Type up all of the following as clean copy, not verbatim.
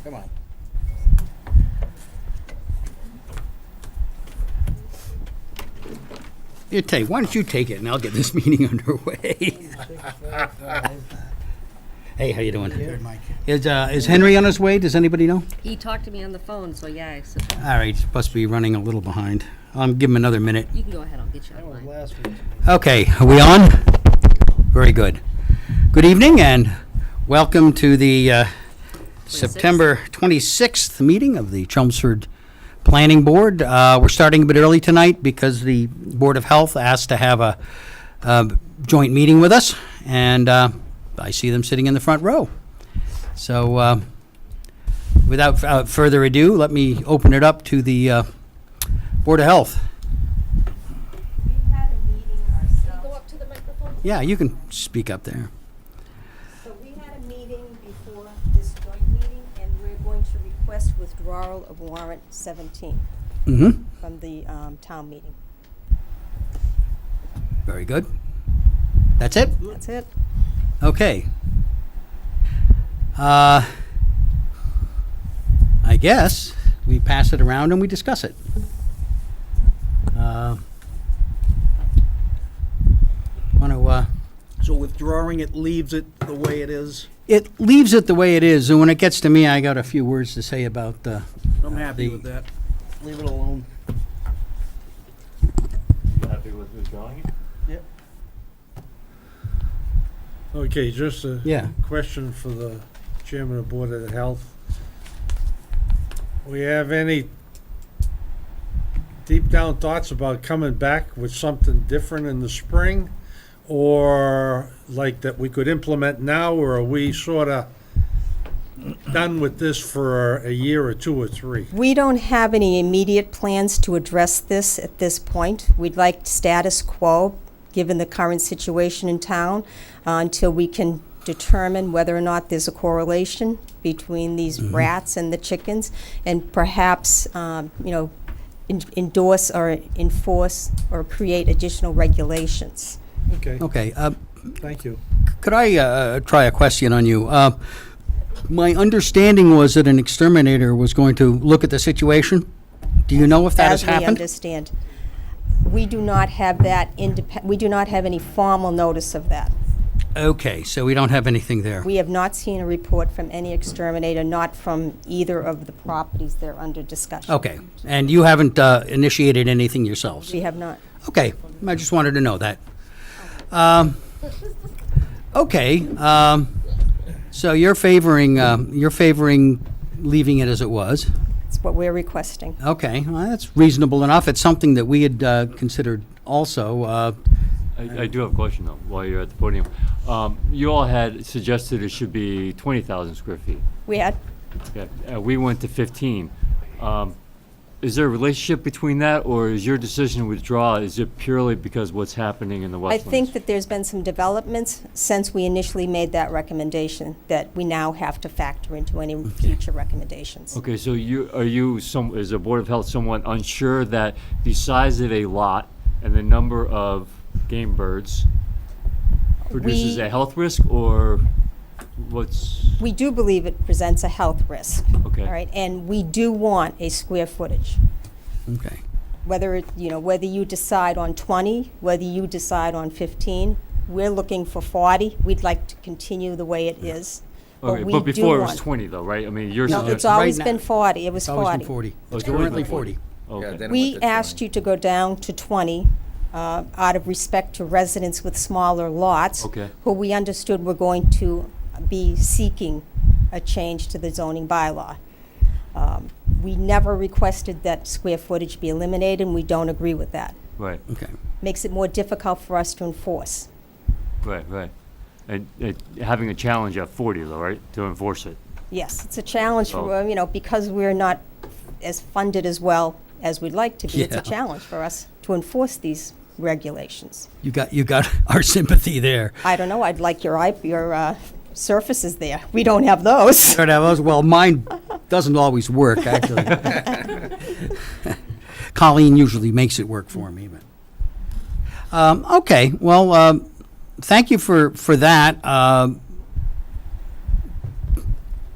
Come on. Here, Tay, why don't you take it and I'll get this meeting underway. Hey, how you doing? Good, Mike. Is Henry on his way? Does anybody know? He talked to me on the phone, so yeah, I said, All right, he must be running a little behind. I'll give him another minute. you can go ahead, I'll get you That was online. last week. Okay, are we on? Very good. Good evening and welcome to the September 26th meeting of the Chelmsford Planning Board. We're starting a bit early tonight because the Board of Health asked to have a joint meeting with us, and I see them sitting in the front row. So without further ado, let me open it up to the Board of Health. We had a meeting ourselves. Go up to the microphone. Yeah, you can speak up there. So we had a meeting before this joint meeting, and we're going to request withdrawal of warrant 17 Mm-hmm. from the town meeting. Very good. That's it? That's it. Okay. I guess we pass it around and we discuss it. So withdrawing it leaves it the way it is. It leaves it the way it is, and when it gets to me, I got a few words to say about I'm happy The- with that. Leave it alone. You happy with withdrawing it? Yep. Okay, just a Yeah. question for the Chairman of the Board of Health. We have any deep down thoughts about coming back with something different in the spring? Or like that we could implement now, or are we sort of done with this for a year or two or three? We don't have any immediate plans to address this at this point. We'd like status quo, given the current situation in town, until we can determine whether or not there's a correlation between these rats and the chickens, and perhaps, endorse or enforce or create additional regulations. Okay, Okay, thank you. could I try a question on you? My understanding was that an exterminator was going to look at the situation. Do you know if that has As we happened? understand. We do not have that we do not have any formal notice of that. Okay, so we don't have anything there. We have not seen a report from any exterminator, not from either of the properties that are under discussion. Okay, and you haven't initiated anything yourselves? We have not. Okay, I just wanted to know that. Okay, so you're favoring leaving it as it was. It's what we're requesting. Okay, well, that's reasonable enough. It's something that we had considered also. I do have a question though, while you're at the podium. You all had suggested it should be 20,000 square feet. We had, Yeah, we went to 15. Is there a relationship between that, or is your decision to withdraw, is it purely because what's happening in the I wetlands? think that there's been some developments since we initially made that recommendation that we now have to factor into any future recommendations. Okay, so is the Board of Health somewhat unsure that the size of a lot and the number of game birds produces We- a health risk, or what's, We do believe it presents a health risk. Okay. All right, and we do want a square footage. Okay. Whether you decide on 20, whether you decide on 15, we're looking for 40. We'd like to continue the way it is. okay, we but do before it was want- 20 though, right? I mean, you're No, suggesting. it's always Right been now- 40. It was It's always been 40. 40. Oh, it's It's always currently been 40. Okay. We asked you to go down to 20 out of respect to residents with smaller lots. Okay. Who we understood were going to be seeking a change to the zoning bylaw. We never requested that square footage be eliminated, and we don't agree with that. Right, Okay. Makes it more difficult for us to enforce. right. And having a challenge at 40 though, right, to enforce it? Yes, it's a challenge, Oh. for because we're not as funded as well as we'd like to be. It's Yeah. a challenge for us to enforce these regulations. You got our sympathy there. I don't know, I'd like your surfaces there. We don't have those. Well, mine doesn't always work, actually. Colleen usually makes it work for me. But okay, well, thank you for that.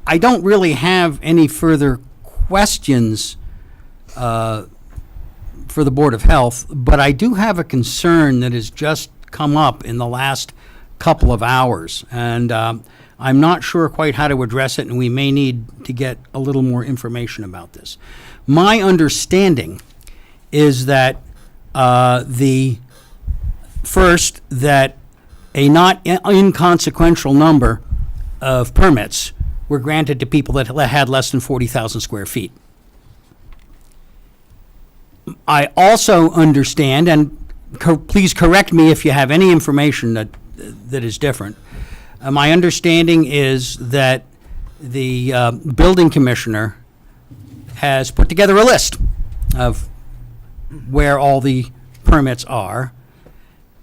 I don't really have any further questions for the Board of Health, but I do have a concern that has just come up in the last couple of hours, and I'm not sure quite how to address it, and we may need to get a little more information about this. My understanding is that that a not inconsequential number of permits were granted to people that had less than 40,000 square feet. I also understand, and please correct me if you have any information that is different. My understanding is that the building commissioner has put together a list of where all the permits are,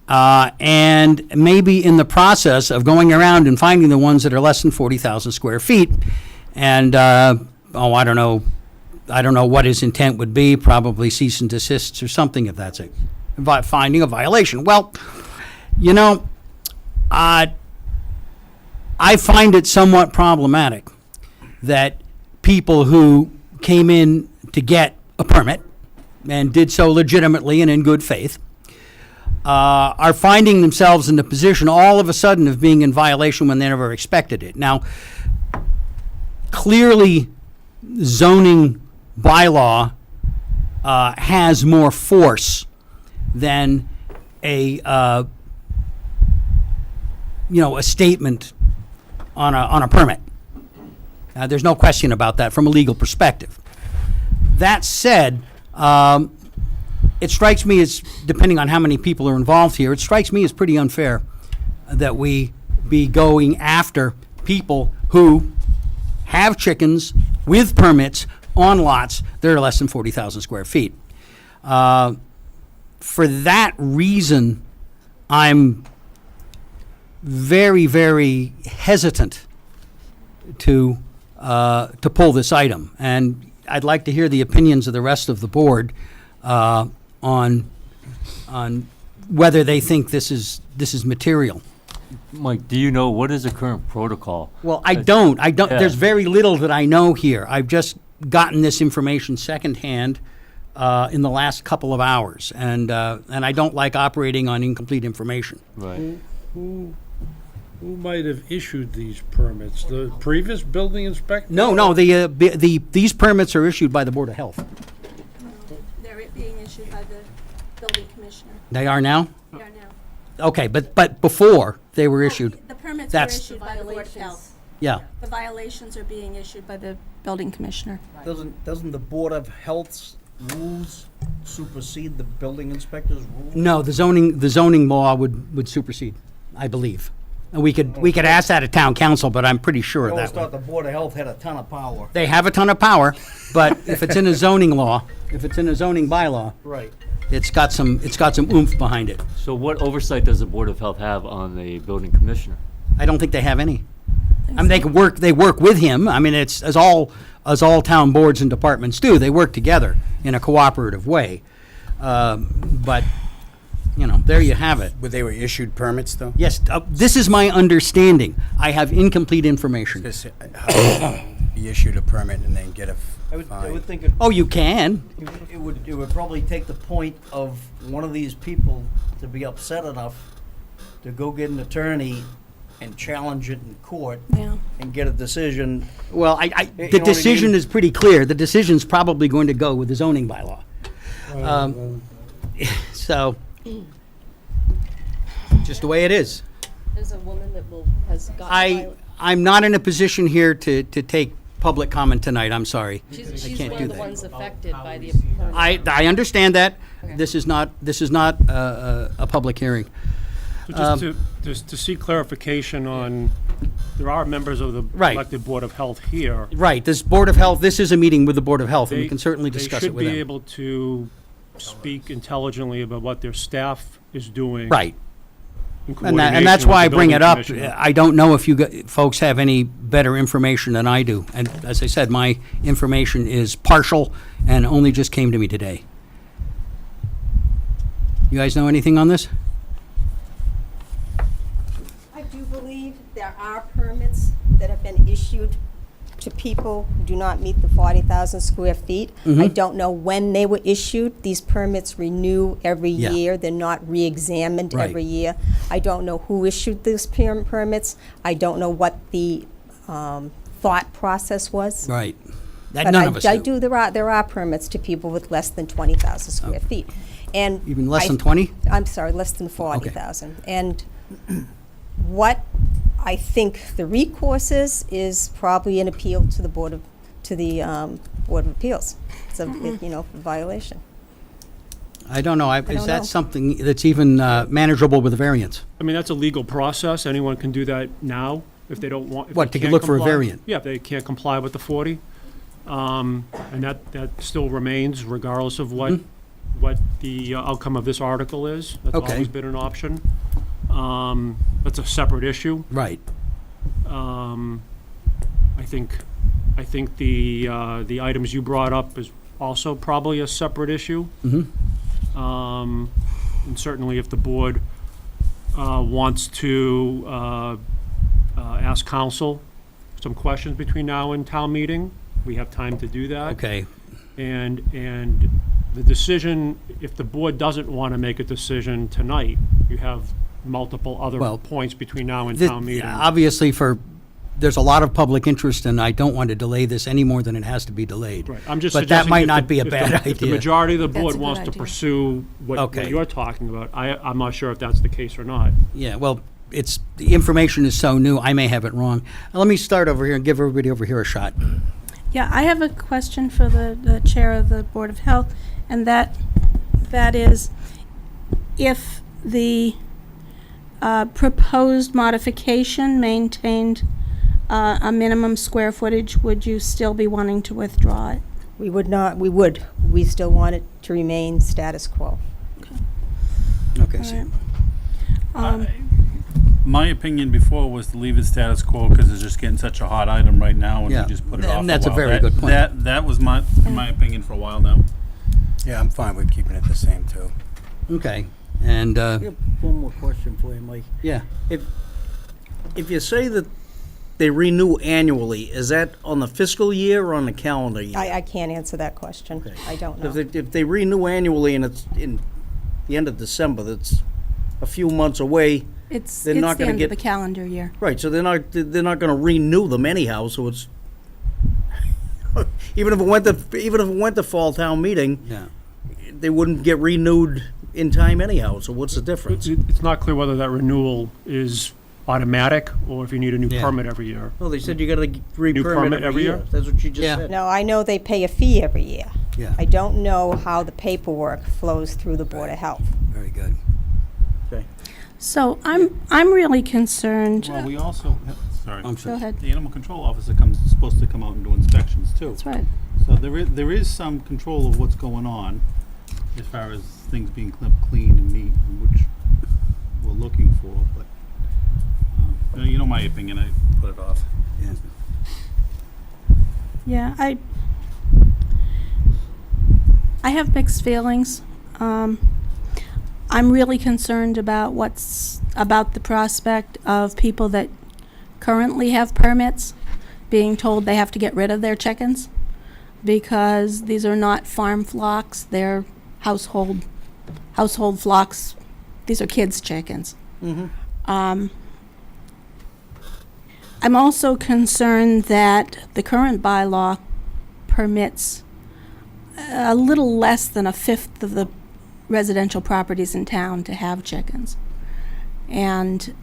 and maybe in the process of going around and finding the ones that are less than 40,000 square feet, and, I don't know what his intent would be, probably cease and desists or something if that's finding a violation. Well, I find it somewhat problematic that people who came in to get a permit and did so legitimately and in good faith are finding themselves in the position all of a sudden of being in violation when they never expected it. Now, clearly, zoning bylaw has more force than a statement on a permit. There's no question about that from a legal perspective. That said, it strikes me as, depending on how many people are involved here, it strikes me as pretty unfair that we be going after people who have chickens with permits on lots that are less than 40,000 square feet. For that reason, I'm very, very hesitant to pull this item. And I'd like to hear the opinions of the rest of the board on whether they think this is material. Mike, do you know what is the current protocol? Well, I don't. Yeah. There's very little that I know here. I've just gotten this information secondhand in the last couple of hours, and I don't like operating on incomplete information. Right. Who might have issued these permits? The previous building inspector? No, these permits are issued by the Board of Health. They're being issued by the building commissioner. They are now? They are now. Okay, but before they were issued, The permits were That's- issued by the Board of Health. yeah. The violations are being issued by the building commissioner. Doesn't the Board of Health's rules supersede the building inspector's rules? No, the zoning law would supersede, I believe. And we could ask that at town council, but I'm pretty sure I of always that one. thought the Board of Health had a ton of power. They have a ton of power, but if it's in a zoning law, if it's in a zoning bylaw, Right. it's got some oomph behind it. So what oversight does the Board of Health have on the building commissioner? I don't think they have any. I mean, they work with him. I mean, it's as all town boards and departments do. They work together in a cooperative way. But, there you have it. But they were issued permits, though? Yes, this is my understanding. I have incomplete information. Just, how you issued a permit and then get a I would fine? think it Oh, you can. would probably take the point of one of these people to be upset enough to go get an attorney and challenge it in court Yeah. and get a decision. Well, You know the what I decision mean? is pretty clear. The decision's probably going to go with the zoning bylaw. So, just the way it is. There's a woman that has gotten I'm not in a position here to take public comment tonight. I'm sorry. She's can't one do of the that. ones affected by the. I understand that. Okay. This is not a public hearing. So just to seek clarification on, there are members of the Right. elected Board of Health here. Right, this Board of Health, this is a meeting with the Board of Health, and we can certainly discuss it with They should be them. able to speak intelligently about what their staff is doing. Right. in And that's coordination why I with the bring it building up. commissioner. I don't know if you folks have any better information than I do. And as I said, my information is partial and only just came to me today. You guys know anything on this? I do believe there are permits that have been issued to people who do not meet the 40,000 square feet. I don't know when they were issued. These permits renew every Yeah. year. They're not re-examined Right. every year. I don't know who issued these permits. I don't know what the thought process was. Right. That But none of us I do. do, there are permits to people with less than 20,000 square feet. And Even less I- than 20? I'm sorry, less than 40,000. And what I think the recourse is probably an appeal to the Board of Appeals. It's a, violation. I don't know. Is don't that know. something that's even manageable with a variance? I mean, that's a legal process. Anyone can do that now if they don't want. if What, they to can't look for a comply. variant? Yeah, if they can't comply with the 40. And that still remains regardless of what the outcome of this article is. That's Okay. always been an option. That's a separate issue. Right. I think the items you brought up is also probably a separate issue. And certainly if the board wants to ask council some questions between now and town meeting, we have time to do that. Okay. And the decision, if the board doesn't want to make a decision tonight, you have multiple other Well, points between now and The- town meeting. Obviously, there's a lot of public interest, and I don't want to delay this any more than it has to be delayed. Right, I'm just But that suggesting might if not the- be a if bad the- If the idea. majority of the That's board a wants good to idea. pursue what Okay. you're talking about, I'm not sure if that's the case or not. Yeah, well, the information is so new, I may have it wrong. Let me start over here and give everybody over here a shot. Yeah, I have a question for the chair of the Board of Health, and that is, if the proposed modification maintained a minimum square footage, would you still be wanting to withdraw it? We would not, we would. We still want it to remain status quo. Okay, All so right. My opinion before was to leave it status quo because it's just getting such a hot item right now, and Yeah. we just put it And off. a that's a while. very That- good point. That was my opinion for a while now. Yeah, I'm fine with keeping it the same, too. okay, and, I have one more question for you, Mike. yeah. If you say that they renew annually, is that on the fiscal year or on the calendar year? I can't answer that question. Okay. I don't know. If they renew annually and it's in the end of December, that's a few months away. It's They're the not gonna end get- of the calendar year. Right, so they're not gonna renew them anyhow, so it's, even if it went to fall town meeting, Yeah. they wouldn't get renewed in time anyhow, so what's the difference? It's not clear whether that renewal is automatic or if you need a new Yeah. permit every year. No, they said you gotta re-permit permit every every year. year? That's what you just Yeah. said. No, I know they pay a fee every year. Yeah. I don't know how the paperwork flows through the Board of Health. Very good. Okay. So I'm really concerned. Well, we also, sorry. I'm Go sorry. ahead. The animal control officer supposed to come out and do inspections too. That's right. So there is some control of what's going on as far as things being clipped clean and neat, which we're looking for, but, my opinion, I put it off. Yeah. Yeah, I have mixed feelings. I'm really concerned about the prospect of people that currently have permits being told they have to get rid of their chickens because these are not farm flocks, they're household flocks. These are kids' chickens. I'm also concerned that the current bylaw permits a little less than a fifth of the residential properties in town to have chickens. And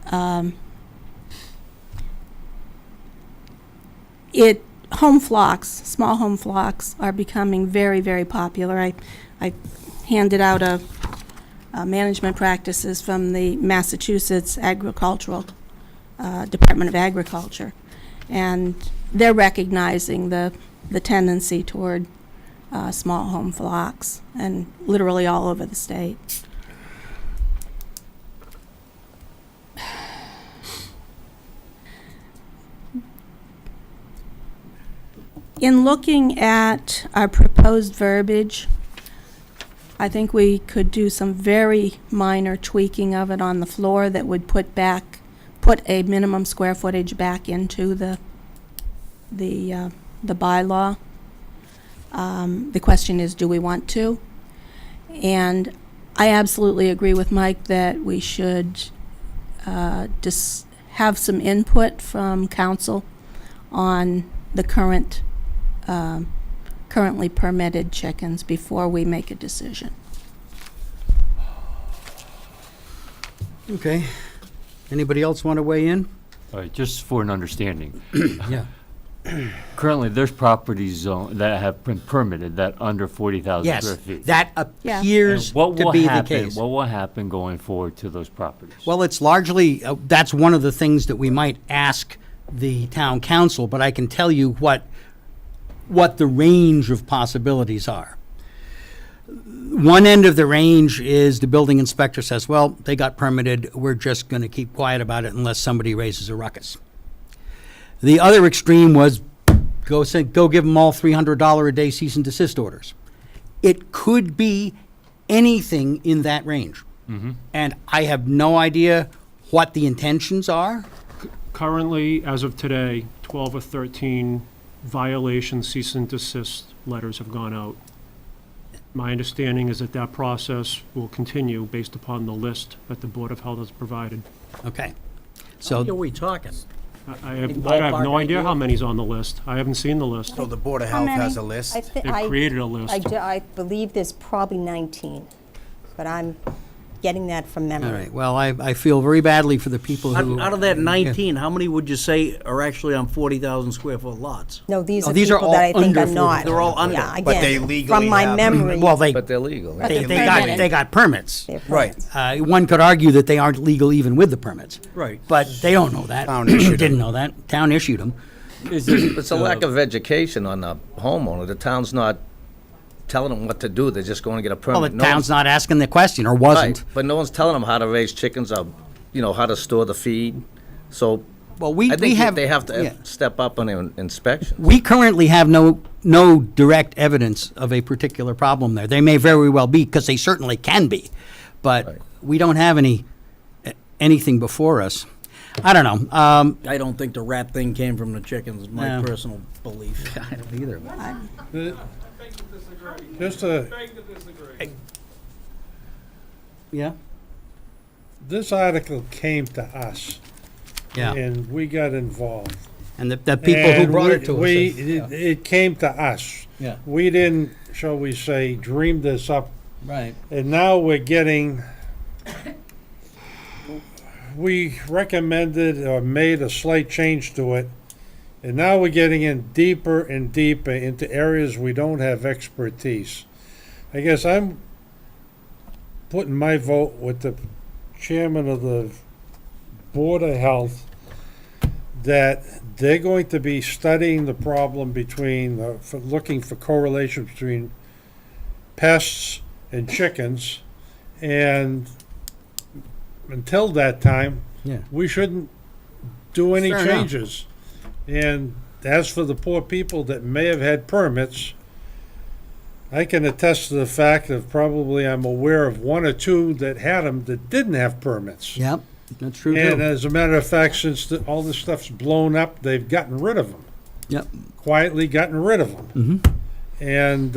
home flocks, small home flocks, are becoming very, very popular. I handed out a management practices from the Massachusetts Agricultural Department of Agriculture, and they're recognizing the tendency toward small home flocks, and literally all over the state. In looking at our proposed verbiage, I think we could do some very minor tweaking of it on the floor that would put a minimum square footage back into the the bylaw. The question is, do we want to? And I absolutely agree with Mike that we should just have some input from council on the currently permitted chickens before we make a decision. Okay. Anybody else want to weigh in? All right, just for an understanding. Yeah. Currently, there's properties that have been permitted that under 40,000 Yes, square feet. that Yeah. appears And what to will be the happen? case. What will happen going forward to those properties? Well, it's largely, that's one of the things that we might ask the town council, but I can tell you what the range of possibilities are. One end of the range is the building inspector says, well, they got permitted, we're just going to keep quiet about it unless somebody raises a ruckus. The other extreme was go give them all $300 a day cease and desist orders. It could be anything in that range. And I have no idea what the intentions are. Currently, as of today, 12 or 13 violation cease and desist letters have gone out. My understanding is that that process will continue based upon the list that the Board of Health has provided. Okay. How many are So, we talking? I have Ballpark no idea idea? how many's on the list. I haven't seen the list. So the Board of How Health many? has a list? They've created a list. I believe there's probably 19, but I'm getting that from memory. all right, well, I feel very badly for the people who. Out of that 19, how many would you say are actually on 40,000 square foot lots? No, these Oh, are these are people that I all think are under not. 40. They're all under. Yeah, But they again, legally from my have- memory. Well, they But they're legal. But they they're got permitted. permits. They're Right. permits. One could argue that they aren't legal even with the permits. Right. But they don't know that. Town issued Didn't know that. Town issued them. It's a lack of education on the homeowner. The town's not telling them what to do. They're just going to get a permit. Well, the No town's one's- not asking the question, or wasn't. Right, but no one's telling them how to raise chickens or, how to store the feed. So Well, we I think have. they have to yeah. step up on their inspection. We currently have no direct evidence of a particular problem there. They may very well be, because they certainly can be, but Right. we don't have anything before us. I don't know. I don't think the rat thing came from the chickens, my No. personal belief. I don't either. Just a, Yeah. this article came to us, Yeah. and we got involved. And the people who And brought it to we- us. It came to us. Yeah. We didn't, shall we say, dream this up, Right. and now we're getting, we recommended or made a slight change to it, and now we're getting in deeper and deeper into areas we don't have expertise. I guess I'm putting my vote with the chairman of the Board of Health that they're going to be studying the problem between, looking for correlations between pests and chickens, and until that time, Yeah. we shouldn't do any Fair enough. changes. And as for the poor people that may have had permits, I can attest to the fact that probably I'm aware of one or two that had them that didn't have permits. Yep. That's true And too. as a matter of fact, since all this stuff's blown up, they've gotten rid of them. Yep. Quietly gotten rid of them. And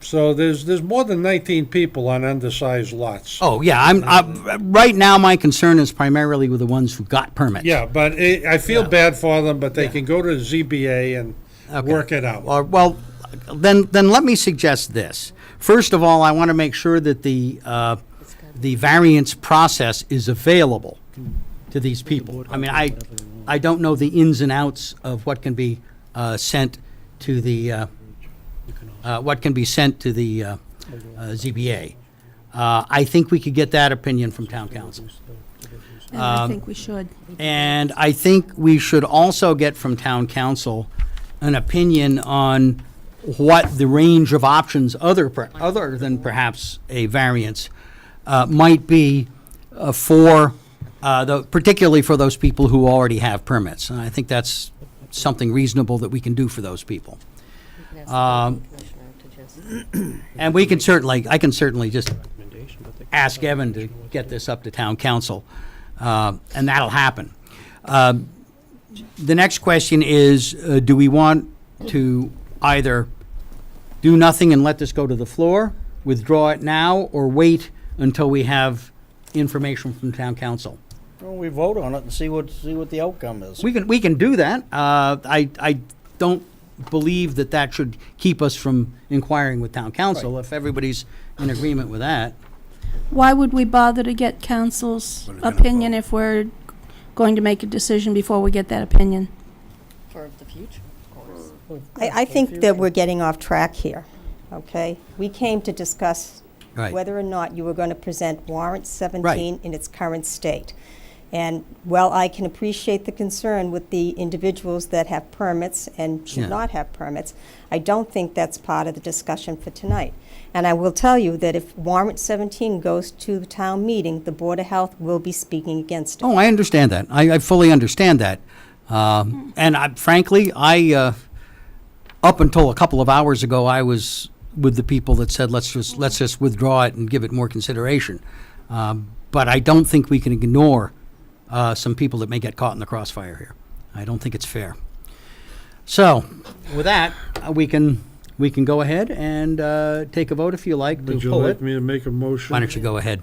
so there's more than 19 people on undersized lots. Oh, yeah. Right now, my concern is primarily with the ones who got permits. Yeah, but I feel bad for them, but they can go to the ZBA and Okay. work it out. Well, then let me suggest this. First of all, I want to make sure that the variance process is available to these people. I mean, I don't know the ins and outs of what can be sent to the ZBA. I think we could get that opinion from town council. And I think we should. And I think we should also get from town council an opinion on what the range of options other than perhaps a variance might be particularly for those people who already have permits. And I think that's something reasonable that we can do for those people. And I can certainly just ask Evan to get this up to town council, and that'll happen. the next question is, do we want to either do nothing and let this go to the floor, withdraw it now, or wait until we have information from town council? Well, we vote on it and see what the outcome is. We can do that. I don't believe that should keep us from inquiring with town council, Right. if everybody's in agreement with that. Why would we bother to get council's opinion if we're going to make a decision before we get that opinion? For the future, of course. I think that we're getting off track here, okay? We came to discuss Right. whether or not you were going to present warrant 17 in its current state. And while I can appreciate the concern with the individuals that have permits and should Yeah. not have permits, I don't think that's part of the discussion for tonight. And I will tell you that if warrant 17 goes to the town meeting, the Board of Health will be speaking against it. Oh, I understand that. I fully understand that. And frankly, up until a couple of hours ago, I was with the people that said, let's just withdraw it and give it more consideration. But I don't think we can ignore some people that may get caught in the crossfire here. I don't think it's fair. So, with that, we can go ahead and take a vote if you like to Would you pull like it. me to make a motion? Why don't you go ahead?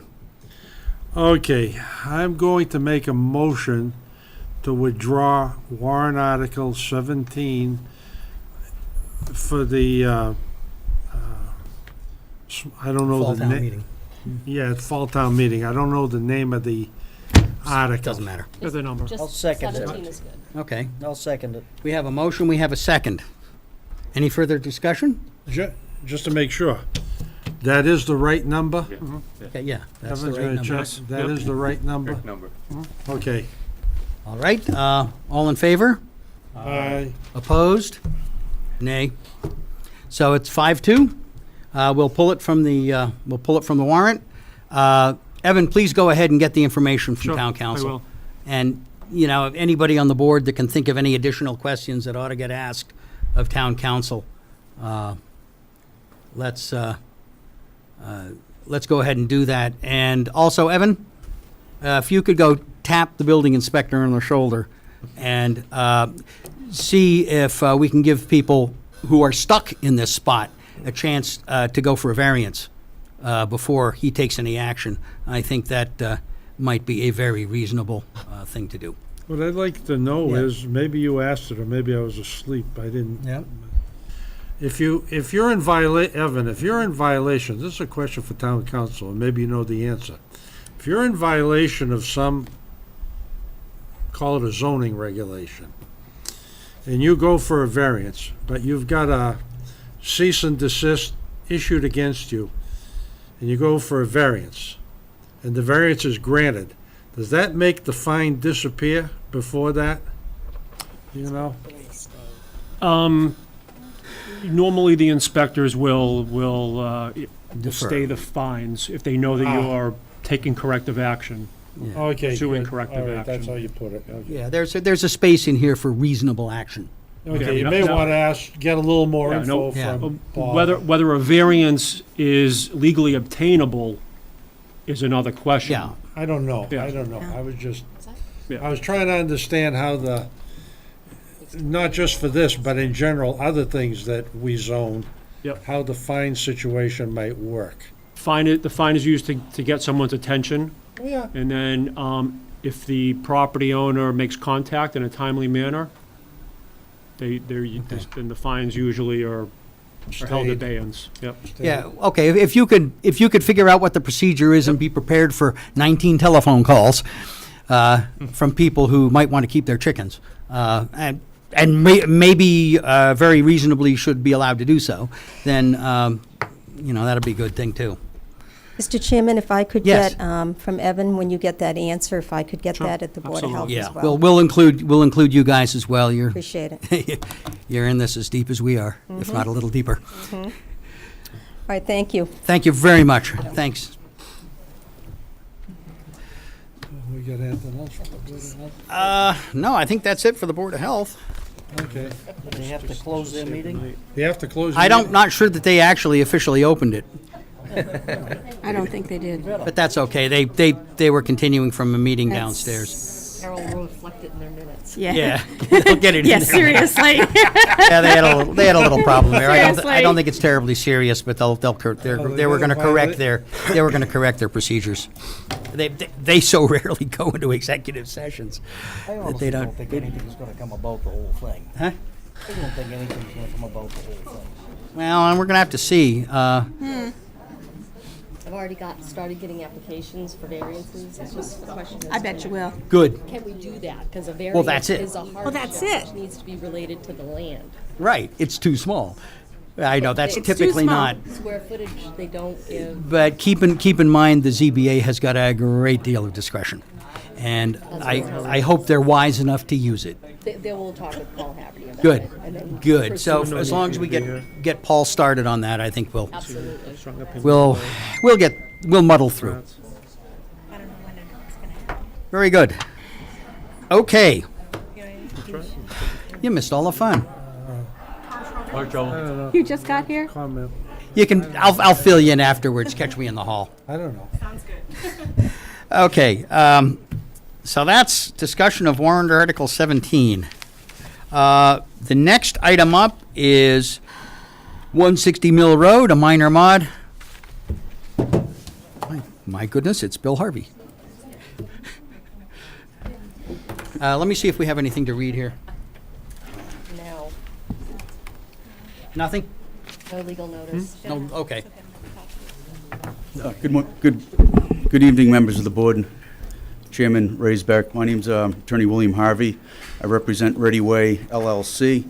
Okay, I'm going to make a motion to withdraw warrant article 17 for the, I don't know Fall the town name. meeting. Yeah, it's fall town meeting. I don't know the name of the article. Doesn't matter. There's the number. Just I'll second it. 17 is good. Okay. I'll second it. We have a motion, we have a second. Any further discussion? Just to make sure, that is the right number? Okay, yeah, that's the Evan's right gonna number. check. That is the right number? Correct number. Okay. All right, all in favor? Aye. Opposed? Nay. So it's 5-2. We'll pull it from the warrant. Evan, please go ahead and get the information from Sure, town I council. will. And, if anybody on the board that can think of any additional questions that ought to get asked of town council, let's go ahead and do that. And also, Evan, if you could go tap the building inspector on the shoulder and see if we can give people who are stuck in this spot a chance to go for a variance before he takes any action. I think that might be a very reasonable thing to do. What I'd like to know Yeah. is, maybe you asked it, or maybe I was asleep, I didn't. Yeah. If you're in Evan, if you're in violation, this is a question for town council, and maybe you know the answer. If you're in violation of some, call it a zoning regulation, and you go for a variance, but you've got a cease and desist issued against you, and you go for a variance, and the variance is granted, does that make the fine disappear before that? You know? Normally, the inspectors will Defer. stay the fines if they know that you are taking corrective action. Okay. Pursuing good. corrective All right, that's action. how you put it. Okay. Yeah, there's a space in here for reasonable action. Okay, you Yeah, may no. want to get a little more Yeah, info no. Yeah. from Bob. Whether a variance is legally obtainable is another question. Yeah. I don't know, Yeah. I don't know. I was just, Yeah. I was trying to understand how not just for this, but in general, other things that we zone, Yep. how the fine situation might work. The fine is used to get someone's attention, Oh, yeah. and then if the property owner makes contact in a timely manner, then the fines usually are held Stayed. at abeyance. Yep. Yeah, okay, if you could figure out what the procedure is and be prepared for 19 telephone calls from people who might want to keep their chickens, and maybe very reasonably should be allowed to do so, then, that'd be a good thing, too. Mr. Chairman, if I could Yes. get, from Evan, when you get that answer, if I could get Sure, that at the Board of Health absolutely. as Yeah, well. we'll include you guys as well. Appreciate it. You're in this as deep as we are, if not a little deeper. All right, thank you. Thank you very much. Thanks. We got anything else from the Board of Health? No, I think that's it for the Board of Health. Okay. They have to close their meeting? You have to close. Not sure that they actually officially opened it, I don't think they did. but that's okay. They were continuing from a meeting downstairs. Carol will reflect it in their minutes. Yeah. Yeah, they'll get it in Yeah, there. seriously. Yeah, they had a little problem there. I don't Seriously. think it's terribly serious, but they were going to correct their procedures. They so rarely go into executive sessions. I that honestly they don't think anything's gonna come about the whole thing. Huh? I don't think anything's gonna come about the whole thing. Well, and we're going to have to see. I've already started getting applications for variances. It's just the question is. I bet you will. Good. Can we do that? Because a Well, variance that's it. is a hardship. Well, that's it. Which needs to be related to the land. Right. It's too small. I know that's It's too typically small. not. Square footage, they don't give. But keep in mind, the ZBA has got a great deal of discretion, and I hope they're wise enough to use it. They will talk with Paul Haverty about Good, it. And then good. So pursue it. as long as we get Paul started on that, I think Absolutely. we'll muddle through. Very good. Okay. You missed all the fun. You just got here? Comment. You can. I'll fill you in afterwards. Catch me in the hall. I don't know. Okay. So that's discussion of warrant article 17. The next item up is 160 Mill Road, a minor mod. My goodness, it's Bill Harvey. Let me see if we have anything to read here. No, Nothing? no legal notice. No, okay. Good evening, members of the board. Chairman Raisbeck. My name's Attorney William Harvey. I represent Ready Way LLC.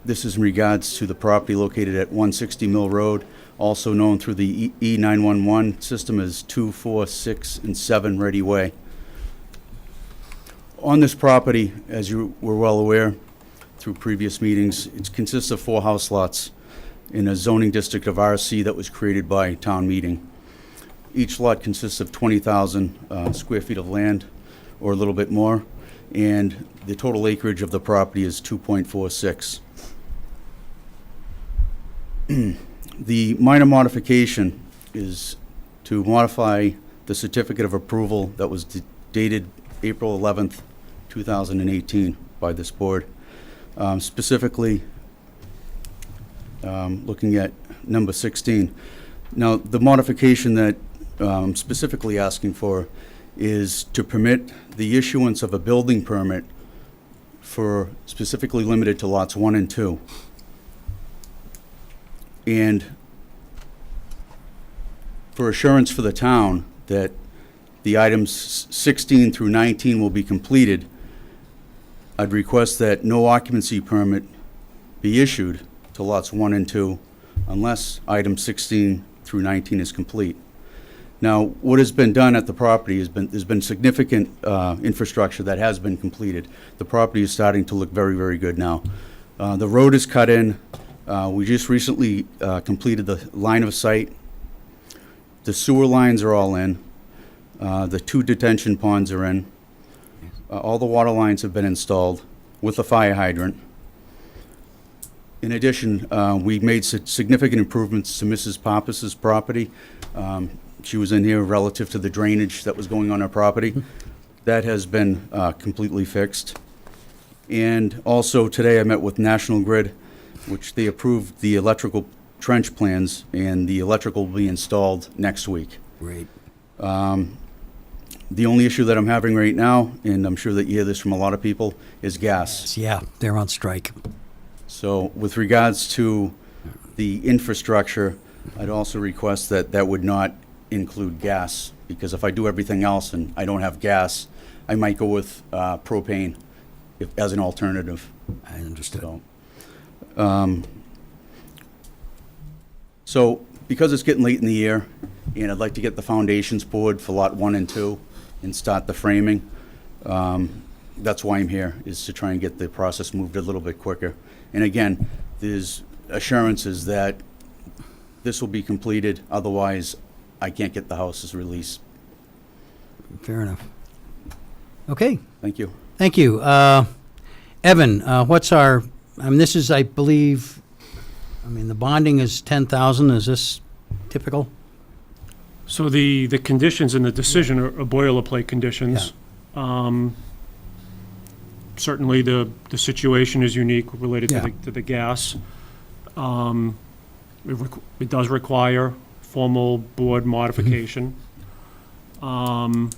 This is in regards to the property located at 160 Mill Road, also known through the E911 system as 2, 4, 6, and 7 Ready Way. On this property, as you were well aware through previous meetings, it consists of 4 house lots in a zoning district of RC that was created by town meeting. Each lot consists of 20,000 square feet of land, or a little bit more, and the total acreage of the property is 2.46. The minor modification is to modify the certificate of approval that was dated April 11th, 2018 by this board. Specifically, looking at number 16. Now, the modification that I'm specifically asking for is to permit the issuance of a building permit for specifically limited to lots 1 and 2. And for assurance for the town that the items 16 through 19 will be completed, I'd request that no occupancy permit be issued to lots 1 and 2 unless item 16 through 19 is complete. Now, what has been done at the property there's been significant infrastructure that has been completed. The property is starting to look very, very good now. The road is cut in. We just recently completed the line of sight. The sewer lines are all in. The 2 detention ponds are in. All the water lines have been installed with a fire hydrant. In addition, we made significant improvements to Mrs. Pappas's property. She was in here relative to the drainage that was going on her property. That has been completely fixed. And also today I met with National Grid, which they approved the electrical trench plans, and the electrical will be installed next week. Great. The only issue that I'm having right now, and I'm sure that you hear this from a lot of people, is gas. Yeah, they're on strike. So with regards to the infrastructure, I'd also request that that would not include gas, because if I do everything else and I don't have gas, I might go with propane as an alternative. I understood. So because it's getting late in the year, and I'd like to get the foundations poured for lot 1 and 2 and start the framing, that's why I'm here, is to try and get the process moved a little bit quicker. And again, there's assurances that this will be completed, otherwise I can't get the houses released. Fair enough. Okay. Thank you. Thank you. Evan, what's our, this is, I believe, the bonding is 10,000. Is this typical? So the conditions in the decision are boilerplate conditions. Certainly, the situation is unique related Yeah. to the gas. It does require formal board modification. You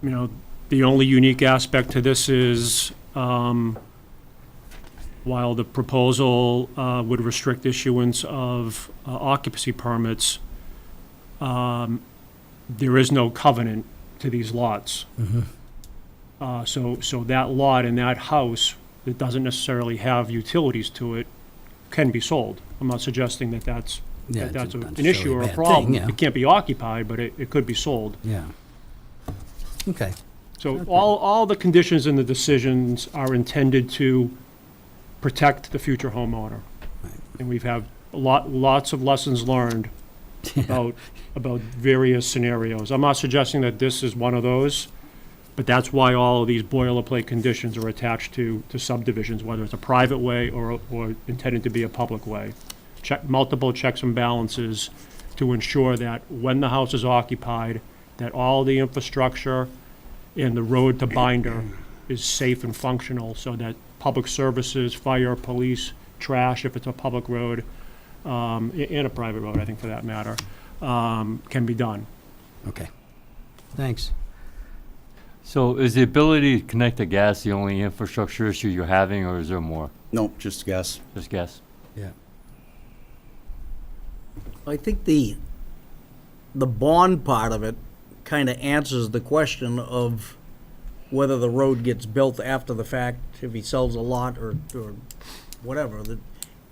know, the only unique aspect to this is, while the proposal would restrict issuance of occupancy permits, there is no covenant to these lots. So that lot and that house that doesn't necessarily have utilities to it can be sold. I'm not suggesting that that's Yeah, that that's it's not an issue or a necessarily a bad problem. thing, yeah. It can't be occupied, but it could be sold. Yeah. Okay. So all the conditions in the decisions are intended to protect the future homeowner. And we've had lots of lessons learned about various scenarios. I'm not suggesting that this is one of those, but that's why all of these boilerplate conditions are attached to subdivisions, whether it's a private way or intended to be a public way. Multiple checks and balances to ensure that when the house is occupied, that all the infrastructure and the road to binder is safe and functional, so that public services, fire, police, trash, if it's a public road, and a private road, I think for that matter, can be done. Okay. Thanks. So is the ability to connect to gas the only infrastructure issue you're having, or is there more? No, just gas. Just gas? Yeah. I think the bond part of it kind of answers the question of whether the road gets built after the fact, if he sells a lot or whatever, that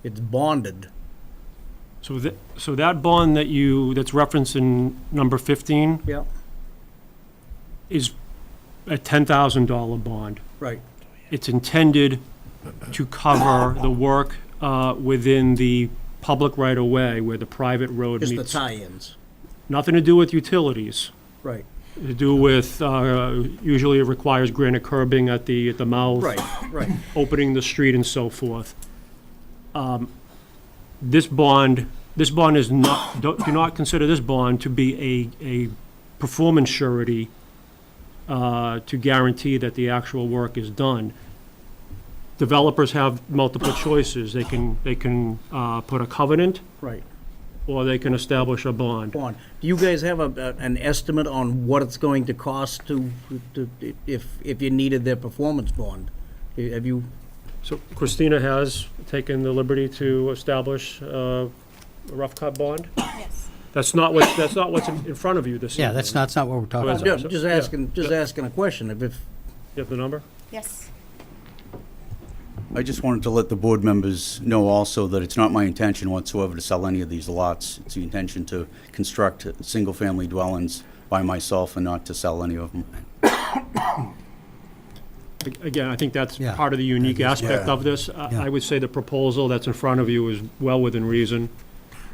it's bonded. So that bond that's referenced in number 15 Yeah. is a $10,000 bond. Right. It's intended to cover the work within the public right-of-way where the private road Just the meets. tie-ins. Nothing to do with utilities. Right. To do with, usually it requires granite curbing at the mouth. Right. Opening the street and so forth. This bond is not, do not consider this bond to be a performance surety to guarantee that the actual work is done. Developers have multiple choices. They can put a covenant, Right. or they can establish a bond. Bond. Do you guys have an estimate on what it's going to cost to if you needed their performance bond? Have you? So Christina has taken the liberty to establish a rough cut bond? Yes. That's not what's in front of you this evening. Yeah, that's not what we're talking Oh, is about. it? Just asking a question. If You have the number? Yes. I just wanted to let the board members know also that it's not my intention whatsoever to sell any of these lots. It's the intention to construct single-family dwellings by myself and not to sell any of them. Again, I think that's Yeah. part of the unique Yeah. aspect of this. Yeah. I would say the proposal that's in front of you is well within reason.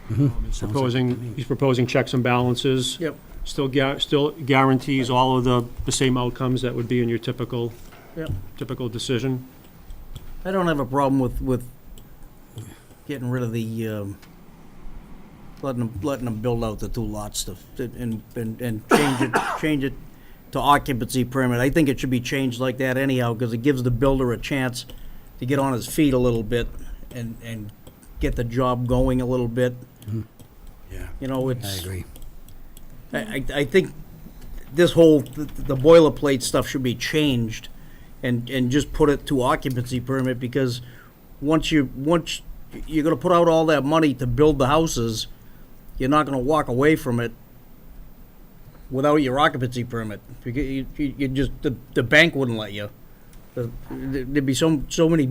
He's proposing checks and balances. Yep. Still guarantees all of the same outcomes that would be in your typical decision. I don't have a problem with getting rid of the letting them build out the two lots and change it to occupancy permit. I think it should be changed like that anyhow, because it gives the builder a chance to get on his feet a little bit and get the job going a little bit. Yeah. You know, I it's. agree. I think this whole, the boilerplate stuff should be changed and just put it to occupancy permit, because once you're gonna put out all that money to build the houses, you're not gonna walk away from it without your occupancy permit. You just, the bank wouldn't let you. There'd be so many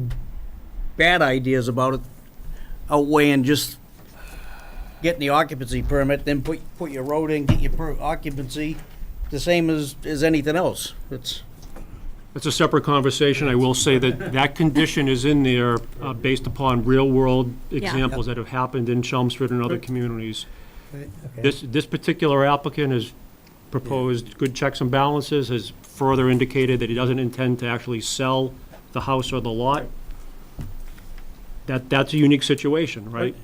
bad ideas about it outweighing just getting the occupancy permit, then put your road in, get your occupancy, the same as anything else. That's a separate conversation. I will say that condition is in there based upon real-world examples that have happened in Chelmsford and other communities. This particular applicant has proposed good checks and balances, has further indicated that he doesn't intend to actually sell the house or the lot. That's a unique situation, right?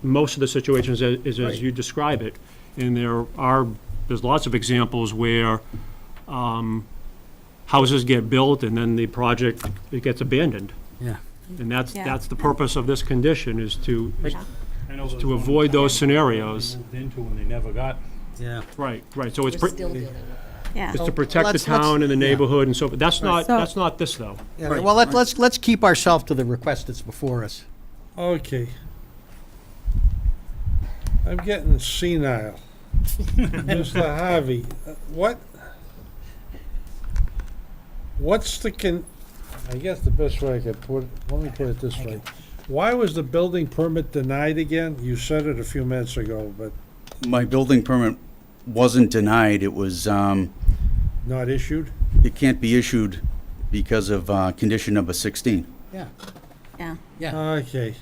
Most of the situations is as you describe it, and there are there's lots of examples where houses get built and then the project, it gets abandoned. Yeah. And that's Yeah. the purpose of this condition, is to I know to avoid those scenarios. moved into and they never got. Yeah. Right, so it's We're still dealing with that. Yeah. it's to protect the let's- town and the yeah. neighborhood and so, but that's not, So- that's not this, though. Yeah, well, let's keep ourselves to the request that's before us. Okay. I'm getting senile. Mr. Harvey, what's I guess the best way I could let me put it this way. Why was the building permit denied again? You said it a few minutes ago, but My building permit wasn't denied. It was, not issued? it can't be issued because of condition number 16. Yeah. Yeah, Yeah. Okay.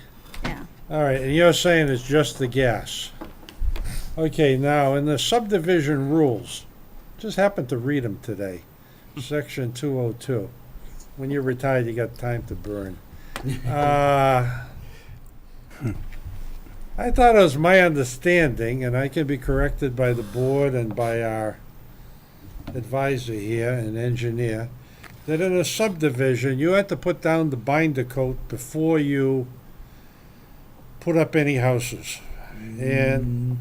yeah. All right, and you're saying it's just the gas. Okay, now, in the subdivision rules, just happened to read them today, section 202. When you're retired, you got time to burn. I thought it was my understanding, and I can be corrected by the board and by our advisor here, an engineer, that in a subdivision, you had to put down the binder coat before you put up any houses. And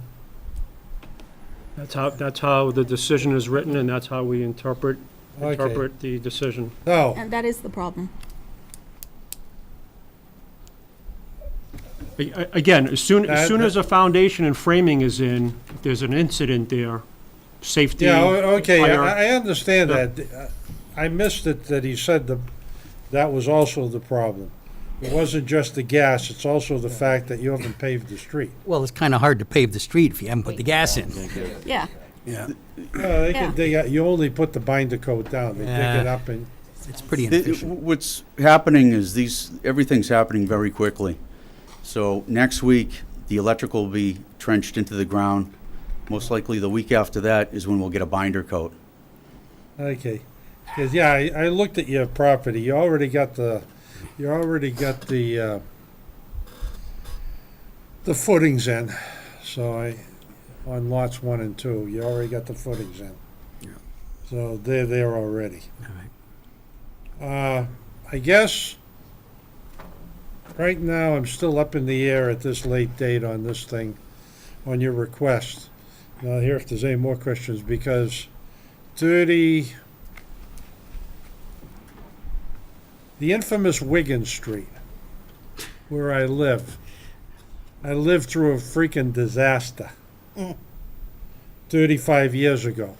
That's how the decision is written, and that's how we interpret Okay. the decision. so, And that is the problem. Again, as soon That- as a foundation and framing is in, if there's an incident there, safety. yeah, okay, fire- I understand Yeah. that. I missed it that he said that was also the problem. It wasn't just the gas, it's also the fact that you haven't paved the street. Well, it's kind of hard to pave the street if you haven't put the gas in. Yeah, Yeah. They Yeah. can dig out, you only put the binder coat down, they dig it Yeah. up and, It's pretty inefficient. What's happening is everything's happening very quickly. So next week, the electrical will be trenched into the ground. Most likely the week after that is when we'll get a binder coat. okay. Because, yeah, I looked at your property, you already got the footings in, so on lots 1 and 2, you already got the footings in. Yeah. So they're there already. All right. I guess, right now, I'm still up in the air at this late date on this thing, on your request. Now, here if there's any more questions, because the infamous Wigan Street, where I lived through a freaking disaster 35 years ago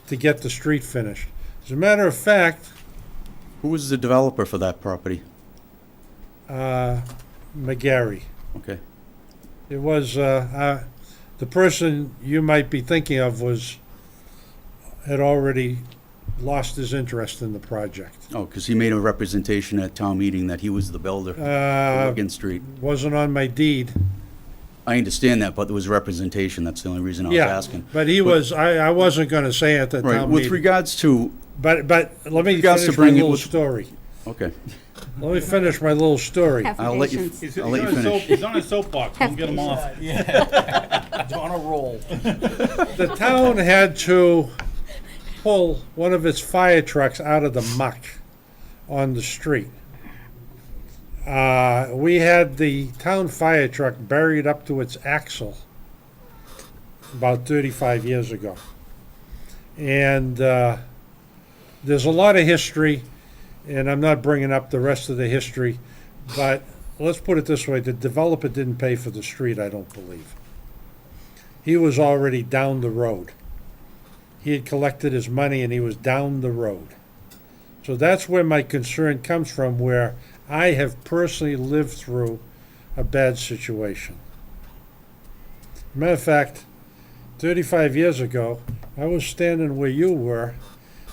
to get the street finished. As a matter of fact, Who was the developer for that property? McGarry. Okay. It was, the person you might be thinking of had already lost his interest in the project. Oh, because he made a representation at town meeting that he was the builder for Wigan Street. Wasn't on my deed. I understand that, but there was representation. That's the only reason I was Yeah, asking. but he was, I wasn't gonna say at the Right, town with meeting. regards to, But let me regards to finish my bring it little with- story. okay, Let me finish my little story. have I'll let you, patience. I'll let you finish. He's on a soapbox, don't get him off. The town had to pull one of its fire trucks out of the muck on the street. We had the town fire truck buried up to its axle about 35 years ago. And there's a lot of history, and I'm not bringing up the rest of the history, but let's put it this way, the developer didn't pay for the street, I don't believe. He was already down the road. He had collected his money and he was down the road. So that's where my concern comes from, where I have personally lived through a bad situation. Matter of fact, 35 years ago, I was standing where you were,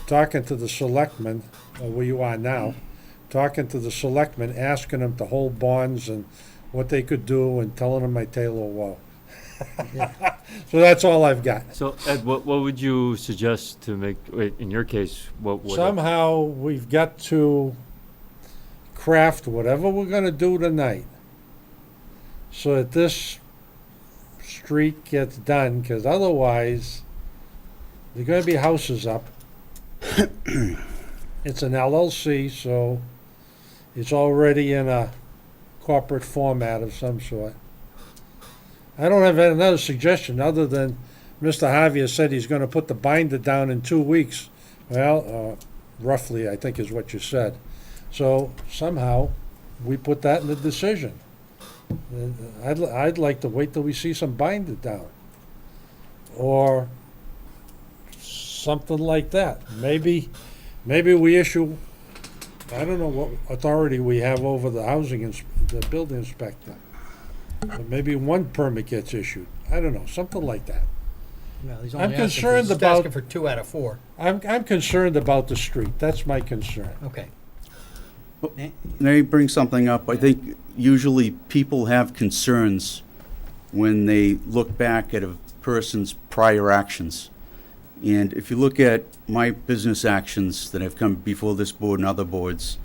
talking to the selectmen, or where you are now, talking to the selectmen, asking them to hold bonds and what they could do and telling them my tale of woe. So that's all I've got. So Ed, what would you suggest to make, in your case, what would? Somehow, we've got to craft whatever we're gonna do tonight so that this street gets done, because otherwise, There are gonna be houses up. It's an LLC, so it's already in a corporate format of some sort. I don't have another suggestion other than Mr. Javier said he's gonna put the binder down in 2 weeks. Well, roughly, I think is what you said. So somehow, we put that in the decision. I'd like to wait till we see some binder down. Or something like that. Maybe we issue, I don't know what authority we have over the the building inspector. But maybe one permit gets issued. I don't know, something like that. Well, he's I'm only asking concerned he's about- asking for 2 out of 4. I'm concerned about the street. That's my concern. Okay. May I bring something up? I think usually people have concerns when they look back at a person's prior actions. And if you look at my business actions that have come before this board and other boards,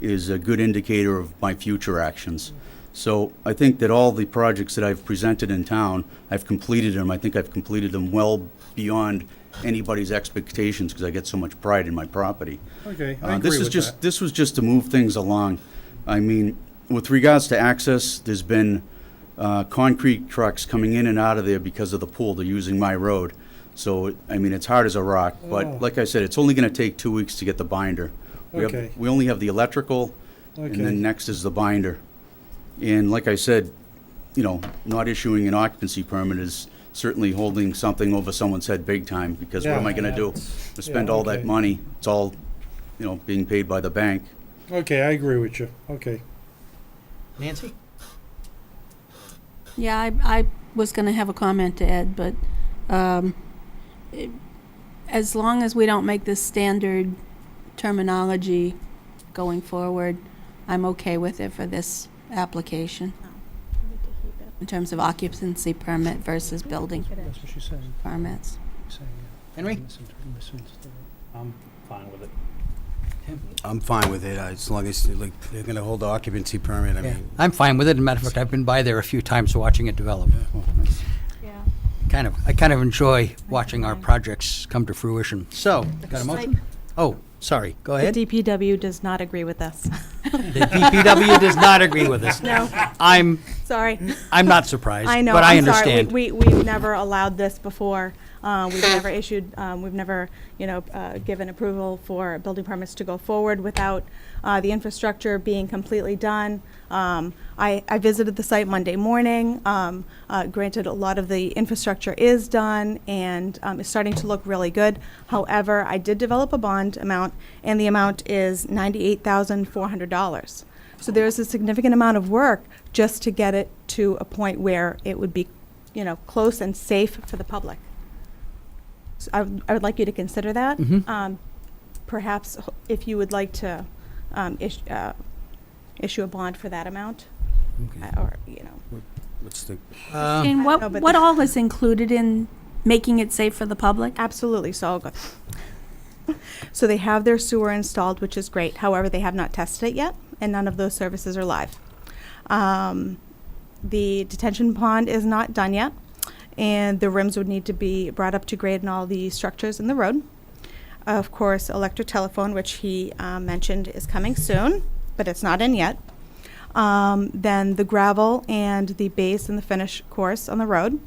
is a good indicator of my future actions. So I think that all the projects that I've presented in town, I've completed them. I think I've completed them well beyond anybody's expectations because I get so much pride in my property. Okay, I agree with that. This was just to move things along. I mean, with regards to access, there's been concrete trucks coming in and out of there because of the pool. They're using my road. So, I mean, it's hard as a rock. Oh. But like I said, it's only going to take 2 weeks to get the binder. Okay. We only have the electrical, and Okay. then next is the binder. And like I said, you know, not issuing an occupancy permit is certainly holding something over someone's head big time, because what am I Yeah. going to do? To spend Yeah, all okay. that money? It's all, you know, being paid by the bank. Okay, I agree with you. Okay. Nancy? Yeah, I was going to have a comment to Ed, but as long as we don't make this standard terminology going forward, I'm okay with it for this application. In terms of occupancy permit versus building That's what she said. permits. Henry? I'm fine with it. I'm fine with it, as long as, like, they're gonna hold the occupancy permit, I mean. I'm fine with it. As a matter of fact, I've been by there a few times watching it develop. Yeah. I kind of enjoy watching our projects come to fruition. So, got a motion? Oh, sorry, go ahead. The DPW does not agree with us. The DPW does not agree with us. No, I'm sorry. not surprised, I know, but I I'm sorry. understand. We've never allowed this before. We've never issued, we've never, given approval for building permits to go forward without the infrastructure being completely done. I visited the site Monday morning. Granted, a lot of the infrastructure is done and is starting to look really good. However, I did develop a bond amount, and the amount is $98,400. So there's a significant amount of work just to get it to a point where it would be, close and safe for the public. So I would like you to consider that. Perhaps if you would like to issue a bond for that amount, or. What's the, And No, but what all is included in making it safe for the public? Absolutely, so I'll go. So they have their sewer installed, which is great. However, they have not tested it yet, and none of those services are live. The detention pond is not done yet, and the rims would need to be brought up to grade in all the structures in the road. Of course, electric telephone, which he mentioned, is coming soon, but it's not in yet. Then the gravel and the base and the finish course on the road.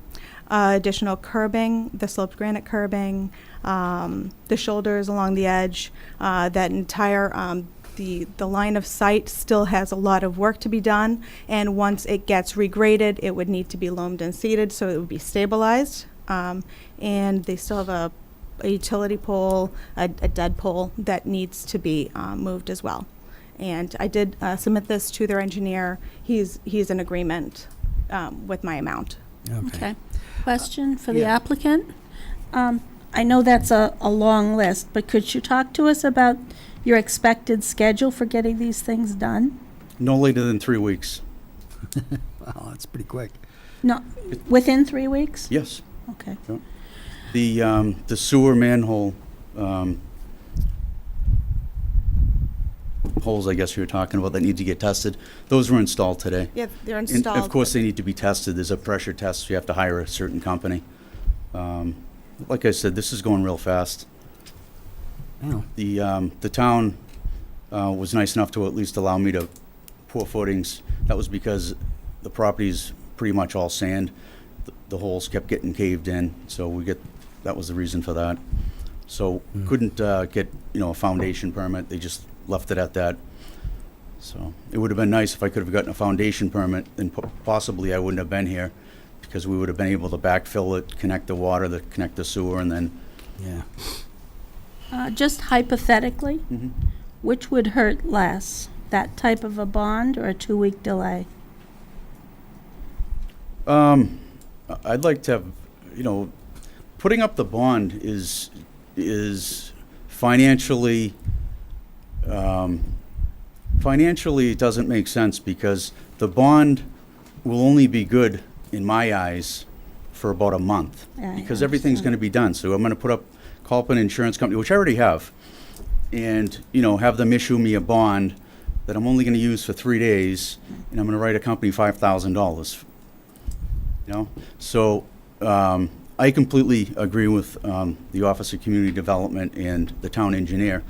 Additional curbing, the sloped granite curbing, the shoulders along the edge, that entire, the line of sight still has a lot of work to be done, and once it gets regraded, it would need to be loamed and seeded, so it would be stabilized. And they still have a utility pole, a dead pole that needs to be moved as well. And I did submit this to their engineer. He's in agreement with my amount. Okay. Question for the Yeah. applicant? I know that's a long list, but could you talk to us about your expected schedule for getting these things done? No later than 3 weeks. Wow, that's pretty quick. No, within 3 weeks? Yes. Okay. The sewer manhole holes, I guess you were talking about, that need to get tested, those were installed today. Yeah, they're And installed. of course, they need to be tested. There's a pressure test. You have to hire a certain company. like I said, this is going real fast. Yeah. The town was nice enough to at least allow me to pour footings. That was because the property's pretty much all sand. The holes kept getting caved in, so that was the reason for that. So couldn't get, a foundation permit. They just left it at that. So it would have been nice if I could have gotten a foundation permit, and possibly I wouldn't have been here, because we would have been able to backfill it, connect the water, connect the sewer, and then, Yeah. Just hypothetically, Mhm. which would hurt less, that type of a bond or a 2-week delay? I'd like to have, putting up the bond is financially, it doesn't make sense, because the bond will only be good, in my eyes, for about a month, Yeah, I because everything's understand. gonna be done. So I'm gonna call up an insurance company, which I already have, and, have them issue me a bond that I'm only gonna use for 3 days, and I'm gonna write a company $5,000. So, I completely agree with the Office of Community Development and the town engineer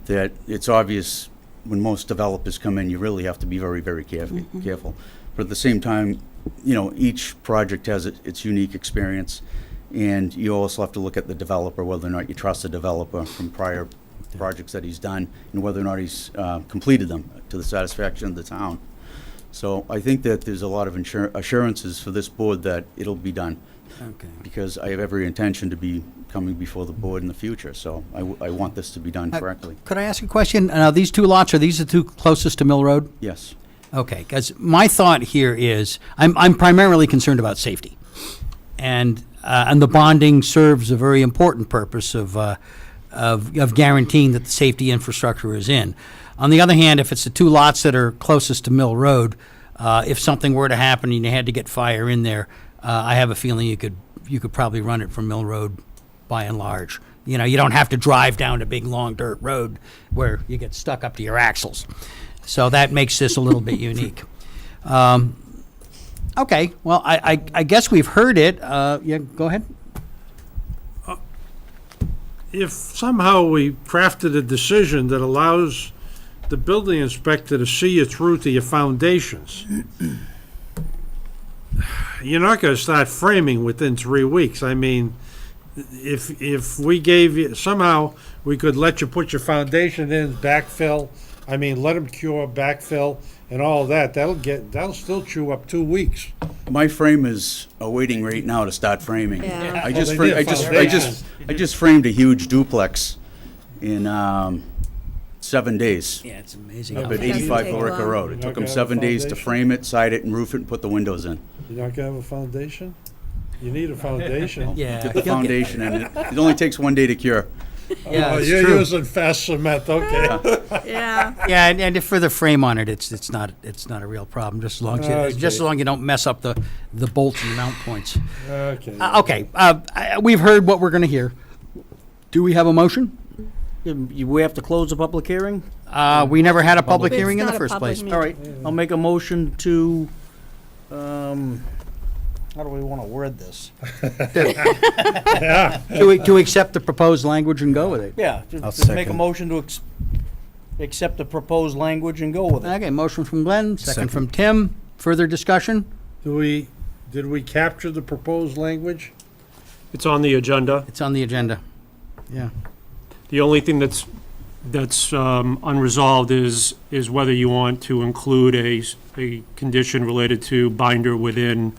that it's obvious when most developers come in, you really have to be very, very careful. But at the same time, each project has its unique experience, and you also have to look at the developer, whether or not you trust the developer from prior projects that he's done, and whether or not he's completed them to the satisfaction of the town. So I think that there's a lot of assurances for this board that it'll be done, Okay. because I have every intention to be coming before the board in the future, so I want this to be done correctly. Could I ask a question? Now, these two lots, are these the two closest to Mill Road? Yes. Okay, because my thought here is, I'm primarily concerned about safety. And the bonding serves a very important purpose of guaranteeing that the safety infrastructure is in. On the other hand, if it's the two lots that are closest to Mill Road, if something were to happen and you had to get fire in there, I have a feeling you could probably run it from Mill Road by and large. You don't have to drive down a big, long dirt road where you get stuck up to your axles. So that makes this a little bit unique. Okay, well, I guess we've heard it. Yeah, go ahead. If somehow we crafted a decision that allows the building inspector to see you through to your foundations, you're not gonna start framing within 3 weeks. I mean, if we gave you, somehow, we could let you put your foundation in, backfill, let them cure, backfill, and all that, that'll still chew up 2 weeks. My frame is a waiting rate now to start framing. Yeah. I just they fra- need a I just foundation. I just framed a huge duplex in 7 days. Yeah, it's amazing. Up it at doesn't 85 take Borica long. Road. You're It not took them gonna have a 7 days to foundation? frame it, side it, and roof it, and put the windows in. You're not gonna have a foundation? You need a foundation. Yeah. Get the foundation in. It only takes 1 day to cure. Yeah, Oh, it's you're true. using fast cement, okay. Yeah. Yeah, and if for the frame on it, it's not a real problem, just as long as Okay. just as long you don't mess up the bolts and mount points. Okay. Okay, we've heard what we're going to hear. Do we have a motion? We have to close the public hearing? We never had a public It's hearing in the not a first public place. meeting. All right, I'll make a motion to, how do we want to word this? To accept the proposed language and go with it. Yeah, I'll just make a second. motion to accept the proposed language and go with it. Okay, motion from Glenn, second Second. from Tim. Further discussion? Did we capture the proposed language? It's on the agenda. It's on the agenda. Yeah. The only thing that's unresolved is whether you want to include a condition related to binder within.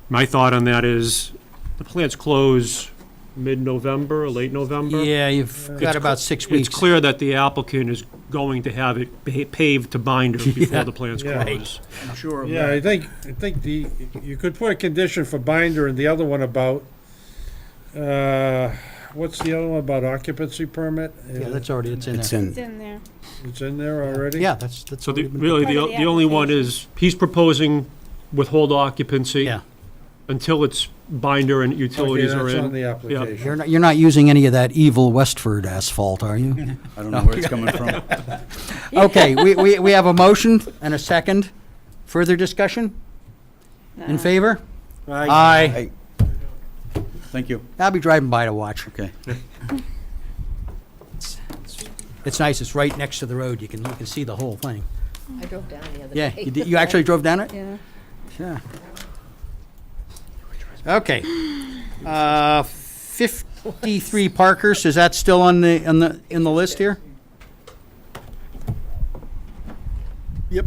My thought on that is, the plants close mid-November or late November. Yeah, you've got about 6 weeks. It's clear that the applicant is going to have it paved to binder before the plants Yeah. close. I'm sure of Yeah, that. I think you could put a condition for binder and the other one about, what's the other one about occupancy permit? Yeah, that's already, it's in It's there. It's in, in there. It's in there already? Yeah, that's So already been- really, Part of the the only one application. is, he's proposing withhold occupancy. Yeah. Until it's binder and Okay, utilities are that's in. on the application. You're not using any of that evil Westford asphalt, are you? I don't know where it's coming from. Okay, we have a motion and a second. Further discussion? In favor? Aye. Thank you. I'll be driving by to watch. Okay. It's nice, it's right next to the road, you can see the whole thing. I drove down the other Yeah, day. you actually drove down it? Yeah. Sure. Okay. 53 Parkhurst, is that still in the list here? Yep.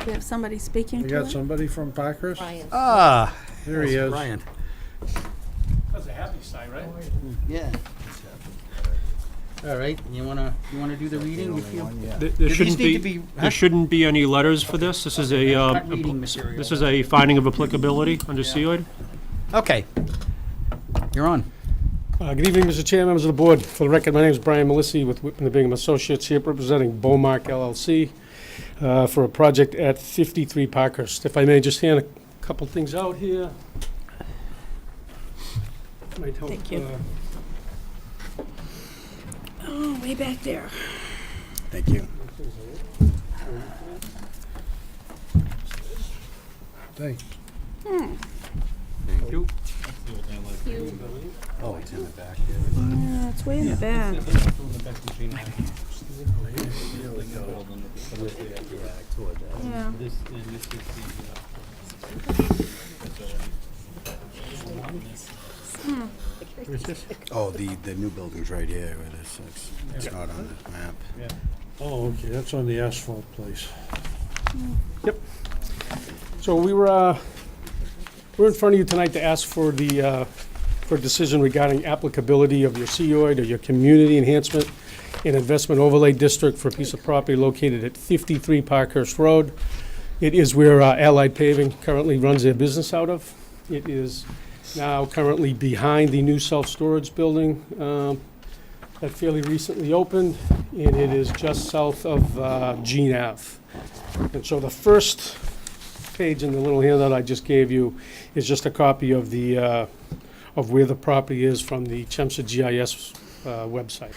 We have somebody speaking We to got it. somebody from Parkhurst? Brian. Ah. There he is. Brian. That's a happy side, right? Yeah. All right, you wanna do the reading? You feel? There these shouldn't need to be, be- huh? there shouldn't be any letters for this. This is Not reading material. this is a finding of applicability under COID. Okay. You're on. Good evening, Mr. Chair, members of the board. For the record, my name is Brian Melissi with Whitman and Bingham Associates here representing Beaumark LLC for a project at 53 Parkhurst. If I may just hand a couple things out here. Might help. Thank you. Oh, way back there. Thank you. Thanks. Thank you. Oh, it's in the back. Yeah, it's way in the back. Yeah. Oh, the new building's right here where this is. It's not on the map. Oh, okay, that's on the asphalt place. So we're in front of you tonight to ask for for a decision regarding applicability of your COID or your community enhancement and investment overlay district for a piece of property located at 53 Parkhurst Road. It is where Allied Paving currently runs their business out of. It is now currently behind the new self-storage building that fairly recently opened, and it is just south of Jean Ave. And so the first page in the little handout I just gave you is just a copy of the of where the property is from the Chelmsford GIS website.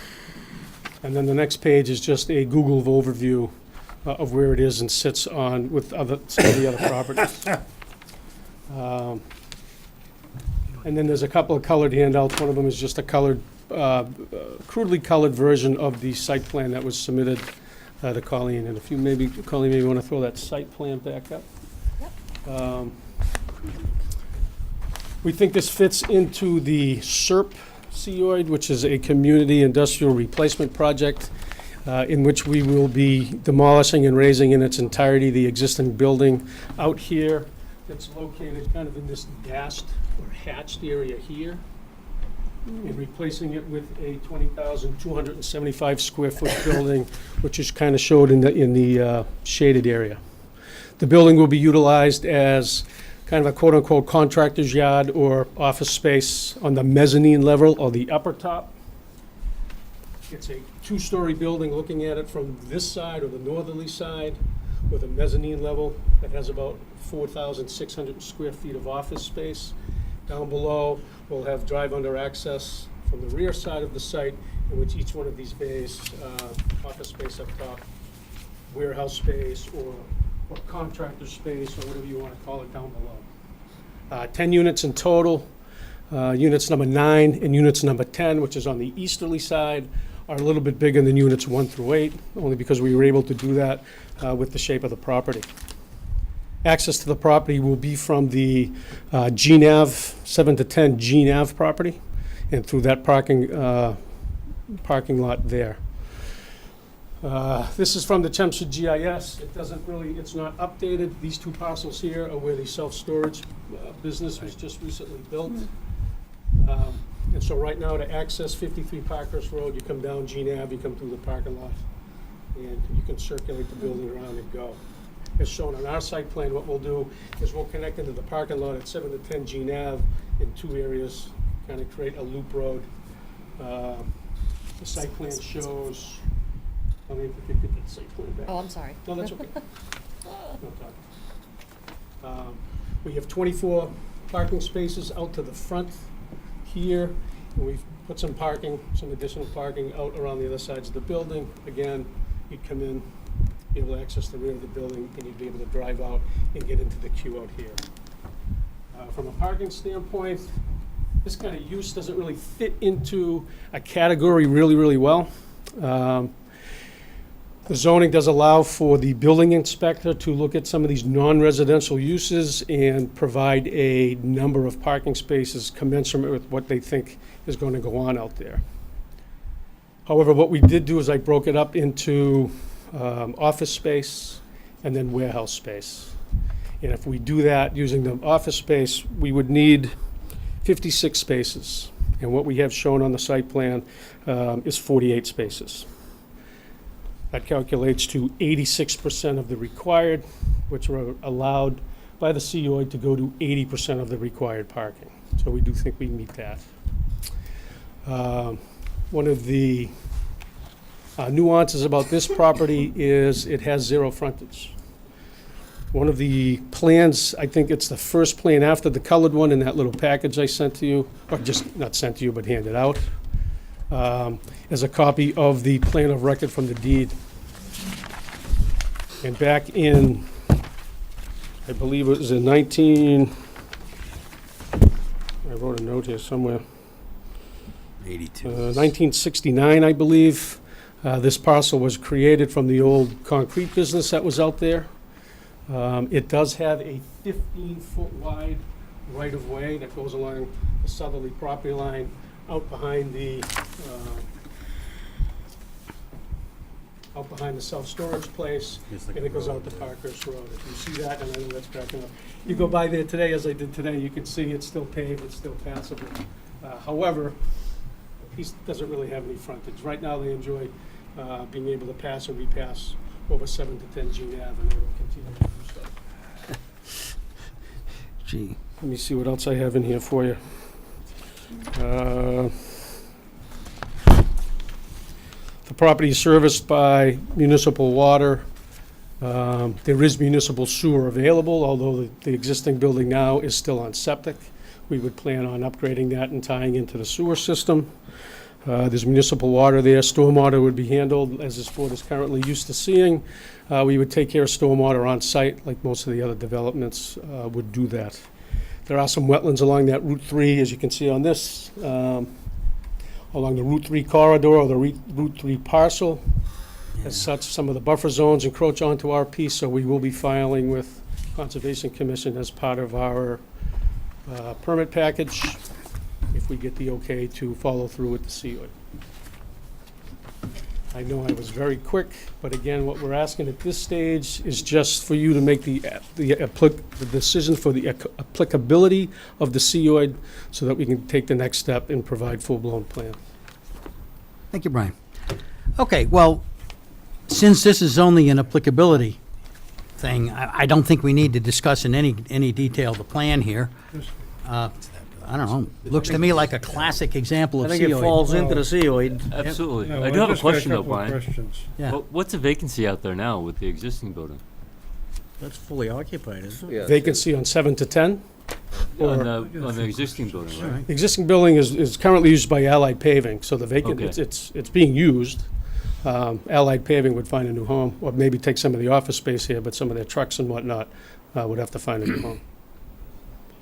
And then the next page is just a Google overview of where it is and sits on with some of the other properties. And then there's a couple of colored handouts. One of them is just a colored, crudely colored version of the site plan that was submitted to Colleen. And if you maybe, Colleen, maybe want to throw that site plan back up. We think this fits into the SERP COID, which is a community industrial replacement project in which we will be demolishing and raising in its entirety the existing building out here that's located kind of in this dashed or hatched area here, and replacing it with a 20,275 square foot building, which is kind of showed in the shaded area. The building will be utilized as kind of a quote-unquote contractor's yard or office space on the mezzanine level or the upper top. It's a two-story building, looking at it from this side or the northerly side, with a mezzanine level that has about 4,600 square feet of office space. Down below, we'll have drive-under access from the rear side of the site, in which each one of these bays, office space up top, warehouse space, or contractor space, or whatever you want to call it down below. 10 units in total. Units number 9 and units number 10, which is on the easterly side, are a little bit bigger than units 1 through 8, only because we were able to do that with the shape of the property. Access to the property will be from the Jean Ave, 7 to 10 Jean Ave property, and through that parking lot there. This is from the Chelmsford GIS. It doesn't really, it's not updated. These two parcels here are where the self-storage business was just recently built. And so right now, to access 53 Parkhurst Road, you come down Jean Ave, you come through the parking lot, and you can circulate the building around and go. As shown on our site plan, what we'll do is we'll connect into the parking lot at 7 to 10 Jean Ave in 2 areas, kind of create a loop road. The site plan shows, let me get that site plan back. Oh, I'm sorry. No, that's okay. No problem. We have 24 parking spaces out to the front here, and we've put some additional parking out around the other sides of the building. Again, you'd come in, be able to access the rear of the building, and you'd be able to drive out and get into the queue out here. From a parking standpoint, this kind of use doesn't really fit into a category really, really well. The zoning does allow for the building inspector to look at some of these non-residential uses and provide a number of parking spaces commensurate with what they think is going to go on out there. However, what we did do is I broke it up into office space and then warehouse space. And if we do that using the office space, we would need 56 spaces. And what we have shown on the site plan is 48 spaces. That calculates to 86% of the required, which are allowed by the COA to go to 80% of the required parking. So we do think we meet that. One of the nuances about this property is it has zero frontage. One of the plans, I think it's the first plan after the colored one in that little package I sent to you, or just not sent to you, but handed out, is a copy of the plan of record from the deed. And back in, I believe it was in I wrote a note here somewhere. 82. 1969, I believe. This parcel was created from the old concrete business that was out there. It does have a 15-foot wide right-of-way that goes along the southerly property line out behind the self-storage place, and it goes out to Parker's Road. If you see that, and I know that's cracking up. You go by there today, as I did today, you can see it's still paved, it's still passable. However, he doesn't really have any frontage. Right now, they enjoy being able to pass or repass over 7 to 10 Gene Ave, and they will continue to do so. Gee. Let me see what else I have in here for you. The property is serviced by municipal water. There is municipal sewer available, although the existing building now is still on septic. We would plan on upgrading that and tying into the sewer system. There's municipal water there. Stormwater would be handled, as this board is currently used to seeing. We would take care of stormwater on site, like most of the other developments would do that. There are some wetlands along that Route 3, as you can see on this, along the Route 3 corridor or the Route 3 parcel. As such, some of the buffer zones encroach onto our piece, so we will be filing with Conservation Commission as part of our permit package, if we get the okay to follow through with the COA. I know I was very quick, but again, what we're asking at this stage is just for you to make the decision for the applicability of the COA so that we can take the next step and provide full-blown plan. Thank you, Brian. Okay, well, since this is only an applicability thing, I don't think we need to discuss in any detail the plan here. I don't know. Looks to me like a classic example I of think it COA. falls into the COA. Absolutely. Yeah, I well, do have a just got question though, couple of Brian. questions. Yeah. What's the vacancy out there now with the existing building? That's fully occupied, isn't it? Yeah. Vacancy on 7 to 10? On the existing building, right? The existing building is currently used by Allied Paving, so the vacant, Okay. it's being used. Allied Paving would find a new home, or maybe take some of the office space here, but some of their trucks and whatnot would have to find a new home.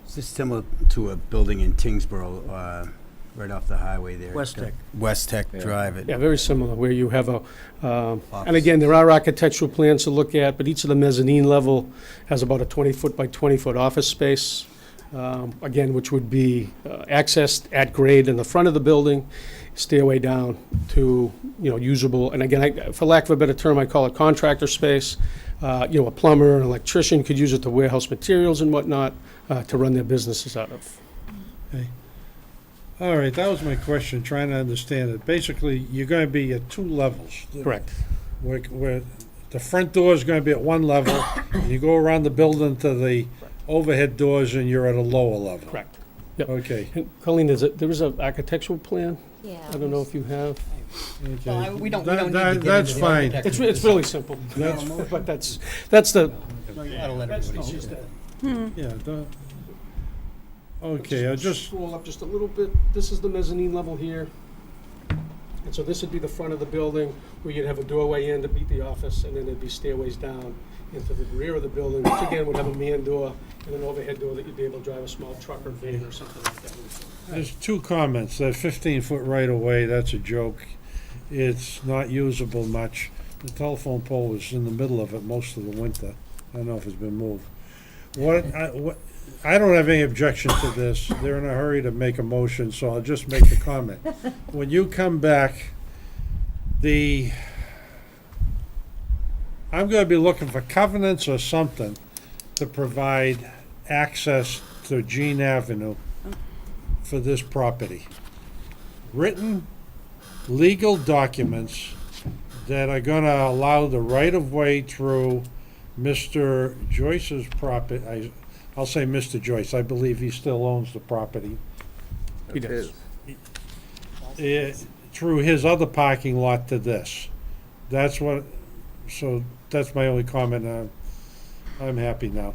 Is this similar to a building in Tingsboro, right off the highway there? West Tech. West Tech Drive. Yeah, very similar, where you have a, and again, there are architectural plans to look at, but each of the mezzanine level has about a 20-foot by 20-foot office space, again, which would be accessed at grade in the front of the building, stairway down to, usable, and again, for lack of a better term, I call it contractor space. A plumber, an electrician could use it to warehouse materials and whatnot, to run their businesses out of. All right, that was my question, trying to understand it. Basically, you're going to be at 2 levels. Correct. Where the front door is going to be at 1 level, and you go around the building to the overhead doors, and you're at a lower level. Correct. Yep. Okay. And Colleen, there is an architectural plan? Yeah. I don't know if you have. Okay. we don't need to get That's into the fine. architecture. It's really simple. But that's the. Yeah. Okay, I just, Scroll up just a little bit. This is the mezzanine level here. And so this would be the front of the building, where you'd have a doorway in to meet the office, and then there'd be stairways down into the rear of the building, which again would have a man door and an overhead door that you'd be able to drive a small truck or van or something like that. There's two comments. That 15-foot right-of-way, that's a joke. It's not usable much. The telephone pole is in the middle of it most of the winter. I don't know if it's been moved. I don't have any objection to this. They're in a hurry to make a motion, so I'll just make the comment. When you come back, I'm gonna be looking for covenants or something to provide access to Jean Avenue for this property. Written, legal documents that are gonna allow the right-of-way through Mr. Joyce's property. I'll say Mr. Joyce, I believe he still owns the property. He does. Through his other parking lot to this. That's my only comment. I'm happy now.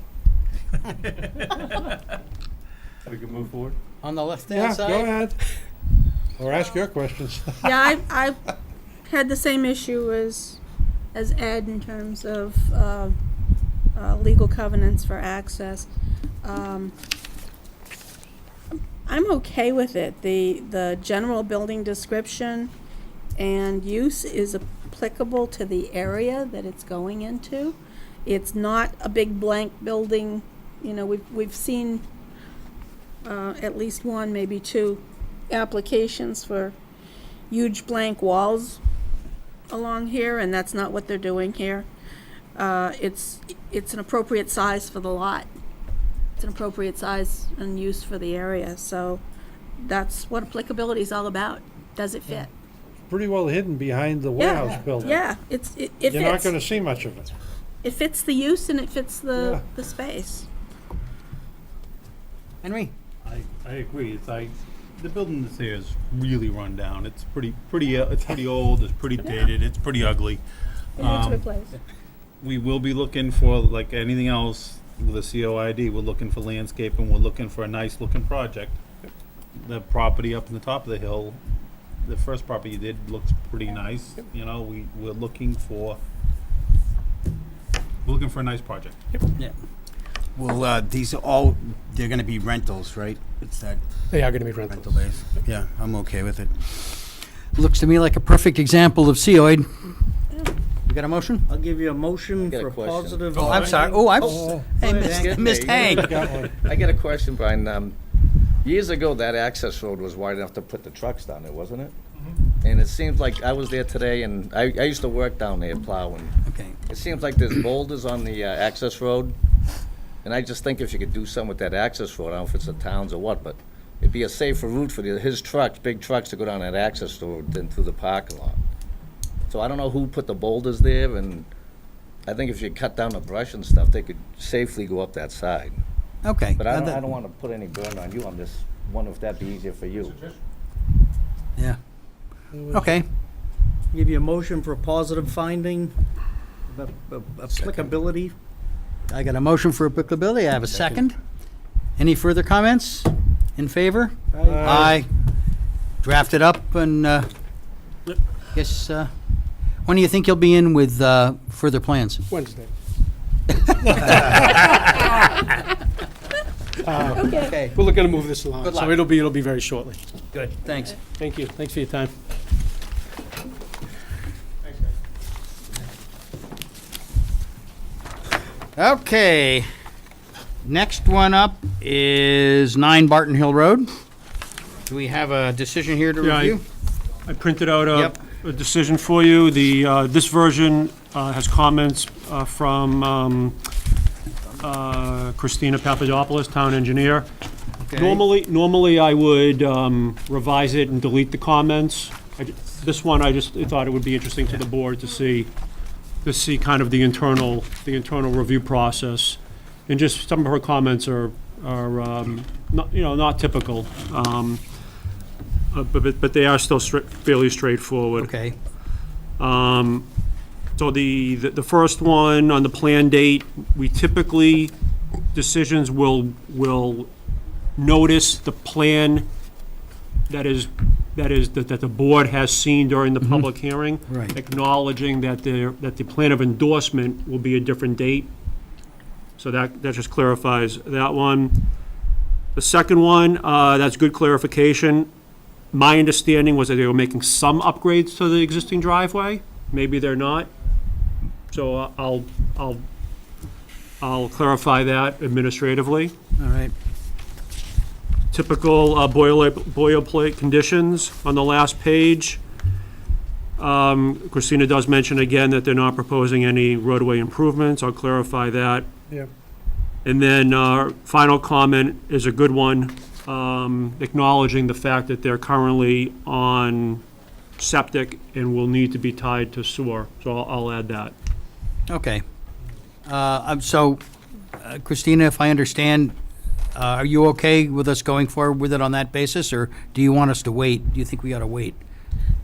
We can move forward? On the left-hand Yeah, side? go ahead. Or ask your questions. Yeah, I've had the same issue as Ed in terms of legal covenants for access. I'm okay with it. The general building description and use is applicable to the area that it's going into. It's not a big blank building. You know, we've seen at least one, maybe two applications for huge blank walls along here, and that's not what they're doing here. It's an appropriate size for the lot. It's an appropriate size and use for the area, so that's what applicability is all about. Does it fit? Pretty well hidden behind the warehouse building. Yeah, it fits. You're not gonna see much of it. It fits the use and it fits the space. Henry? I agree. The building that's here is really run down. It's pretty old, it's pretty dated, it's pretty ugly. It needs replaced. We will be looking for, like anything else with a COID, we're looking for landscaping, we're looking for a nice looking project. The property up in the top of the hill, the first property you did looks pretty nice. You know, we're looking for a nice project. Yeah. Well, these are all, they're gonna be rentals, right? It's that They are gonna be rental rentals. base. Yeah, I'm okay with it. Looks to me like a perfect example of COID. You got a motion? I'll give you a motion got a for question. positive. Oh, I'm sorry. Hey, missed Hank. I got a question, Brian. Years ago, that access road was wide enough to put the trucks down there, wasn't it? And it seems like, I was there today, and I used to work down there plowing. Okay. It seems like there's boulders on the access road, and I just think if you could do something with that access road, I don't know if it's the towns or what, but it'd be a safer route for his trucks, big trucks, to go down that access road than through the parking lot. So I don't know who put the boulders there, and I think if you cut down the brush and stuff, they could safely go up that side. Okay. But I don't want to put any burden on you. I'm just wondering if that'd be easier for you. Yeah. Okay. Give you a motion for positive finding, applicability. I got a motion for applicability. I have a second. Any further comments? In favor? Aye. Draft it up and, guess, when do you think you'll be in with, further plans? Wednesday. Okay. We're looking to move this along, Good so luck. it'll be very shortly. Good, thanks. Thank you. Thanks for your time. Okay. Next one up is 9 Barton Hill Road. Do we have a decision here to Yeah, review? I printed out Yep. a decision for you. This version has comments from Christina Papadopoulos, town engineer. Okay. Normally I would revise it and delete the comments. This one, I just thought it would be interesting to the board to see kind of the internal review process. And just some of her comments are not typical. But they are still fairly straightforward. Okay. So the first one on the plan date, we typically, decisions will notice the plan that the board has seen during the public hearing. Right. Acknowledging that the plan of endorsement will be a different date. So that just clarifies that one. The second one, that's good clarification. My understanding was that they were making some upgrades to the existing driveway. Maybe they're not. So I'll clarify that administratively. All right. Typical boilerplate conditions on the last page. Christina does mention again that they're not proposing any roadway improvements. I'll clarify that. Yep. And then final comment is a good one, acknowledging the fact that they're currently on septic and will need to be tied to sewer. So I'll add that. Okay. So, Christina, if I understand, are you okay with us going forward with it on that basis, or do you want us to wait? Do you think we ought to wait?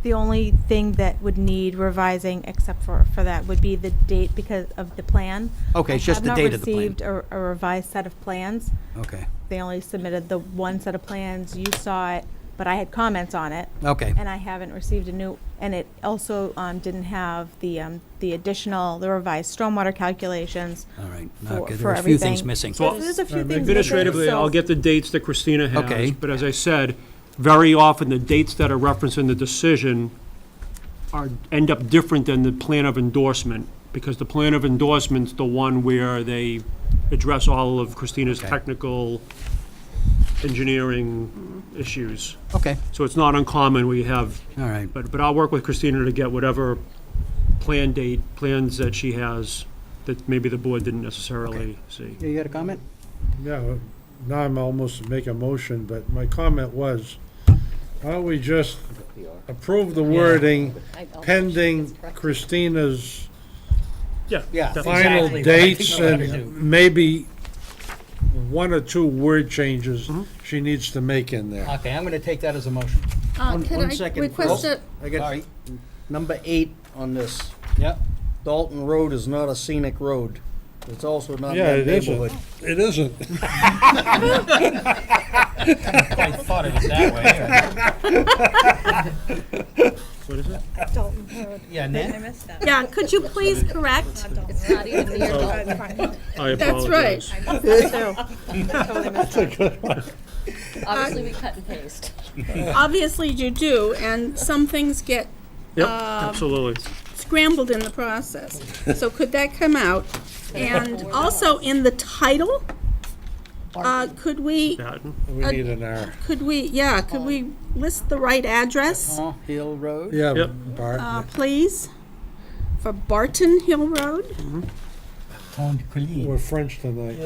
The only thing that would need revising, except for that, would be the date because of the plan. Okay, it's just the date of the plan. I have not received a revised set of plans. Okay. They only submitted the one set of plans. You saw it, but I had comments on it. Okay. And I haven't received a new, and it also didn't have the revised stormwater calculations. All right. For- Okay, for there are a few things everything. missing. There's a few things missing, Administratively, so- I'll get the dates that Christina has. Okay. But as I said, very often the dates that are referenced in the decision end up different than the plan of endorsement, because the plan of endorsement's the one where they address all of Christina's technical engineering issues. Okay. So it's not uncommon we have, All right. but I'll work with Christina to get whatever plans that she has that maybe the board didn't necessarily see. You got a comment? Yeah, now I'm almost to make a motion, but my comment was, why don't we just approve the wording pending Christina's Yeah. Yeah. final exactly. dates I think we ought to do. and maybe one or two word changes she needs to make in there. Okay, I'm going to take that as a motion. One second. request first. I got Sorry. number 8 on this. Yep. Dalton Road is not a scenic road. It's also not in Yeah, that it isn't. neighborhood. It isn't. I thought it was that way. What is it? Yeah, Nan? Yeah, could you please correct? It's not even near Dalton. I That's right. apologize. Obviously, we cut and paste. Obviously you do, and some things get Yep, absolutely. scrambled in the process. So could that come out? And also in the title, could we, Barton. We need an R. could we list the right address, Hill Road? Yeah, Yep. Bart. please? For Barton Hill Road? We're French tonight.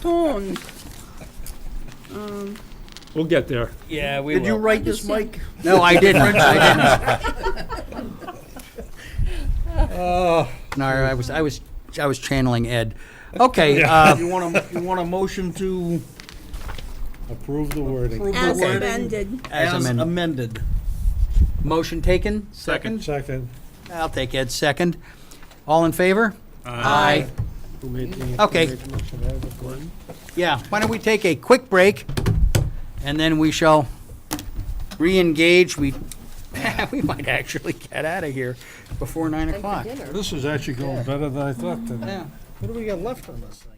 Barton. We'll get there. Yeah, we Did you write this, Mike? No, I didn't. I didn't. No, I was channeling Ed. Okay, You want a motion to Approve the wording. approve the As wording? amended. As As amended. amended. motion taken? Second. Second. I'll take Ed's second. All in favor? Aye. Who made the- Okay. who made the motion? Yeah, why don't we take a quick break, and then we shall re-engage. We might actually get out of here before 9 o'clock. This is actually going better than I thought today. Yeah. What do we got left on this thing?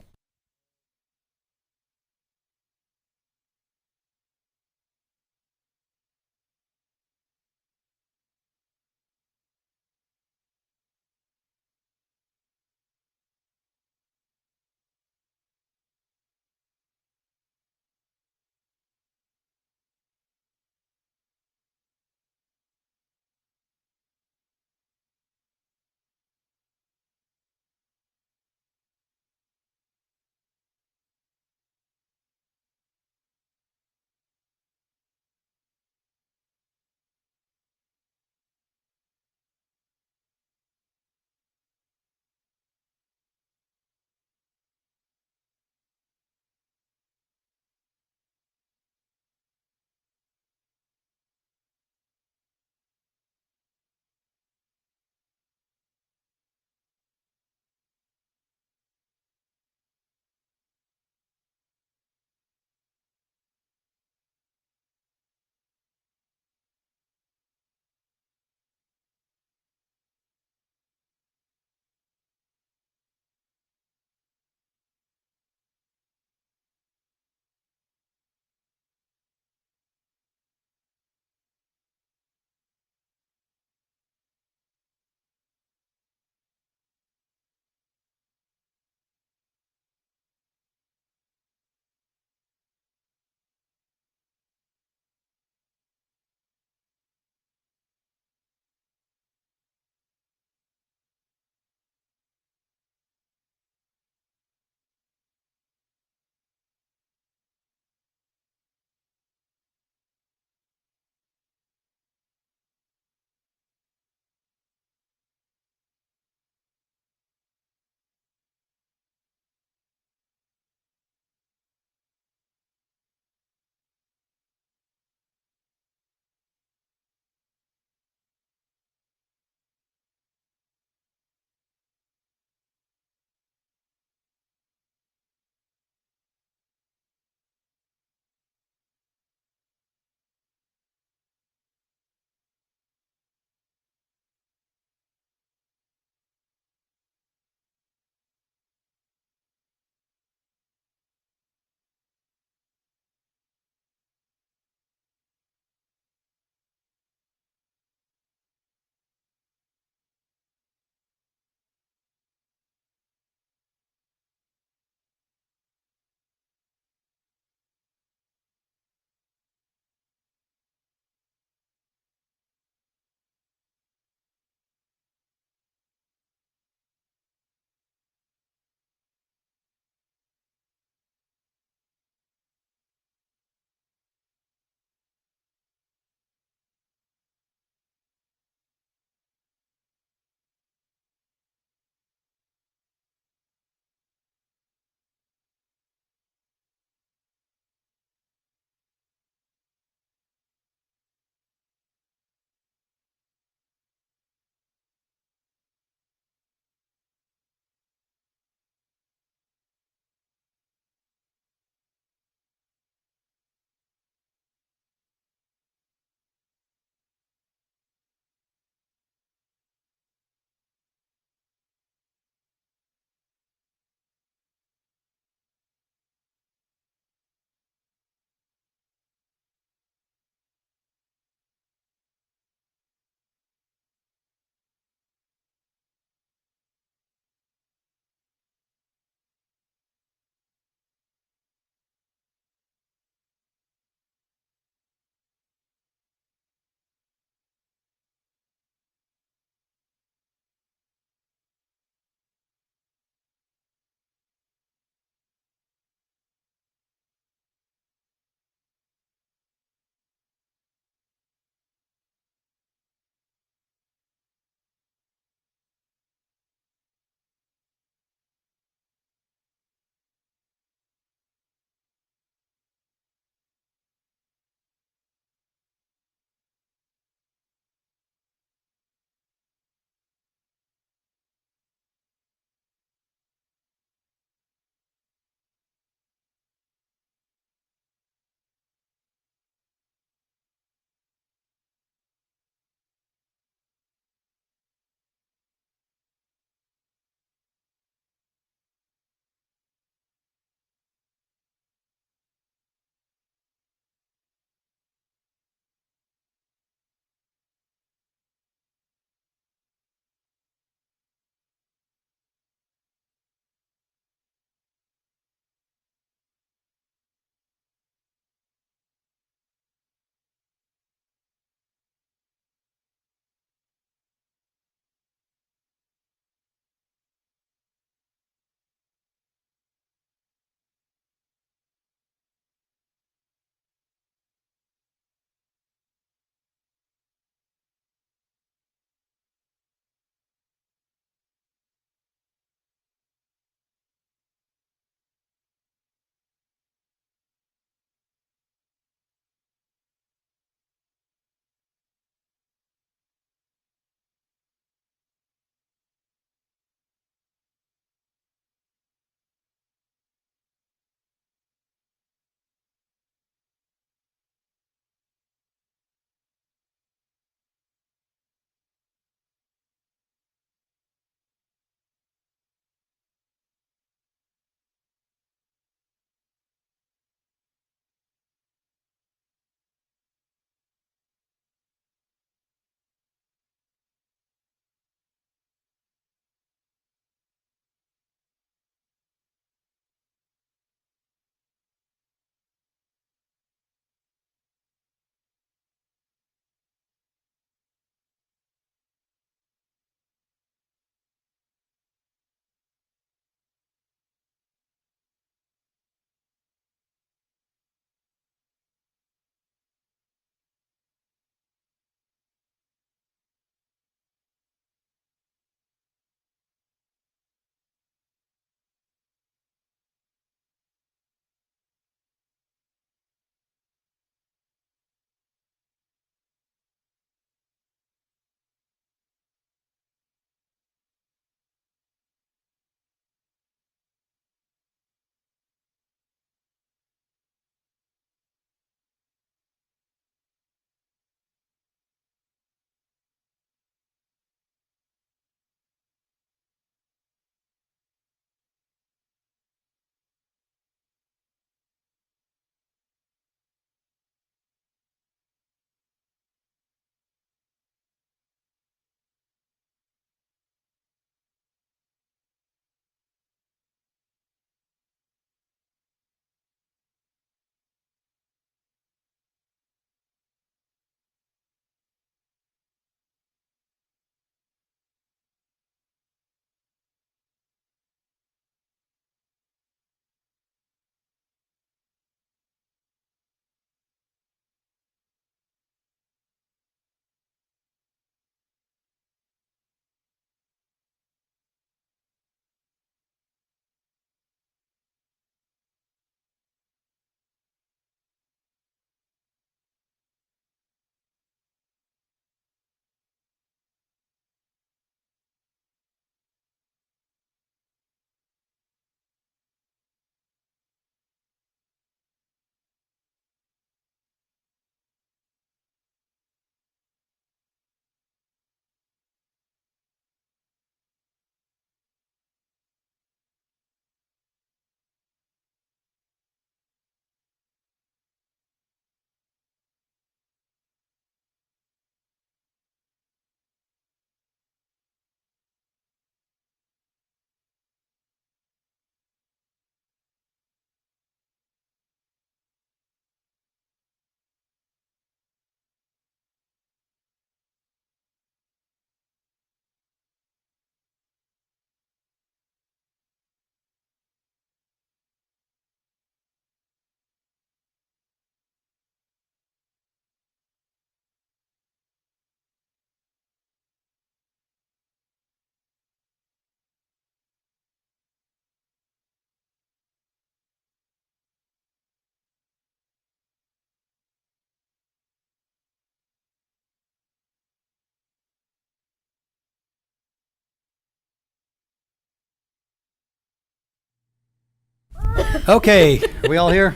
Okay, are we all here?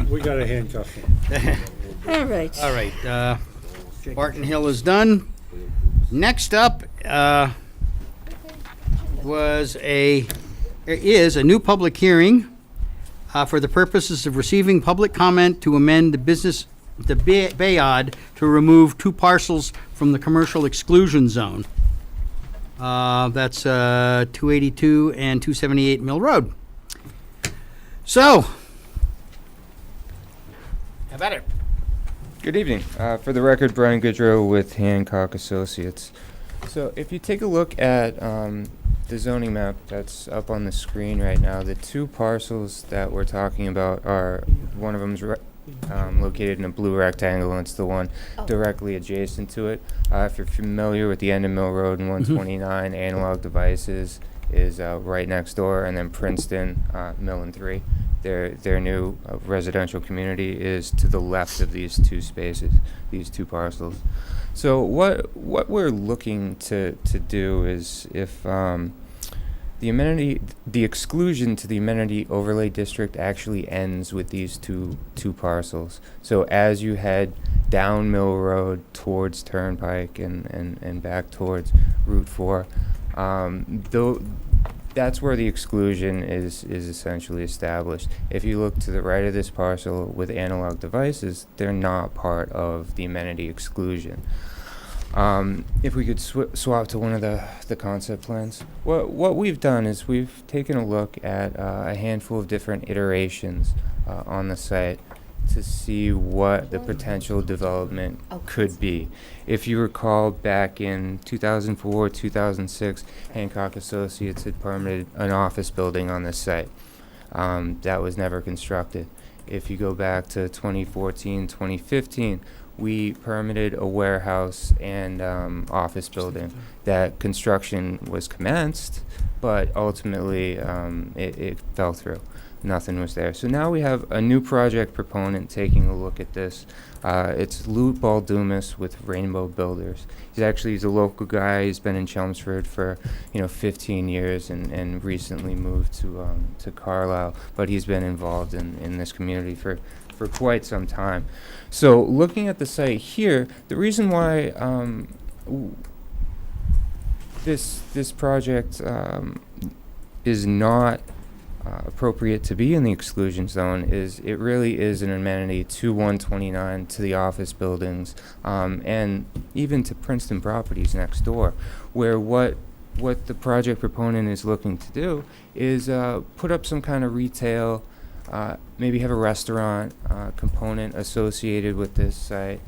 We got to handcuff him. All right. All right, Barton Hill is done. Next up, is a new public hearing for the purposes of receiving public comment to amend the Bayard to remove 2 parcels from the commercial exclusion zone. That's 282 and 278 Mill Road. So, how about it? Good evening. For the record, Brian Goodrow with Hancock Associates. So if you take a look at the zoning map that's up on the screen right now, the 2 parcels that we're talking about are, one of them's located in a blue rectangle, and it's the one directly adjacent to it. If you're familiar with the end of Mill Road and 129, Analog Devices is right next door, and then Princeton, Mill and 3. Their new residential community is to the left of these 2 spaces, these 2 parcels. So what we're looking to do is, if the exclusion to the amenity overlay district actually ends with these two parcels. So as you head down Mill Road towards Turnpike and back towards Route 4, that's where the exclusion is essentially established. If you look to the right of this parcel with Analog Devices, they're not part of the amenity exclusion. If we could swap to one of the concept plans. What we've done is we've taken a look at a handful of different iterations on the site to see what the potential development could be. If you recall, back in 2004, 2006, Hancock Associates had permitted an office building on this site. That was never constructed. If you go back to 2014, 2015, we permitted a warehouse and office building. That construction was commenced, but ultimately it fell through. Nothing was there. So now we have a new project proponent taking a look at this. It's Lou Baldumas with Rainbow Builders. He's a local guy. He's been in Chelmsford for 15 years and recently moved to Carlisle, but he's been involved in this community for quite some time. So looking at the site here, the reason why this project is not appropriate to be in the exclusion zone is it really is an amenity to 129, to the office buildings, and even to Princeton properties next door, where what the project proponent is looking to do is put up some kind of retail, maybe have a restaurant component associated with this site,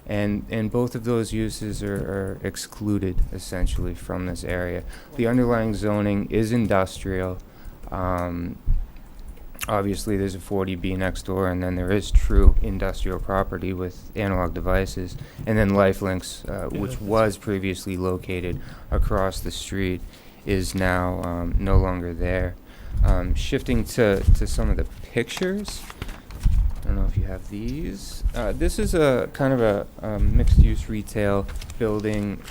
and both of those uses are excluded essentially from this area. The underlying zoning is industrial. Obviously there's a 40B next door, and then there is true industrial property with Analog Devices, and then Lifelinks, which was previously located across the street, is now no longer there. Shifting to some of the pictures, I don't know if you have these. This is a kind of a mixed-use retail building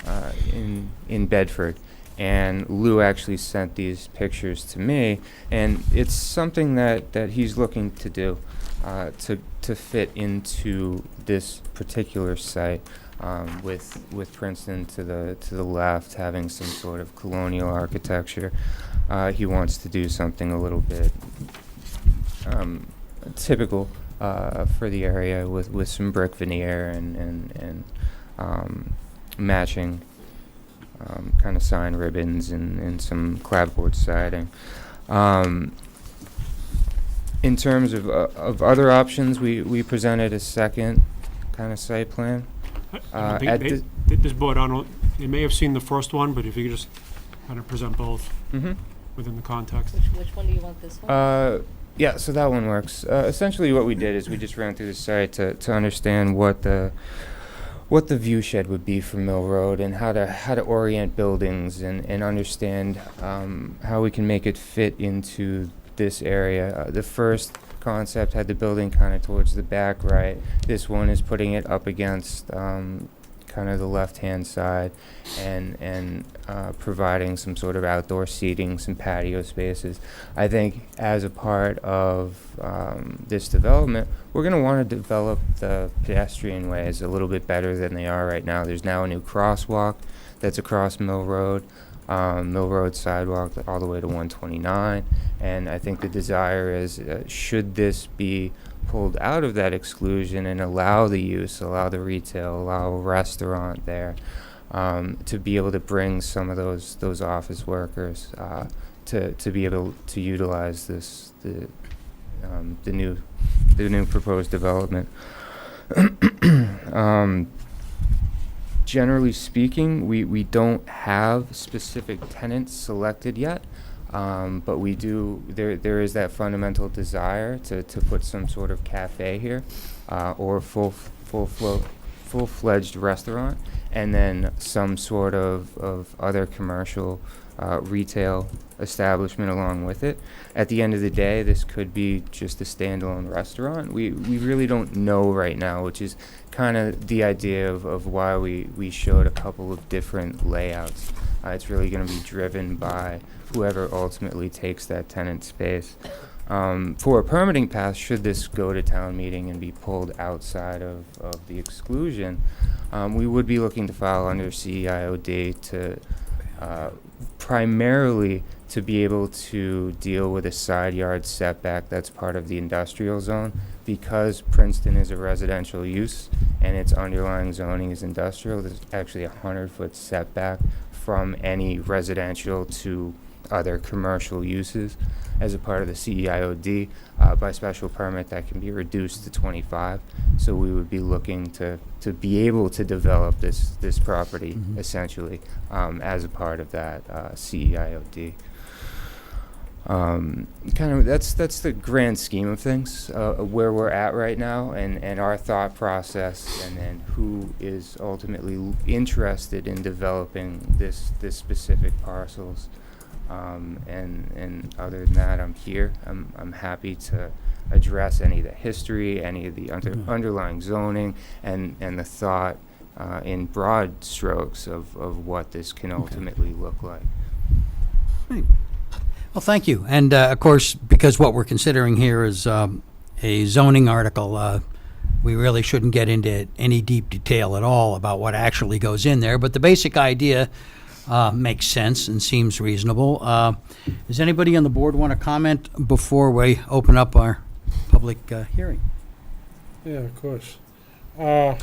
in Bedford. And Lou actually sent these pictures to me, and it's something that he's looking to do to fit into this particular site, with Princeton to the left having some sort of colonial architecture. He wants to do something a little bit typical for the area with some brick veneer and matching kind of sign ribbons and some clapboard siding. In terms of other options, we presented a second kind of site plan. This board, they may have seen the first one, but if you could just kind of present both within the context. Which one do you want this one? Yeah, so that one works. Essentially what we did is we just ran through the site to understand what the view shed would be from Mill Road, and how to orient buildings and understand how we can make it fit into this area. The first concept had the building kind of towards the back right. This one is putting it up against kind kind of the left-hand side, and providing some sort of outdoor seating, some patio spaces. I think as a part of this development, we're going to want to develop the pedestrian ways a little bit better than they are right now. There's now a new crosswalk that's across Mill Road sidewalk all the way to 129, and I think the desire is, should this be pulled out of that exclusion and allow the use, allow the retail, allow a restaurant there, to be able to bring some of those office workers to be able to utilize the new proposed development. Generally speaking, we don't have specific tenants selected yet, but we do. There is that fundamental desire to put some sort of cafe here, or full-fledged restaurant, and then some sort of other commercial retail establishment along with it. At the end of the day, this could be just a standalone restaurant. We really don't know right now, which is kind of the idea of why we showed a couple of different layouts. It's really going to be driven by whoever ultimately takes that tenant space. For a permitting pass, should this go to town meeting and be pulled outside of the exclusion, we would be looking to file under CEIOD to primarily to be able to deal with a side yard setback that's part of the industrial zone. Because Princeton is a residential use and its underlying zoning is industrial, there's actually a 100-foot setback from any residential to other commercial uses. As a part of the CEIOD, by special permit, that can be reduced to 25. So we would be looking to be able to develop this property essentially as a part of that CEIOD. Kind of that's the grand scheme of things, where we're at right now, and our thought process, and then who is ultimately interested in developing this specific parcels. And other than that, I'm here. I'm happy to address any of the history, any of the underlying zoning, and the thought in broad strokes of what this can ultimately look like. Right. Well, thank you. And of course, because what we're considering here is a zoning article, we really shouldn't get into any deep detail at all about what actually goes in there. But the basic idea makes sense and seems reasonable. Does anybody on the board want to comment before we open up our public hearing? Yeah, of course. Of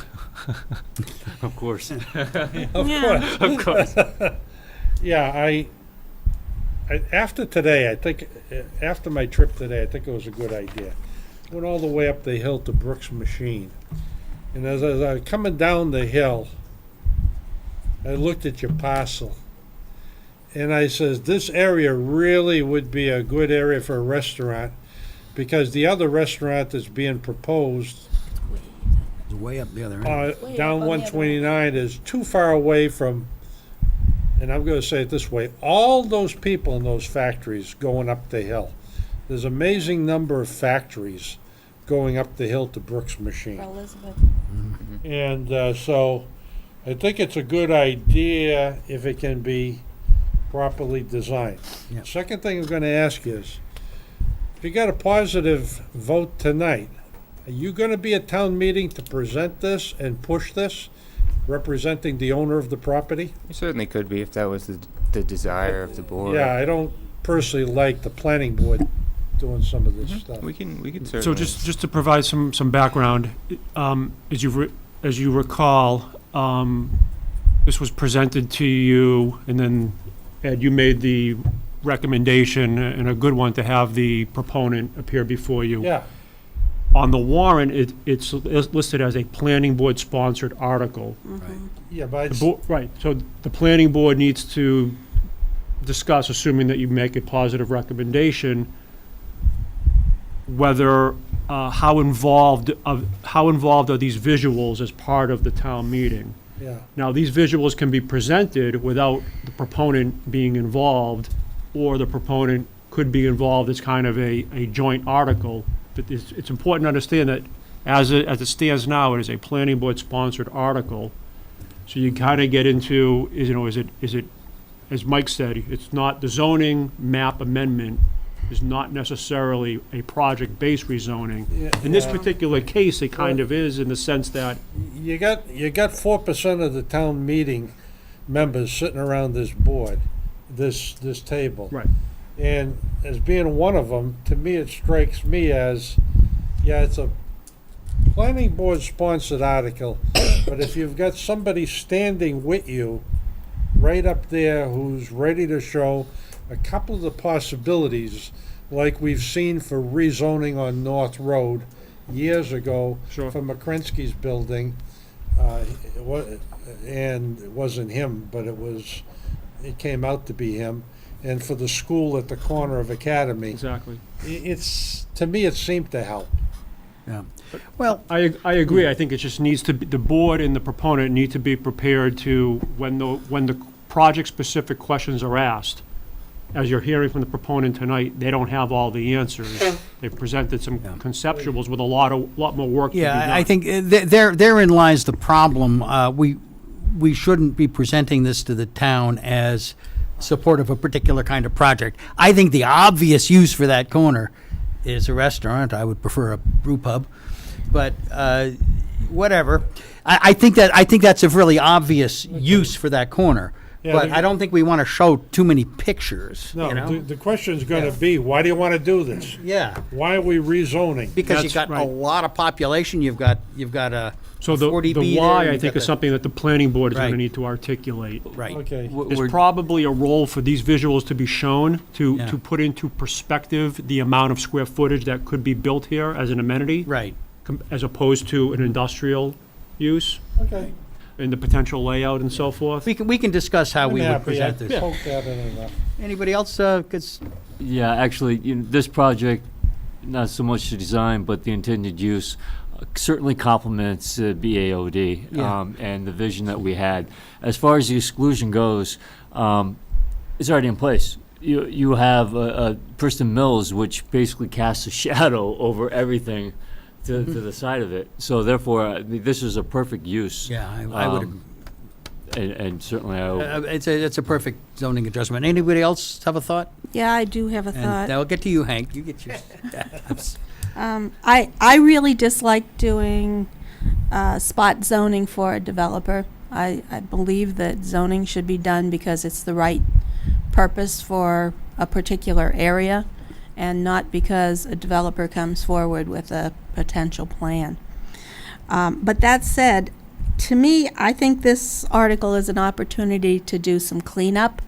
course. Of course. Yeah, I after today, I think, after my trip today, I think it was a good idea. Went all the way up the hill to Brooks Machine. And as I was coming down the hill, I looked at your parcel. And I says, this area really would be a good area for a restaurant, because the other restaurant that's being proposed It's way up the other end. down 129 is too far away from, and I'm going to say it this way, all those people in those factories going up the hill. There's an amazing number of factories going up the hill to Brooks Machine. Elizabeth. And so I think it's a good idea if it can be properly designed. Yeah. Second thing I'm going to ask is, if you got a positive vote tonight, are you going to be at town meeting to present this and push this, representing the owner of the property? You certainly could be if that was the desire of the board. Yeah, I don't personally like the planning board doing some of this stuff. We can certainly. So just to provide some background, as you recall, this was presented to you, and then, Ed, you made the recommendation, and a good one, to have the proponent appear before you. Yeah, On the warrant, it's listed as a planning board sponsored article. Right. yeah, but Right, so the planning board needs to discuss, assuming that you make a positive recommendation, whether, how involved are these visuals as part of the town meeting? yeah. Now, these visuals can be presented without the proponent being involved, or the proponent could be involved as kind of a joint article. But it's important to understand that as it stands now, it is a planning board sponsored article. So you kind of get into, is it, as Mike said, it's not, the zoning map amendment is not necessarily a project-based rezoning. In this particular case, it kind of is, in the sense that, You got 4% of the town meeting members sitting around this board, this table. right, And as being one of them, to me, it strikes me as, yeah, it's a planning board sponsored article, but if you've got somebody standing with you right up there who's ready to show a couple of the possibilities, like we've seen for rezoning on North Road years ago Sure. for McCrensky's building, and it wasn't him, but it came out to be him, and for the school at the corner of Academy. exactly. It's, to me, it seemed to help. Yeah. Well, I agree. I think it just needs to be, the board and the proponent need to be prepared to, when the project-specific questions are asked, as you're hearing from the proponent tonight, they don't have all the answers. They've presented some conceptuals with a lot more work to be done. yeah, I think therein lies the problem. We shouldn't be presenting this to the town as support of a particular kind of project. I think the obvious use for that corner is a restaurant. I would prefer a brew pub, but whatever. I think that's a really obvious use for that corner. Yeah, But I don't think we want to show too many pictures. No, you know? the question's gonna be, why do you wanna do this? Yeah, Why are we rezoning? because That's you've got a right. lot of population. You've got a So the 40B why, there, I you've think, got is something that the planning board is going Right. to need to articulate. right. Okay. There's probably a role for these visuals to be shown, to Yeah. put into perspective the amount of square footage that could be built here as an amenity, Right. as opposed to an industrial use, Okay. and the potential layout and so forth. We can discuss how we I'm would happy. present I this. poked that in enough. Anybody else? 'Cause Yeah, actually, this project, not so much the design, but the intended use, certainly complements BAOD Yeah. and the vision that we had. As far as the exclusion goes, it's already in place. You have a Preston Mills, which basically casts a shadow over everything to the side of it. So therefore, this is a perfect use. yeah, I would. And certainly, I It's a perfect zoning adjustment. Anybody else have a thought? Yeah, I do have a And thought. I'll get to you, Hank. You get yours. I really dislike doing spot zoning for a developer. I believe that zoning should be done because it's the right purpose for a particular area, and not because a developer comes forward with a potential plan. But that said, to me, I think this article is an opportunity to do some cleanup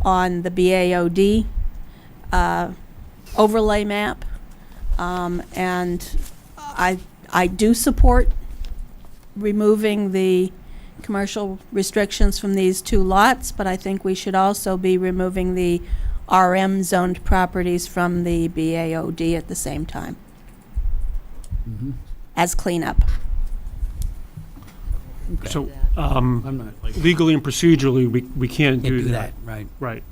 on the BAOD overlay map. And I do support removing the commercial restrictions from these two lots, but I think we should also be removing the RM zoned properties from the BAOD at the same time. As cleanup. So, I'm not like. legally and procedurally, we can't Can't do that. Right, Right.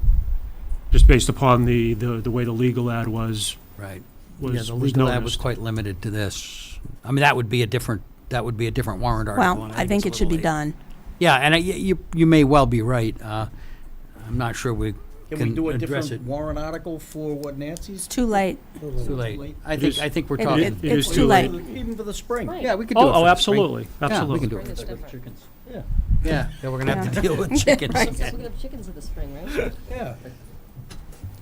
Just based upon the way the legal ad was right. was Yeah, the was legal ad was noticed. quite limited to this. I mean, that would be a different warrant article. Well, and I think it's it a should be little late. done. Yeah, and you may well be right. I'm not sure we Can we do a address different warrant article for what Nancy's? It's too late. Too late. I It think is- I think we're It- talking. it- It is it's too too late. Even for the spring? Right. Yeah, we could do it. Oh, for the spring. absolutely, Yeah, we absolutely. can do it. Spring is different. Chickens. Yeah. Yeah, we're gonna have to Yeah. deal with chickens. Right. We're gonna have chickens in the spring, right? Yeah.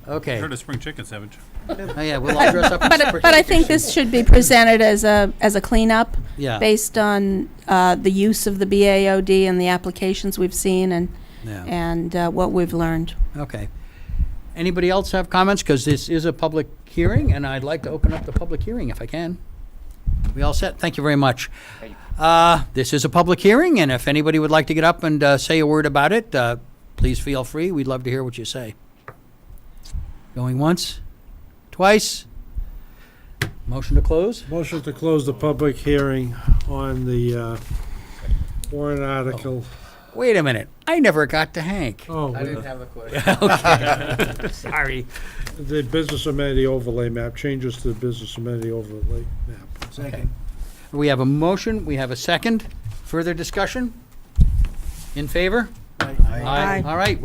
Okay. Heard of spring chicken, Savage. Oh, yeah, we'll all dress up. as But I think this should be presented as a cleanup Yeah. based on the use of the BAOD and the applications we've seen Yeah. and what we've learned. Okay. Anybody else have comments? Because this is a public hearing, and I'd like to open up the public hearing if I can. We all set? Thank you very much. This is a public hearing, and if anybody would like to get up and say a word about it, please feel free. We'd love to hear what you say. Going once? Twice? Motion to close? Motion to close the public hearing on the warrant article. Wait a minute. I never got to Hank. Oh, have a question. Sorry. the business amenity overlay map, changes to the business amenity overlay map. Okay. We have a motion. We have a second. Further discussion? In favor? Aye. All right,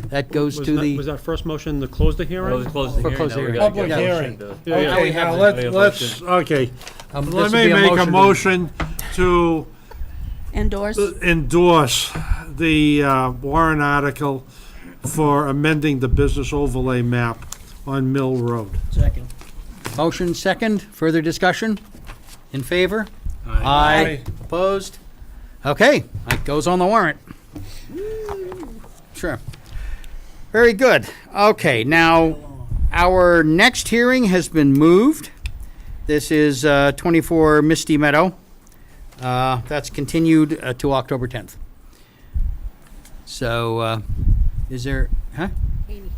that goes to the. Was that first motion to close the hearing? Well, close the For hearing. close now we hearing. gotta Public get a motion hearing. to- Yeah, Okay, we have now the- let's, okay. this Let would me be make a to- motion to Endorse. endorse the warrant article for amending the business overlay map on Mill Road. Second. Motion second, further discussion? In favor? Aye. Opposed? Okay, that goes on the warrant. Sure. Very good. Okay, now, our next hearing has been moved. This is 24 Misty Meadow. That's continued to October 10th. So, is there, huh? Amy,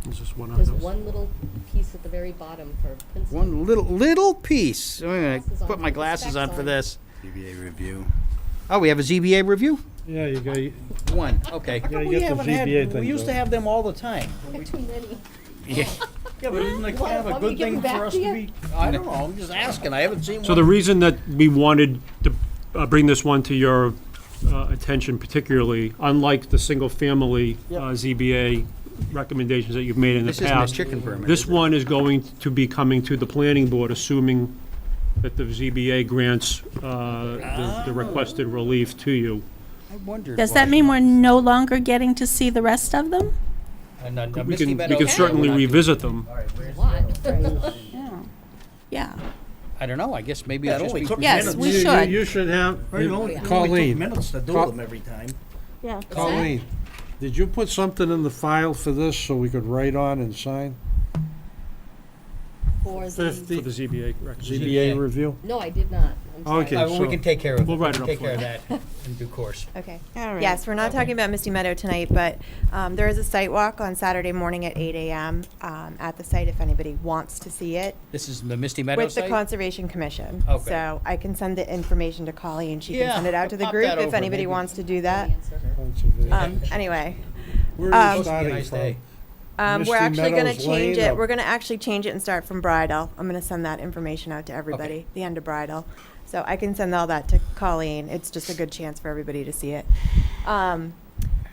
Is this one of there's those? one little piece at the very bottom for Princeton. One little piece. I'm gonna Glasses on. put my glasses on for this. CBA review. Oh, we have a ZBA review? Yeah, you got, One, okay. yeah, you We get the haven't had, ZBA thing. we used to have them all the time. Too many. Yeah. Yeah, but isn't it What, kind of a want me to good give thing them back for us to to you? be? I don't know, I'm just asking, I haven't seen So the one. reason that we wanted to bring this one to your attention particularly, unlike the single-family Yep. ZBA recommendations that you've made in the This isn't a past, chicken permit. this is it? one is going to be coming to the planning board, assuming that the ZBA grants the requested relief to you. I wondered Does why. that mean we're no longer getting to see the rest of them? And, We Misty can Meadows, certainly we're not doing- revisit them. What? Yeah. Yeah. I don't know, I guess maybe That it's just only be- took Yes, minutes. we should. You should have, Right, it only took Colleen, minutes to do Col- them every time. Yeah. Colleen, did you put something in the file for this so we could write on and sign? For the, 50 For the ZBA recommendation. ZBA review? no, I did not. I'm sorry. Okay. Well, we so- can take care of it. We'll write it up Take for care of you. that in due course. Okay. All right. Yes, we're not talking about Misty Meadow tonight, but there is a site walk on Saturday morning at 8 a.m. At the site if anybody wants to see it. This is the Misty Meadows With the site? Conservation Commission. Okay. So I can send the information to Colleen. She Yeah, can send it out to the pop group that if over, anybody maybe. wants to do that. Conservation. Anyway, Where um, are you Supposed to be a starting nice from? day. Misty we're actually going to Meadows change Lane it. or- We're going to actually change it and start from Bridal. I'm going to send that information out to everybody, the end of Bridal. So I can send all that to Colleen. It's just a good chance for everybody to see it.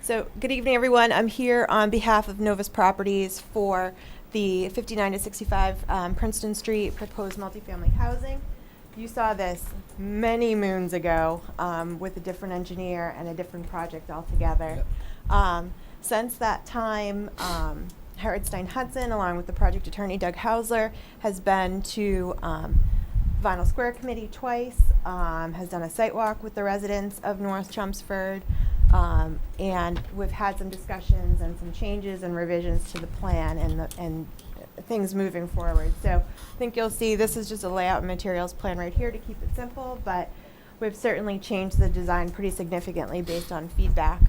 So good evening, everyone. I'm here on behalf of Novus Properties for the 59 to 65 Princeton Street proposed multifamily housing. You saw this many moons ago with a different engineer and a different project altogether. Since that time, Harrod Stein Hudson, along with the project attorney Doug Hausler, has been to Vinyl Square Committee twice, has done a site walk with the residents of North Chelmsford, and we've had some discussions and some changes and revisions to the plan and things moving forward. So I think you'll see this is just a layout and materials plan right here to keep it simple, but we've certainly changed the design pretty significantly based on feedback.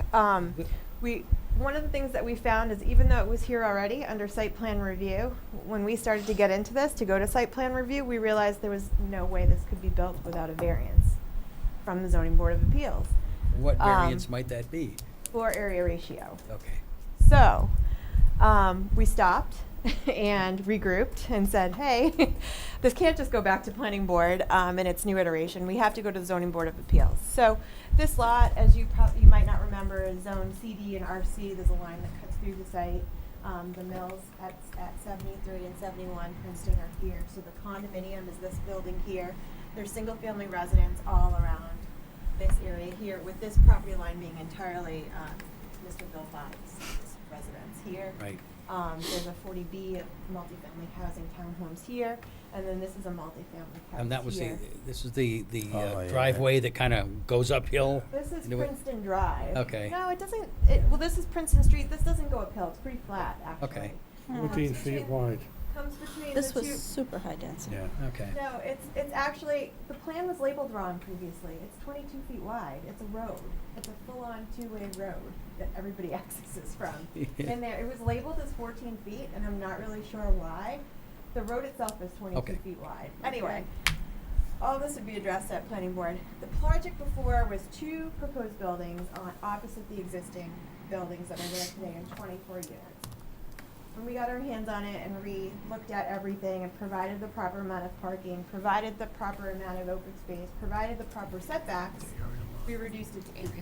One of the things that we found is even though it was here already under site plan review, when we started to get into this, to go to site plan review, we realized there was no way this could be built without a variance from the Zoning Board of Appeals What variance might that be? for area ratio. Okay. So, we stopped and regrouped and said, hey, this can't just go back to planning board in its new iteration. We have to go to the Zoning Board of Appeals. So this lot, as you might not remember, is zone CD and RC. There's a line that cuts through the site. The mills at 73 and 71 Princeton are here. So the condominium is this building here. There's single-family residents all around this area here, with this property line being entirely Mr. Bill Fox's residence here. Right. There's a 40B multifamily housing townhomes here, and then this is a multifamily house And that was here. this is the Oh, yeah. driveway that kind of goes uphill? This is into it? Princeton Drive. Okay. No, it doesn't, well, this is Princeton Street. This doesn't go uphill. It's pretty flat, actually. Okay. 14 feet wide. Comes between This the was two. super high density. Yeah, okay. No, it's actually, the plan was labeled wrong previously. It's 22 feet wide. It's a road. It's a full-on two-way road that everybody accesses from. And there, it was labeled as 14 feet, and I'm not really sure why. The road itself is 22 Okay. feet wide. Anyway, all this would be addressed at planning board. The project before was two proposed buildings on opposite the existing buildings that are there today in 24 units. When we got our hands on it and looked at everything and provided the proper amount of parking, provided the proper amount of open space, provided the proper setbacks, we reduced it to 18.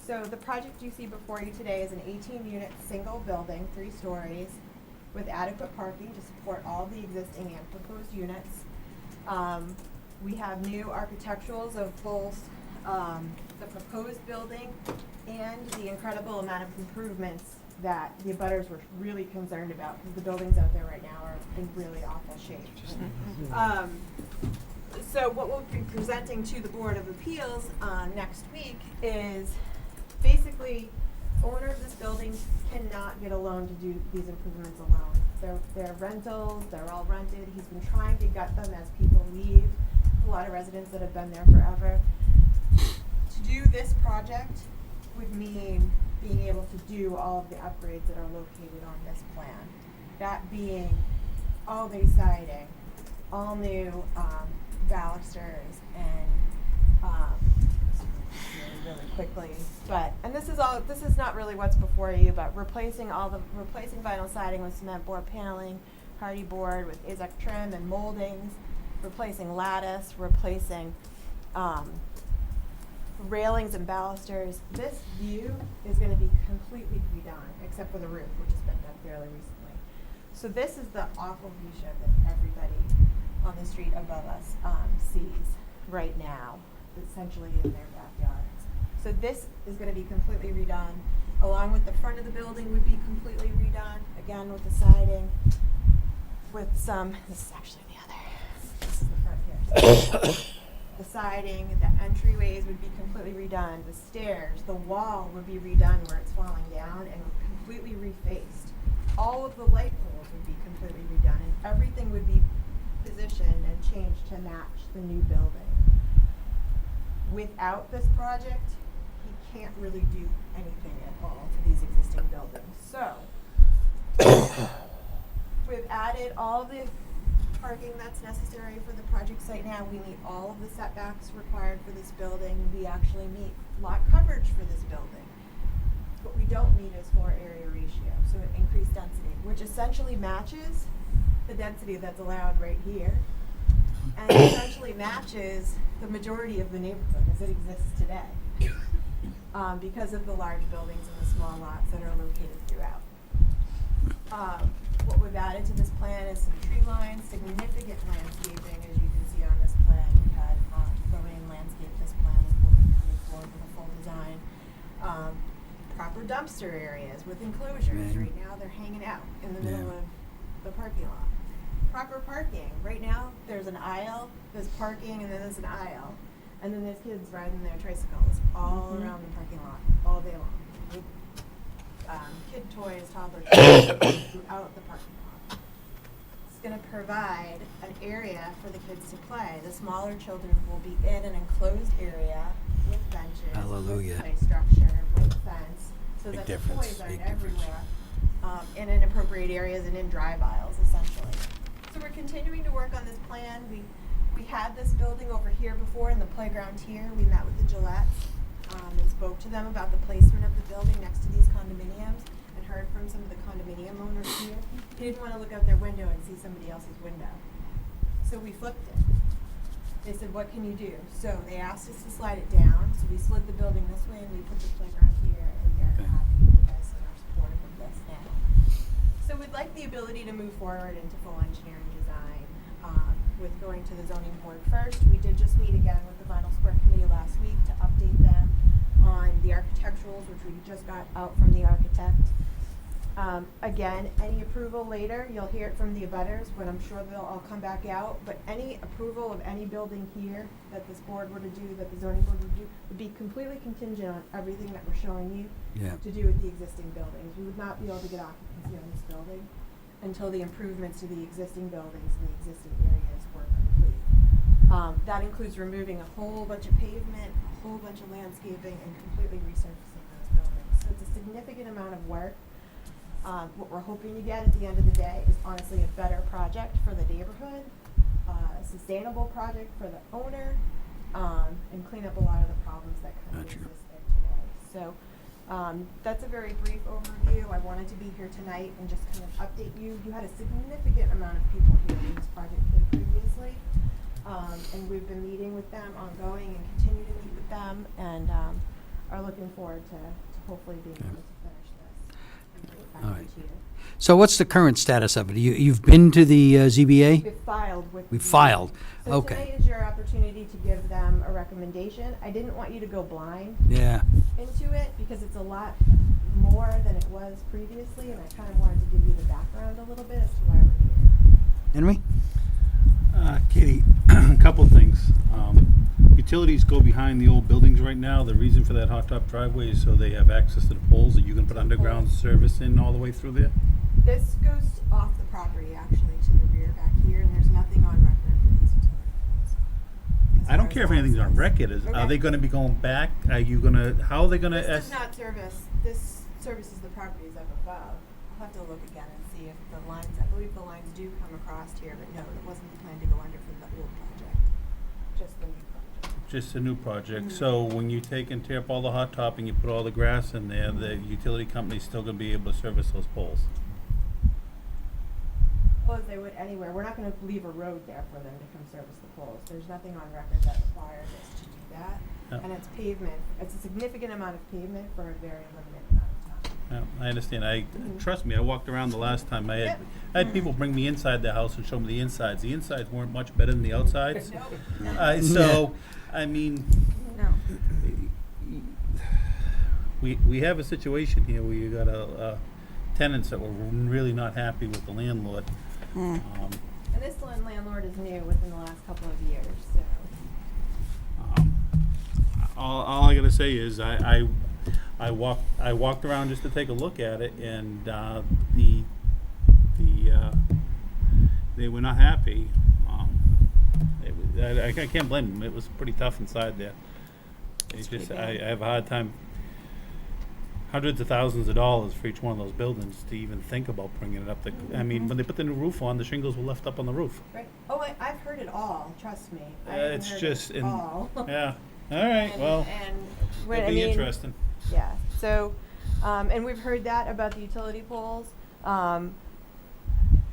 So the project you see before you today is an 18-unit single building, 3 stories, with adequate parking to support all the existing and proposed units. We have new architecturals of both the proposed building and the incredible amount of improvements that the abutters were really concerned about, because the buildings out there right now are in really awful shape. So what we'll be presenting to the Board of Appeals next week is basically, owner of this building cannot get a loan to do these improvements alone. They're rentals, they're all rented. He's been trying to gut them as people leave. A lot of residents that have been there forever. To do this project would mean being able to do all of the upgrades that are located on this plan. That being all new siding, all new balusters, and really quickly, and this is not really what's before you, but replacing vinyl siding with cement board paneling, hardy board with AZEK trim and moldings, replacing lattice, replacing railings and balusters. This view is going to be completely redone, except for the roof, which has been done fairly recently. So this is the awful view shed that everybody on the street above us sees right now, essentially in their backyards. So this is going to be completely redone, along with the front of the building would be completely redone, again with the siding, with some, this is actually the other, this is the front here. The siding, the entryways would be completely redone, the stairs, the wall would be redone where it's falling down and completely refaced. All of the light poles would be completely redone, and everything would be positioned and changed to match the new building. Without this project, he can't really do anything at all to these existing buildings. So, we've added all of the parking that's necessary for the project site now. We meet all of the setbacks required for this building. We actually meet lot coverage for this building. What we don't meet is floor area ratio, so increased density, which essentially matches the density that's allowed right here, and essentially matches the majority of the neighborhood as it exists today, because of the large buildings and the small lots that are located throughout. What we've added to this plan is some tree lines, significant landscaping, as you can see on this plan. We had Lorraine landscape this plan, and we'll be coming forward with a full design. Proper dumpster areas with enclosures. Right now they're hanging out in the middle of the parking lot. Proper parking. Right now there's an aisle, there's parking, and then there's an aisle. And then there's kids riding their tricycles all around the parking lot all day long. With, kid toys, toddler toys throughout the parking lot. It's going to provide an area for the kids to play. The smaller children will be in an enclosed area with benches, with play structure, with fence, so that the toys aren't everywhere, in inappropriate areas and in drive aisles, essentially. So we're continuing to work on this plan. We had this building over here before in the playground here. We met with the Gillettes and spoke to them about the placement of the building next to these condominiums, and heard from some of the condominium owners here. They didn't want to look out their window and see somebody else's window. So we flipped it. They said, what can you do? So they asked us to slide it down, so we slid the building this way and we put the playground here, and they're happy with this and are supportive of this now. So we'd like the ability to move forward into full engineering design with going to the zoning board first. We did just meet again with the Vinyl Square Committee last week to update them on the architecturals, which we just got out from the architect. Again, any approval later, you'll hear it from the abutters, but I'm sure they'll all come back out. But any approval of any building here that this board were to do, that the zoning board would do, would be completely contingent on everything that we're showing you to do with the existing buildings. We would not be able to get occupancy on this building until the improvements to the existing buildings and the existing areas were complete. That includes removing a whole bunch of pavement, a whole bunch of landscaping, and completely resurfacing those buildings. So it's a significant amount of work. What we're hoping to get at the end of the day is honestly a better project for the neighborhood, a sustainable project for the owner, and clean up a lot of the problems that kind of exist there today. So that's a very brief overview. I wanted to be here tonight and just kind of update you. You had a significant amount of people here when this project came previously, and we've been meeting with them ongoing and continue to meet with them. And are looking forward to hopefully being able to finish this and bring it back All right. into you. So what's the current status of it? You've been to the ZBA? We've filed with. We've the- filed. So Okay. tonight is your opportunity to give them a recommendation. I didn't want you to go blind Yeah. into it because it's a lot more than it was previously, and I kind of wanted to give you the background a little bit as to why we're here. Henry? Katie, a couple of things. Utilities go behind the old buildings right now. The reason for that hot top driveway is so they have access to the poles that you can put underground service in all the way through there. This goes off the property, actually, to the rear back here, and there's nothing on record for these utility poles. I don't care if anything's on record. Are Okay. they gonna be going back? Are you gonna, how are they gonna? This does not service, this services the properties up above. I'll have to look again and see if the lines, I believe the lines do come across here, but no, it wasn't the plan to go under for the old project, just the new project. Just a new project. Mhm. So when you take and tear up all the hot top and you put all the grass in there, the utility company's still gonna be able to service those poles. Well, as they would anywhere, we're not gonna leave a road there for them to come service the poles. There's nothing on record that requires us to do that. Yeah. And it's pavement, it's a significant amount of pavement for a very limited amount of time. Yeah, I understand. Mhm. Trust me, I walked around the last time. Yep. I had people bring me inside the house and show me the insides. The insides weren't much better than the outsides. No. So, I mean, No. we have a situation here where you got tenants that were really not happy with the landlord. And this landlord is new within the last couple of years, so. All I gotta say is I walked around just to take a look at it, and they were not happy. I can't blame them. It was pretty tough inside there. It's just I have a hard time. Hundreds of thousands of dollars for each one of those buildings to even think about bringing it up. I mean, when they put the new roof on, the shingles were left up on the roof. Right. Oh, I've heard it all, trust me. I've It's heard just, it all. yeah. All right, And- well, and it'll I be mean, interesting. Yeah, so, and we've heard that about the utility poles.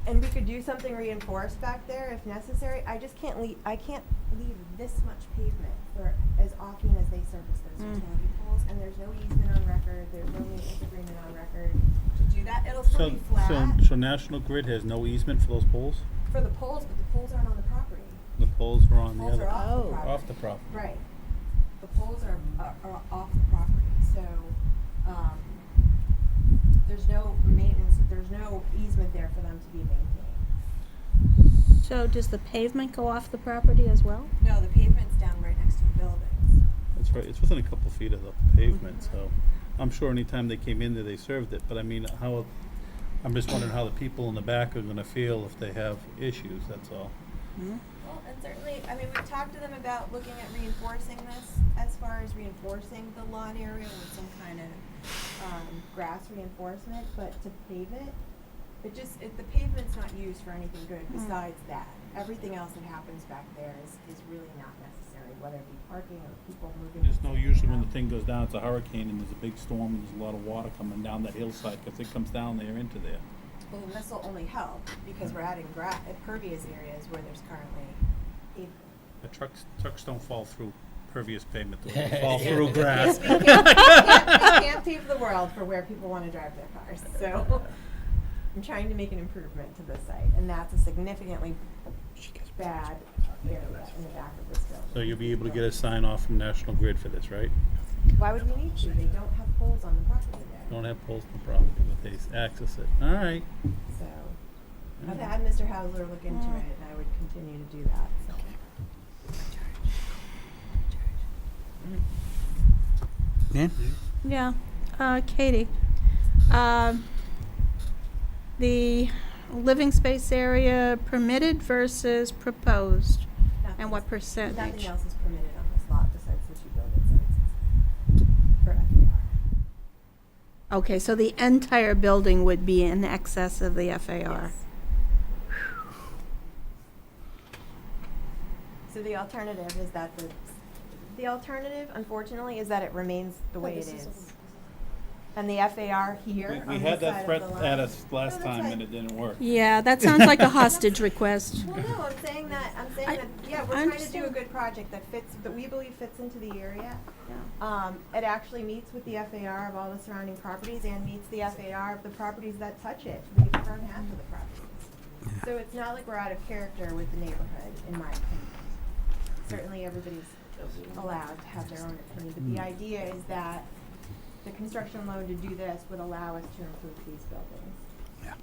And we could do something reinforced back there if necessary. I just can't leave this much pavement for as often as they service those utility poles. And there's no easement on record, there's no maintenance agreement on record to do that. It'll still be flat So National Grid has no easement for those poles? for the poles, but the poles aren't on the property. The poles are on the Poles other. are off the property. Off the property. Right. The poles are off the property, so, there's no maintenance, there's no easement there for them to be maintained. So does the pavement go off the property as well? No, the pavement's down right next to the buildings. That's right, it's within a couple feet of the pavement, so I'm sure anytime they came in there, they served it, but I mean, I'm just wondering how the people in the back are gonna feel if they have issues, that's all. Well, and certainly, I mean, we've talked to them about looking at reinforcing this, as far as reinforcing the lawn area with some kind of, grass reinforcement, but to pave it, the pavement's not used for anything good besides that. Everything else that happens back there is really not necessary, whether it be parking or people moving. There's no usually when the thing goes down, it's a hurricane and there's a big storm and there's a lot of water coming down that hillside, because it comes down there into there. Well, and this will only help, because we're adding pervious areas where there's currently pavement. The trucks don't fall through pervious pavement, they fall through grass. You can't pave the world for where people want to drive their cars, so I'm trying to make an improvement to this site, and that's a significantly bad area in the back of this building. So you'll be able to get a sign off from National Grid for this, right? Why would we need to? They don't have poles on the property there. Don't have poles on the property, but they access it. All right. So, I've had Mr. Hausler look into it, and I would continue to do that, so. Yeah? Yeah. Katie, the living space area permitted versus proposed, and what percentage? Nothing else is permitted on this lot besides the two buildings that exist for FAR. Okay, so the entire building would be in excess of the FAR. Yes. So the alternative is that the alternative, unfortunately, is that it remains the way it is. and the FAR here We on had this that side threat of the line. at us last that's time fine. and it didn't work. Yeah, that sounds like a hostage request. Well, no, I'm saying that, yeah, we're I trying to do a understand. good project that fits, that we believe fits into the area. It actually meets with the FAR of all the surrounding properties and meets the FAR of the properties that touch it, the front half of the properties. So it's not like we're out of character with the neighborhood, in my opinion. Certainly, everybody's allowed to have their own opinion, but the idea is that the construction loan to do this would allow us to improve these buildings. Yeah.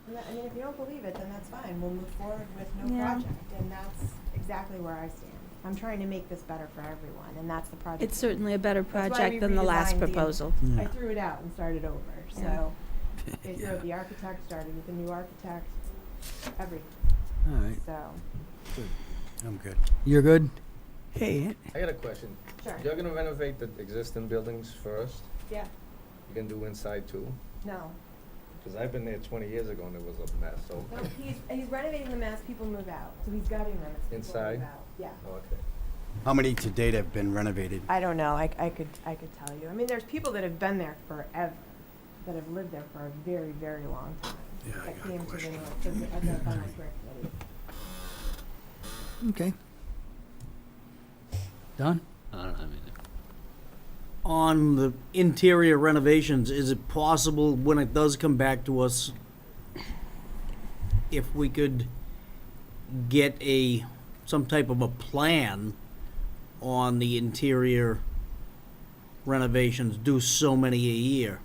And I mean, if you don't believe it, then that's fine. We'll move forward with no Yeah. project, and that's exactly where I stand. I'm trying to make this better for everyone, and that's the project. It's certainly a better That's why we project than the last redesigned proposal. I threw it out and started over, Yeah. so they threw out the architect, started with the new architect, everything, All right. so. I'm good. You're good? Hey, I got a question. Sure. You're gonna renovate the existing buildings first? Yeah, You gonna do inside too? no. Because I've been there 20 years ago and it was a mess, so. No, he's renovating them as people move out, so he's gutting them as people Inside? move out. Yeah. Oh, okay. How many to date have been renovated? I don't know, I could tell you. I mean, there's people that have been there forever, that have lived there for a very, very long time. Yeah, I That got a came to the, question. to the, at the Finance Square Committee. okay. Don? I don't have anything. On the interior renovations, is it possible when it does come back to us, if we could get some type of a plan on the interior renovations, do so many a year?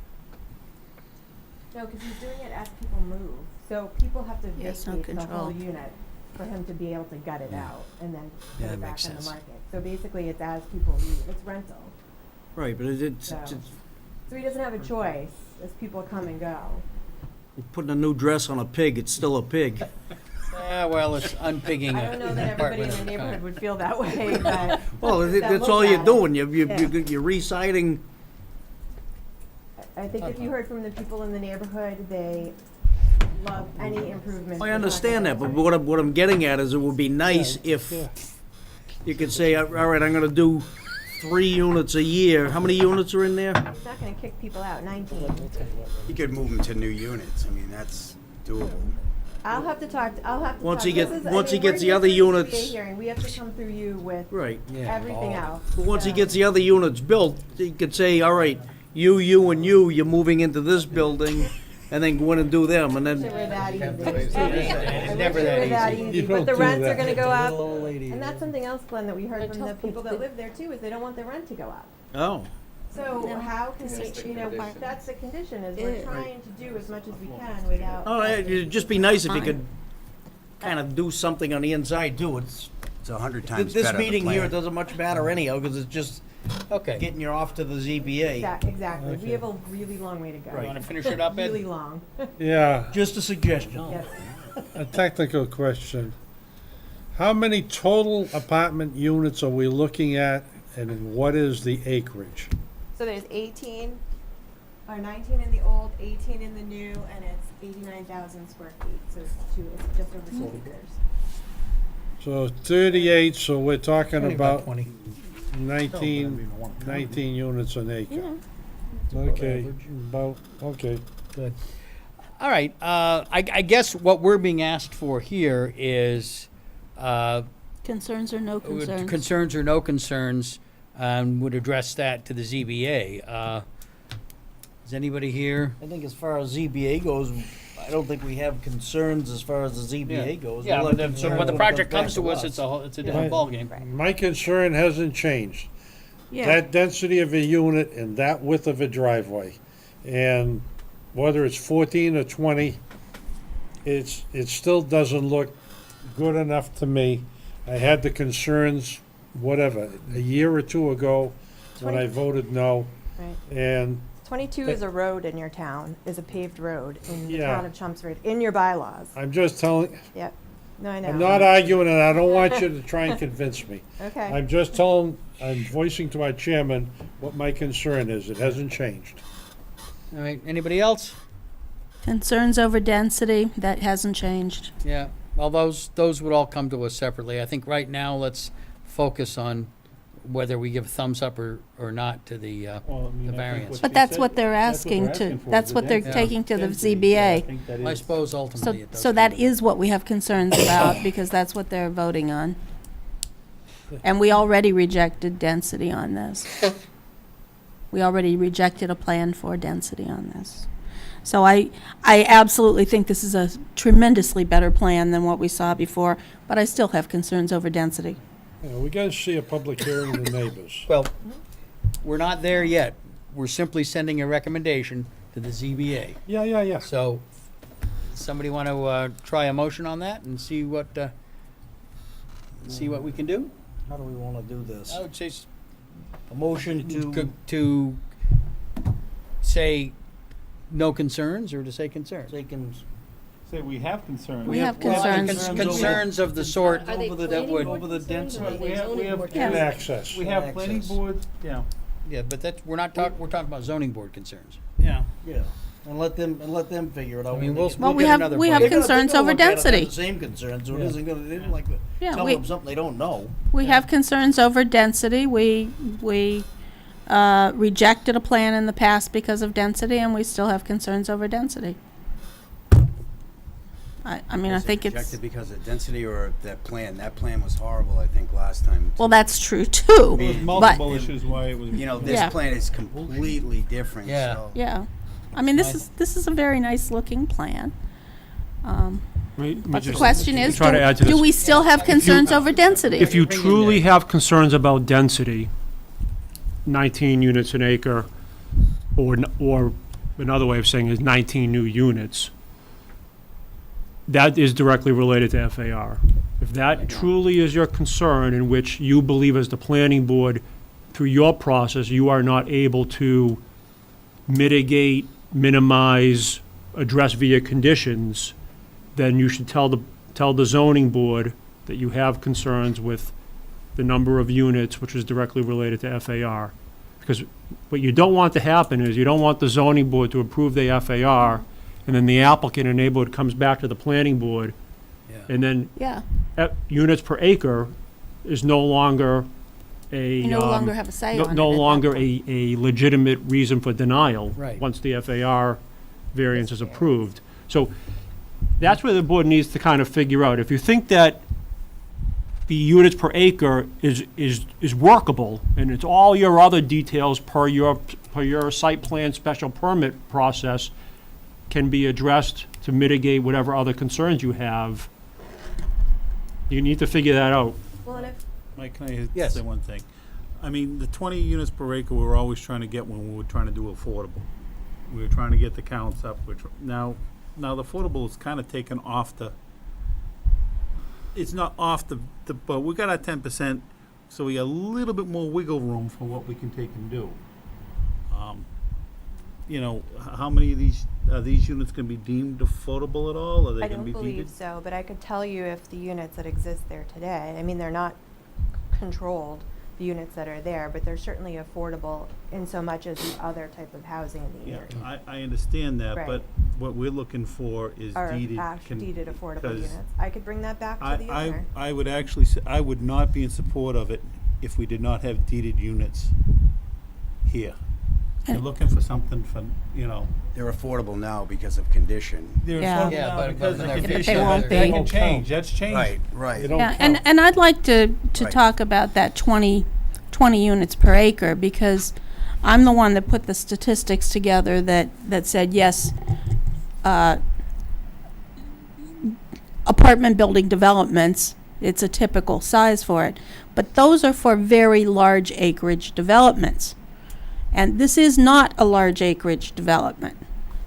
No, because he's doing it as people move, so people have to Yes, no vacate the whole control. unit for him to be able to gut it out and then Yeah, put that it back makes on the sense. market. So basically, it's as people leave, it's rental. Right, but it's So he doesn't have a choice as people come and go. putting a new dress on a pig, it's still a pig. Yeah, well, it's unpigging. I don't know that everybody in the neighborhood would feel that way, but. Well, that that's look all at you're it. doing, Yeah. you're re-siding. I think if you heard from the people in the neighborhood, they love any improvement. I understand that, but what I'm getting at is it would be nice if you could say, all right, I'm gonna do 3 units a year. How many units are in there? It's not gonna kick people out, 19. You could move them to new units. I mean, that's doable. I'll have to talk, Once talk. he This gets- is- I once he mean, gets we're the here other for the units- ZBA hearing. We have to come through you with Right. everything else. But once he so- gets the other units built, he could say, all right, you, and you're moving into this building, and then go in and do them, and Sure, we're then, that easy. I never wish that it were that You easy, don't but the do rents that. are gonna go up. Little old lady. And that's something else, Glenn, that we heard from the people that live there too, is they don't want their rent to go up. oh. So how can we, you know, that's the condition, is we're trying to do as much as we can without. Oh, it'd just be nice if you could kind of do something on the inside too. It's, It's 100 times this better. the meeting here plan. doesn't much matter anyhow, because it's just Okay. getting you off to the ZBA. Exactly, we have a really long way to go. You want to finish it up, Ed? Really long, Yeah, Just a suggestion. yes. a technical question. How many total apartment units are we looking at, and what is the acreage? So there's 18, or 19 in the old, 18 in the new, and it's 89,000 square feet, so it's just over 2 acres. So 38, so we're talking Only about 20. 19 units an acre. Okay, okay. All right, I guess what we're being asked for here is Concerns or no concerns? concerns or no concerns, would address that to the ZBA. Is anybody here? I think as far as ZBA goes, I don't think we have concerns as far as the ZBA goes. Yeah, We'll but have then, so concerns when the when it project back comes to us, it's a different ballgame. My concern hasn't changed. Yeah. That density of a unit and that width of a driveway. And whether it's 14 or 20, it still doesn't look good enough to me. I had the concerns, whatever, a year or two ago, when I voted no. Right. And 22 is a road in your town, is a paved road in the Yeah. town of Chelmsford, in your bylaws. I'm just telling, Yep, no, I know. I'm not arguing, and I don't want you to try and convince me. Okay, I'm voicing to my chairman what my concern is. It hasn't changed. All right, anybody else? Concerns over density, that hasn't changed. Yeah, well, those would all come to us separately. I think right now, let's focus on whether we give a thumbs up or not to the Well, I mean, I think variance. what But they that's said- what they're that's what asking they're to, for, that's the what they're density. taking to the Density, ZBA. I think that I is- suppose So, ultimately it does. so that is what we have concerns about, because that's what they're voting on. And we already rejected density on this. We already rejected a plan for density on this. So I absolutely think this is a tremendously better plan than what we saw before, but I still have concerns over density. Yeah, we gotta see a public hearing of the neighbors. Well, we're not there yet. We're simply sending a recommendation to the ZBA. Yeah. So, somebody want to try a motion on that and see what we can do? How do we want to do this? I would say A motion to say no concerns or to say concerns? They can, Say we have concerns. We have concerns. Concerns of the sort. Are they over the, planning board over the concerns or density. are they We have- zoning we have- board we And concerns? access. We have planning Access. board, yeah, Yeah, but we're talking about zoning board concerns. yeah. Yeah, and let them figure it out. I mean, when they we'll- get- Well, we'll we get have, another we bite. have They're gonna- concerns they're over gonna look at it, have density. the same concerns, so it Yeah. isn't gonna, they don't like to Yeah, tell we- them something they don't know. We have concerns over density. We rejected a plan in the past because of density, and we still have concerns over density. I mean, I Was it think it's, rejected because of density or that plan was horrible, I think, last time. well, that's true too, There was but, multiple issues why it was. You know, this Yeah. plan is completely different, Yeah. so. yeah. I mean, this is a very nice looking plan. But the question is, try to add to do this. we still have concerns over density? If you truly have concerns about density, 19 units an acre, or another way of saying is 19 new units, that is directly related to FAR. If that truly is your concern, in which you believe as the planning board, through your process, you are not able to mitigate, minimize, address via conditions, then you should tell the zoning board that you have concerns with the number of units, which is directly related to FAR. Because what you don't want to happen is you don't want the zoning board to approve the FAR, and then the applicant and neighborhood comes back to the planning board, and then Yeah, units per acre is no longer a. you no longer have a say on it. No at that longer point. a legitimate reason for denial. Right. Once the FAR variance is approved. So that's where the board needs to kind of figure out. If you think that the units per acre is workable, and it's all your other details per your site plan special permit process can be addressed to mitigate whatever other concerns you have, you need to figure that out. Well, and if, Mike, can I Yes. say one thing? I mean, the 20 units per acre, we were always trying to get when we were trying to do affordable. We were trying to get the counts up, which, now the affordable is kind of taken off the, it's not off the, but we got our 10%, so we got a little bit more wiggle room for what we can take and do. You know, how many of these, are these units gonna be deemed affordable at all? Are they I gonna don't be believe deeded? so, but I could tell you if the units that exist there today, I mean, they're not controlled, the units that are there, but they're certainly affordable in so much as the other type of housing in the Yeah, area. I understand that, Right. but what we're looking for is Are deeded. deeded affordable 'cause units. I could bring that back to the owner. I would actually say, I would not be in support of it if we did not have deeded units here. You're looking for something for, you know. They're affordable now because of condition. They're Yeah. affordable Yeah, now but- because but of they condition. won't That be. can change, that's changing. Right, right. don't Yeah, count. and I'd like to Right. talk about that 20 units per acre, because I'm the one that put the statistics together that said, yes, apartment building developments, it's a typical size for it. But those are for very large acreage developments. And this is not a large acreage development.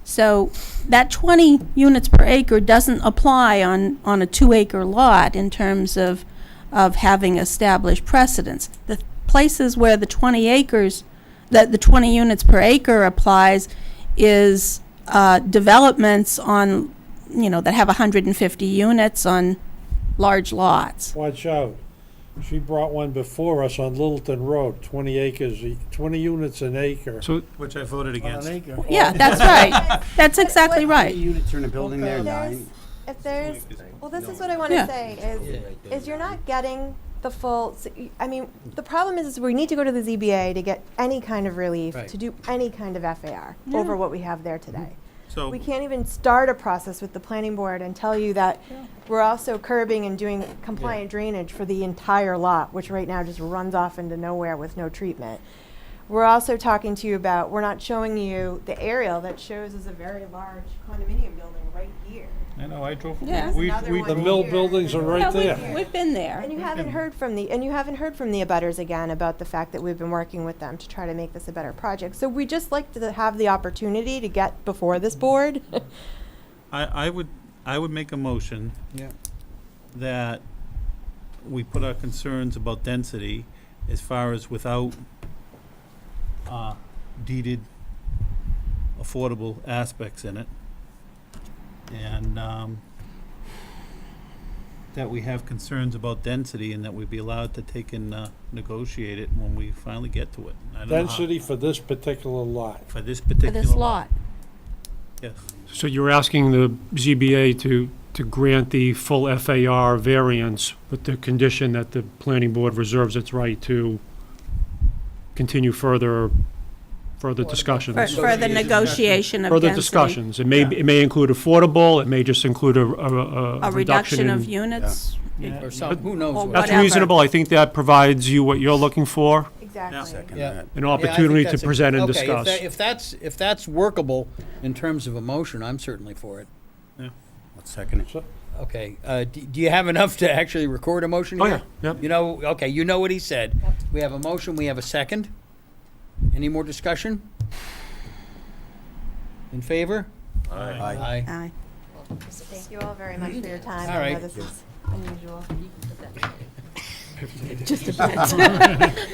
So that 20 units per acre doesn't apply on a 2-acre lot in terms of having established precedents. The places where the 20 acres, that the 20 units per acre applies is developments on, that have 150 units on large lots. Watch out. She brought one before us on Littleton Road, 20 acres, 20 units an acre. So Which I voted against. Yeah, that's right. That's exactly How many right. units are in a building there? If there's, 9? if there's, well, this is what I want to Yeah. say, is you're not getting the full, I mean, the problem is we need to go to the ZBA to get any kind of relief, Right. to do any kind of FAR over what we have there today. So, We can't even start a process with the planning board and tell you that we're also curbing and doing compliant drainage for the entire lot, which right now just runs off into nowhere with no treatment. We're also talking to you about, we're not showing you the aerial that shows us a very large condominium building right here. I know, I drove, Yeah. Another The one mill here. buildings are right there. We've been there. And you haven't heard from the abutters again about the fact that we've been working with them to try to make this a better project. So we just like to have the opportunity to get before this board. I would make a motion Yeah. that we put our concerns about density as far as without deeded affordable aspects in it. And that we have concerns about density and that we be allowed to take and negotiate it when we finally get to it. I don't know how- Density for this particular lot. For this For particular this lot. Yes. So you're asking the ZBA to grant the full FAR variance with the condition that the planning board reserves its right to continue further discussions. For the negotiation of Further density. discussions. It may include affordable, it may just include A a reduction of in- units. Or some, who knows Or what. That's whatever. reasonable. I think that provides you what you're looking for, Exactly. Second Yeah. that. an Yeah, I think opportunity to that's a- present and okay, discuss. if that's workable in terms of a motion, I'm certainly for it. I'll second it. Okay, do you have enough to actually record a motion Oh, here? yeah, yep. You know, okay, you know what he said. We have a motion, we have a second. Any more discussion? In favor? Aye. Aye. Thank you all very much for your time. All I know right. this is unusual. Just a bit.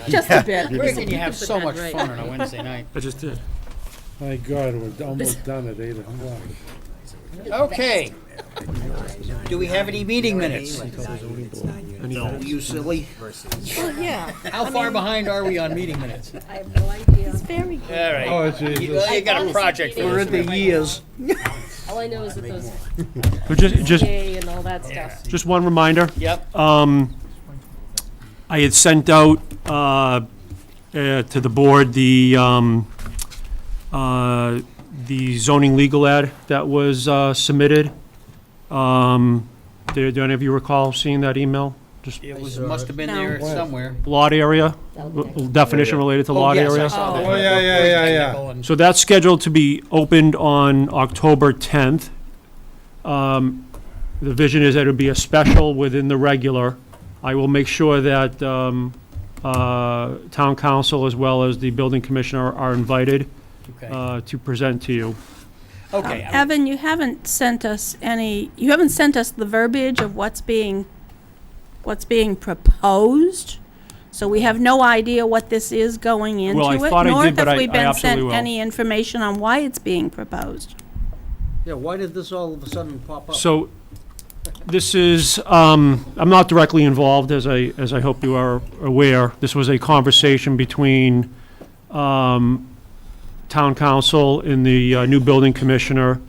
Just a bit. Where can you have so much fun on a Wednesday night? I just did. My God, we're almost done at 8 o'clock. Okay. Do we have any meeting minutes? No, you silly. Well, yeah. How far behind are we on meeting minutes? I have no idea. It's very good. All right. Oh, Jesus. You got a project for us. years. All I know is that those So just PA and all that stuff. just one reminder. Yep. I had sent out to the board the zoning legal ad that was submitted. Do any of you recall seeing that email? Just It was, must have been No. there somewhere. lot area, That'll be next. definition related to lot yes, I area. saw that. Oh, yeah. So that's scheduled to be opened on October 10th. The vision is that it would be a special within the regular. I will make sure that town council as well as the building commissioner are invited Okay. to present to you. Okay. Evan, you haven't sent us the verbiage of what's being proposed, so we have no idea what this is going into Well, I it, thought I nor did, but have I we been absolutely sent will. any information on why it's being proposed. Yeah, why did this all of a sudden pop up? So this is, I'm not directly involved, as I hope you are aware. This was a conversation between town council and the new building commissioner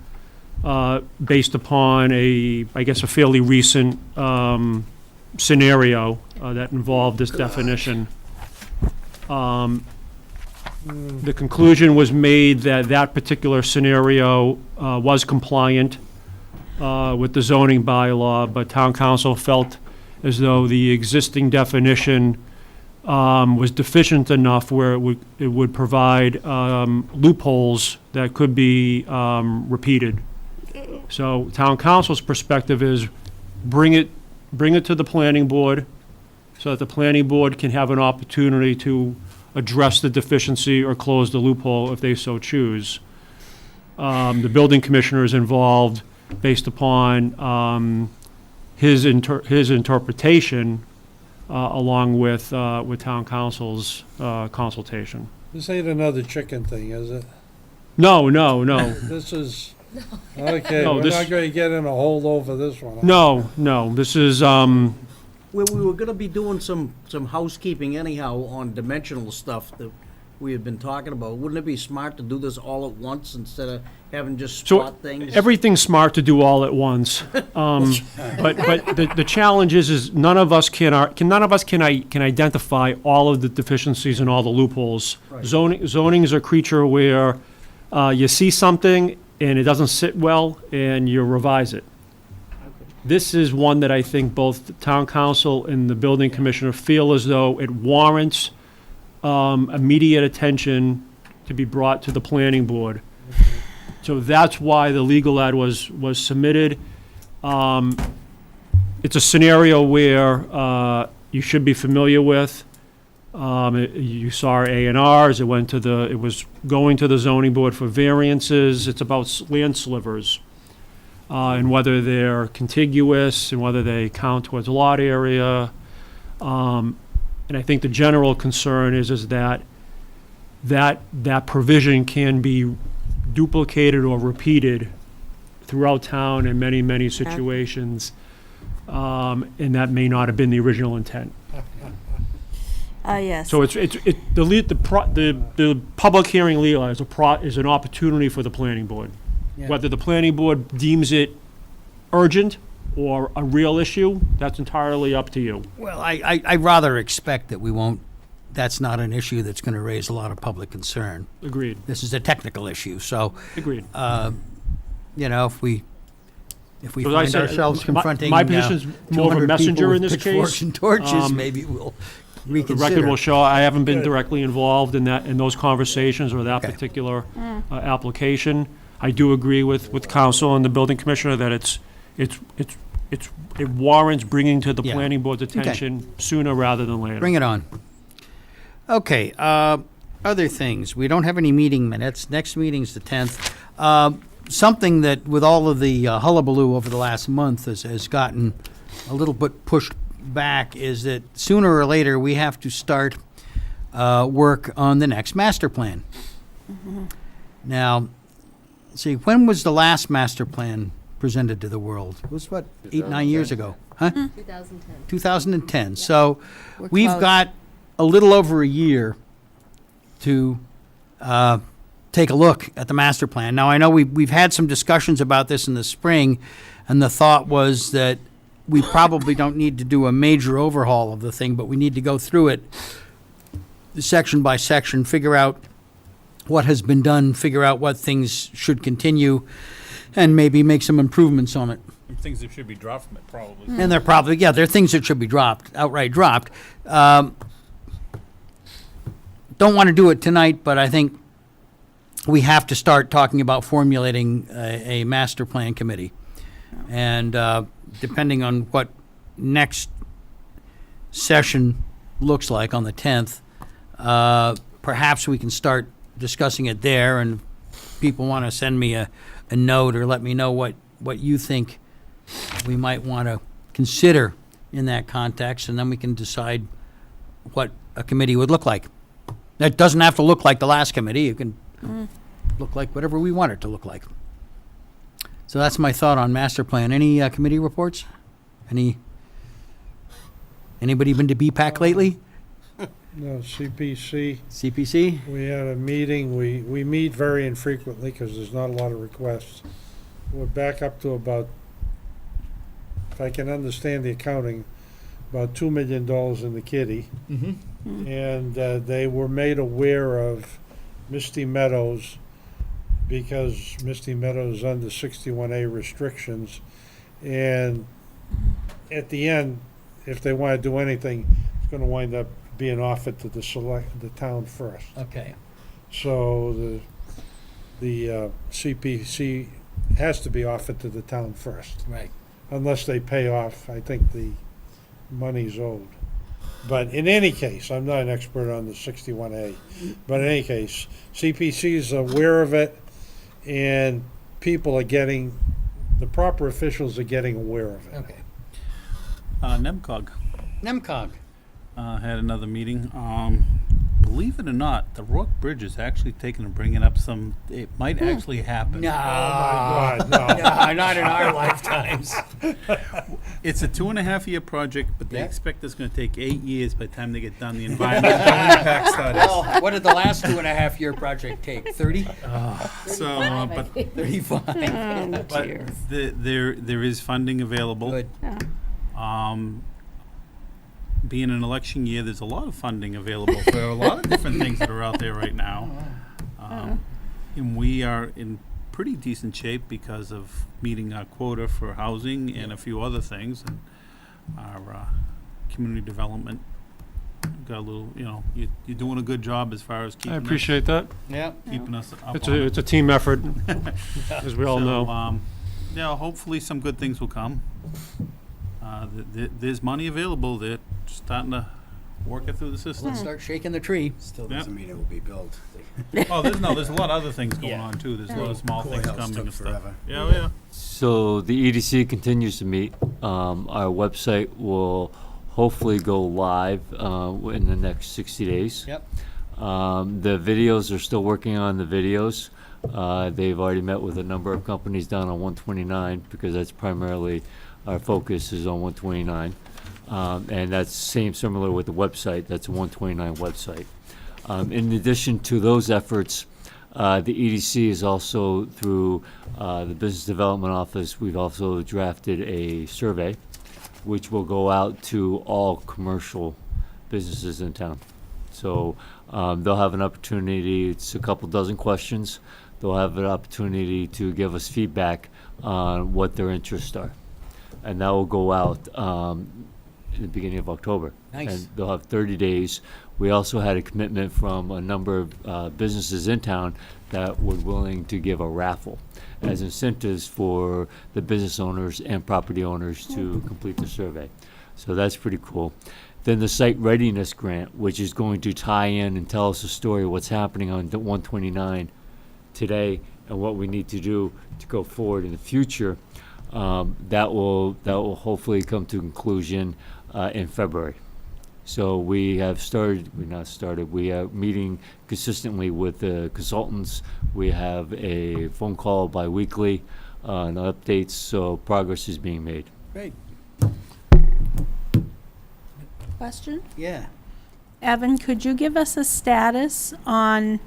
based upon a fairly recent scenario that involved this definition. The conclusion was made that that particular scenario was compliant with the zoning bylaw, but town council felt as though the existing definition was deficient enough where it would provide loopholes that could be repeated. So town council's perspective is bring it to the planning board so that the planning board can have an opportunity to address the deficiency or close the loophole if they so choose. The building commissioner is involved based upon his interpretation along with town council's consultation. This ain't another chicken thing, is it? No. This is, okay, No, we're this- not gonna get in a hold over this one. No, this is, We were gonna be doing some housekeeping anyhow on dimensional stuff. we had been talking about. Wouldn't it be smart to do this all at once instead of having just So spot things? everything's smart to do all at once. But the challenge is none of us can identify all of the deficiencies and all the loopholes. Right. Zoning is a creature where you see something and it doesn't sit well and you revise it. This is one that I think both the town council and the building commissioner feel as though it warrants immediate attention to be brought to the planning board. So that's why the legal ad was submitted. It's a scenario where you should be familiar with. You saw A&Rs, it was going to the zoning board for variances. It's about land slivers. And whether they're contiguous and whether they count towards lot area. And I think the general concern is that provision can be duplicated or repeated throughout town in many, many situations. And that may not have been the original intent. Yes. So the public hearing legal is an opportunity for the planning board. Yeah. Whether the planning board deems it urgent or a real issue, that's entirely up to you. Well, I rather expect that we won't, that's not an issue that's going to raise a lot of public concern. Agreed. This is a technical issue, so, Agreed. you know, if we So as I find said, ourselves my confronting position's more of a 200 messenger people in this with pitchforks case. and torches, Um, maybe we'll The reconsider. record will show I haven't been directly involved in those conversations or that Okay. particular application. I do agree with council and the building commissioner that it warrants bringing to the Yeah. planning board's attention sooner rather than later. Bring it on. Okay, other things. We don't have any meeting minutes. Next meeting's the 10th. Something that, with all of the hullabaloo over the last month, has gotten a little bit pushed back is that sooner or later we have to start work on the next master plan. Now, see, when was the last master plan presented to the world? It was, what, 8, 9 years ago? Huh? 2010. 2010. So We're we've close. got a little over a year to take a look at the master plan. Now, I know we've had some discussions about this in the spring, and the thought was that we probably don't need to do a major overhaul of the thing, but we need to go through it section by section, figure out what has been done, figure out what things should continue, and maybe make some improvements on it. Things that should be dropped from it, probably. And they're probably, yeah, there are things that should be dropped, outright dropped. Don't want to do it tonight, but I think we have to start talking about formulating a master plan committee. And depending on what next session looks like on the 10th, perhaps we can start discussing it there, and if people want to send me a note or let me know what you think we might want to consider in that context, and then we can decide what a committee would look like. That doesn't have to look like the last committee. It can look like whatever we want it to look like. So that's my thought on master plan. Any committee reports? Anybody been to BPAC lately? No, CPC, CPC? we had a meeting, we meet very infrequently because there's not a lot of requests. We're back up to about, if I can understand the accounting, about $2 million in the kitty. And they were made aware of Misty Meadows because Misty Meadows is under 61A restrictions. And at the end, if they want to do anything, it's going to wind up being offered to the town first. Okay. So the CPC has to be offered to the town first, Right. unless they pay off, I think, the money's owed. But in any case, I'm not an expert on the 61A, but in any case, CPC is aware of it, and people are getting, the proper officials are getting aware of it. Okay. NEMCOG NEMCOG. had another meeting. Believe it or not, the Rourke Bridge is actually taking and bringing up some, it might actually happen. No. Oh, my God, no. No, not in our lifetimes. It's a 2.5-year project, but they Yeah. expect it's gonna take 8 years by the time they get done the environmental impact studies. Well, what did the last 2.5-year project take? 30? So, but 35? But there is funding available. Good. Being an election year, there's a lot of funding available for a lot of different things that are out there right now. And we are in pretty decent shape because of meeting our quota for housing and a few other things. And our community development got a little, you're doing a good job as far as keeping I appreciate that. Yeah. keeping us up It's on it. a team effort, as we all know. Hopefully some good things will come. There's money available. They're starting to work it through the system. Let's start shaking the tree. Still Yep. doesn't mean it will be built. Oh, there's a lot of other things going Yeah. on too. There's a lot of small things Courthouse coming took and stuff. forever. Yeah. So the EDC continues to meet. Our website will hopefully go live in the next 60 days. Yep. The videos are still working on the videos. They've already met with a number of companies down on 129 because that's primarily our focus is on 129. And that's similar with the website. That's a 129 website. In addition to those efforts, the EDC is also through the Business Development Office. We've also drafted a survey, which will go out to all commercial businesses in town. So they'll have an opportunity. It's a couple dozen questions. They'll have an opportunity to give us feedback on what their interests are, and that will go out in the beginning of October. Nice. And they'll have 30 days. We also had a commitment from a number of businesses in town that were willing to give a raffle as incentives for the business owners and property owners to complete the survey. So that's pretty cool. Then the Site Readiness Grant, which is going to tie in and tell us a story of what's happening on 129 today and what we need to do to go forward in the future. That will hopefully come to conclusion in February. So we are meeting consistently with the consultants. We have a phone call bi-weekly and updates, so progress is being made. Great. Question? Yeah. Evan, could you give us a status on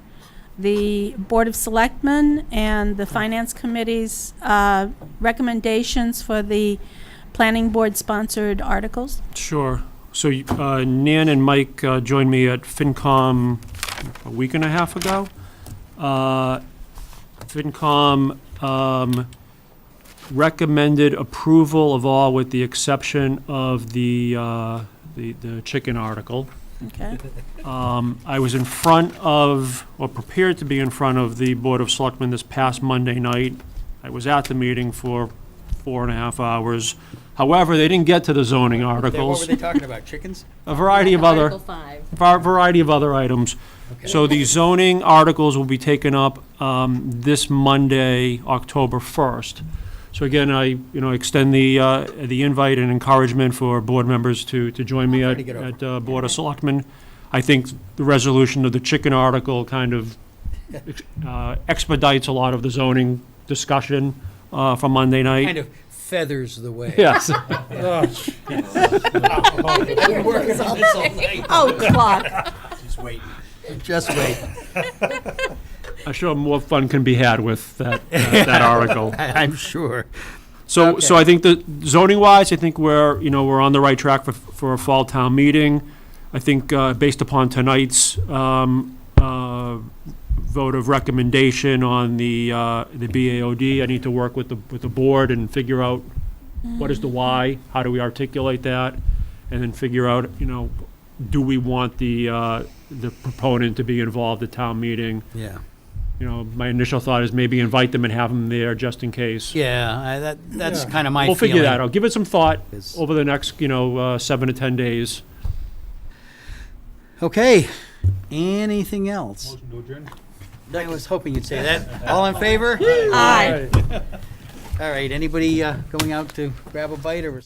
the Board of Selectmen and the Finance Committee's recommendations for the Planning Board-sponsored articles? Sure. So Nan and Mike joined me at FinCom a week and a half ago. FinCom recommended approval of all with the exception of the chicken article. Okay. I was in front of, or prepared to be in front of the Board of Selectmen this past Monday night. I was at the meeting for 4.5 hours. However, they didn't get to the zoning What articles. were they talking about? Chickens? A variety of other, Article 5. variety of other items. So the zoning articles will be taken up this Monday, October 1st. So again, I extend the invite and encouragement for board members to join me at Board of Selectmen. I think the resolution of the chicken article kind of expedites a lot of the zoning discussion from Monday night. Kind of feathers the way. Yes. Oh, clock. Just waiting. Just wait. I'm sure more fun can be had with that article. I'm sure. So Okay. I think that zoning wise, I think we're on the right track for a fall town meeting. I think based upon tonight's vote of recommendation on the BAOD, I need to work with the board and figure out what is the why, how do we articulate that, and then figure out, do we want the proponent to be involved at town meeting? Yeah. My initial thought is maybe invite them and have them there just in case. Yeah, that's kind of my We'll feeling. figure that out. Give it some thought Is- over the next, 7 to 10 days. Okay. Anything else? Motion to adjourn? I was hoping you'd say that. All in favor? Aye. All right. Anybody going out to grab a bite or?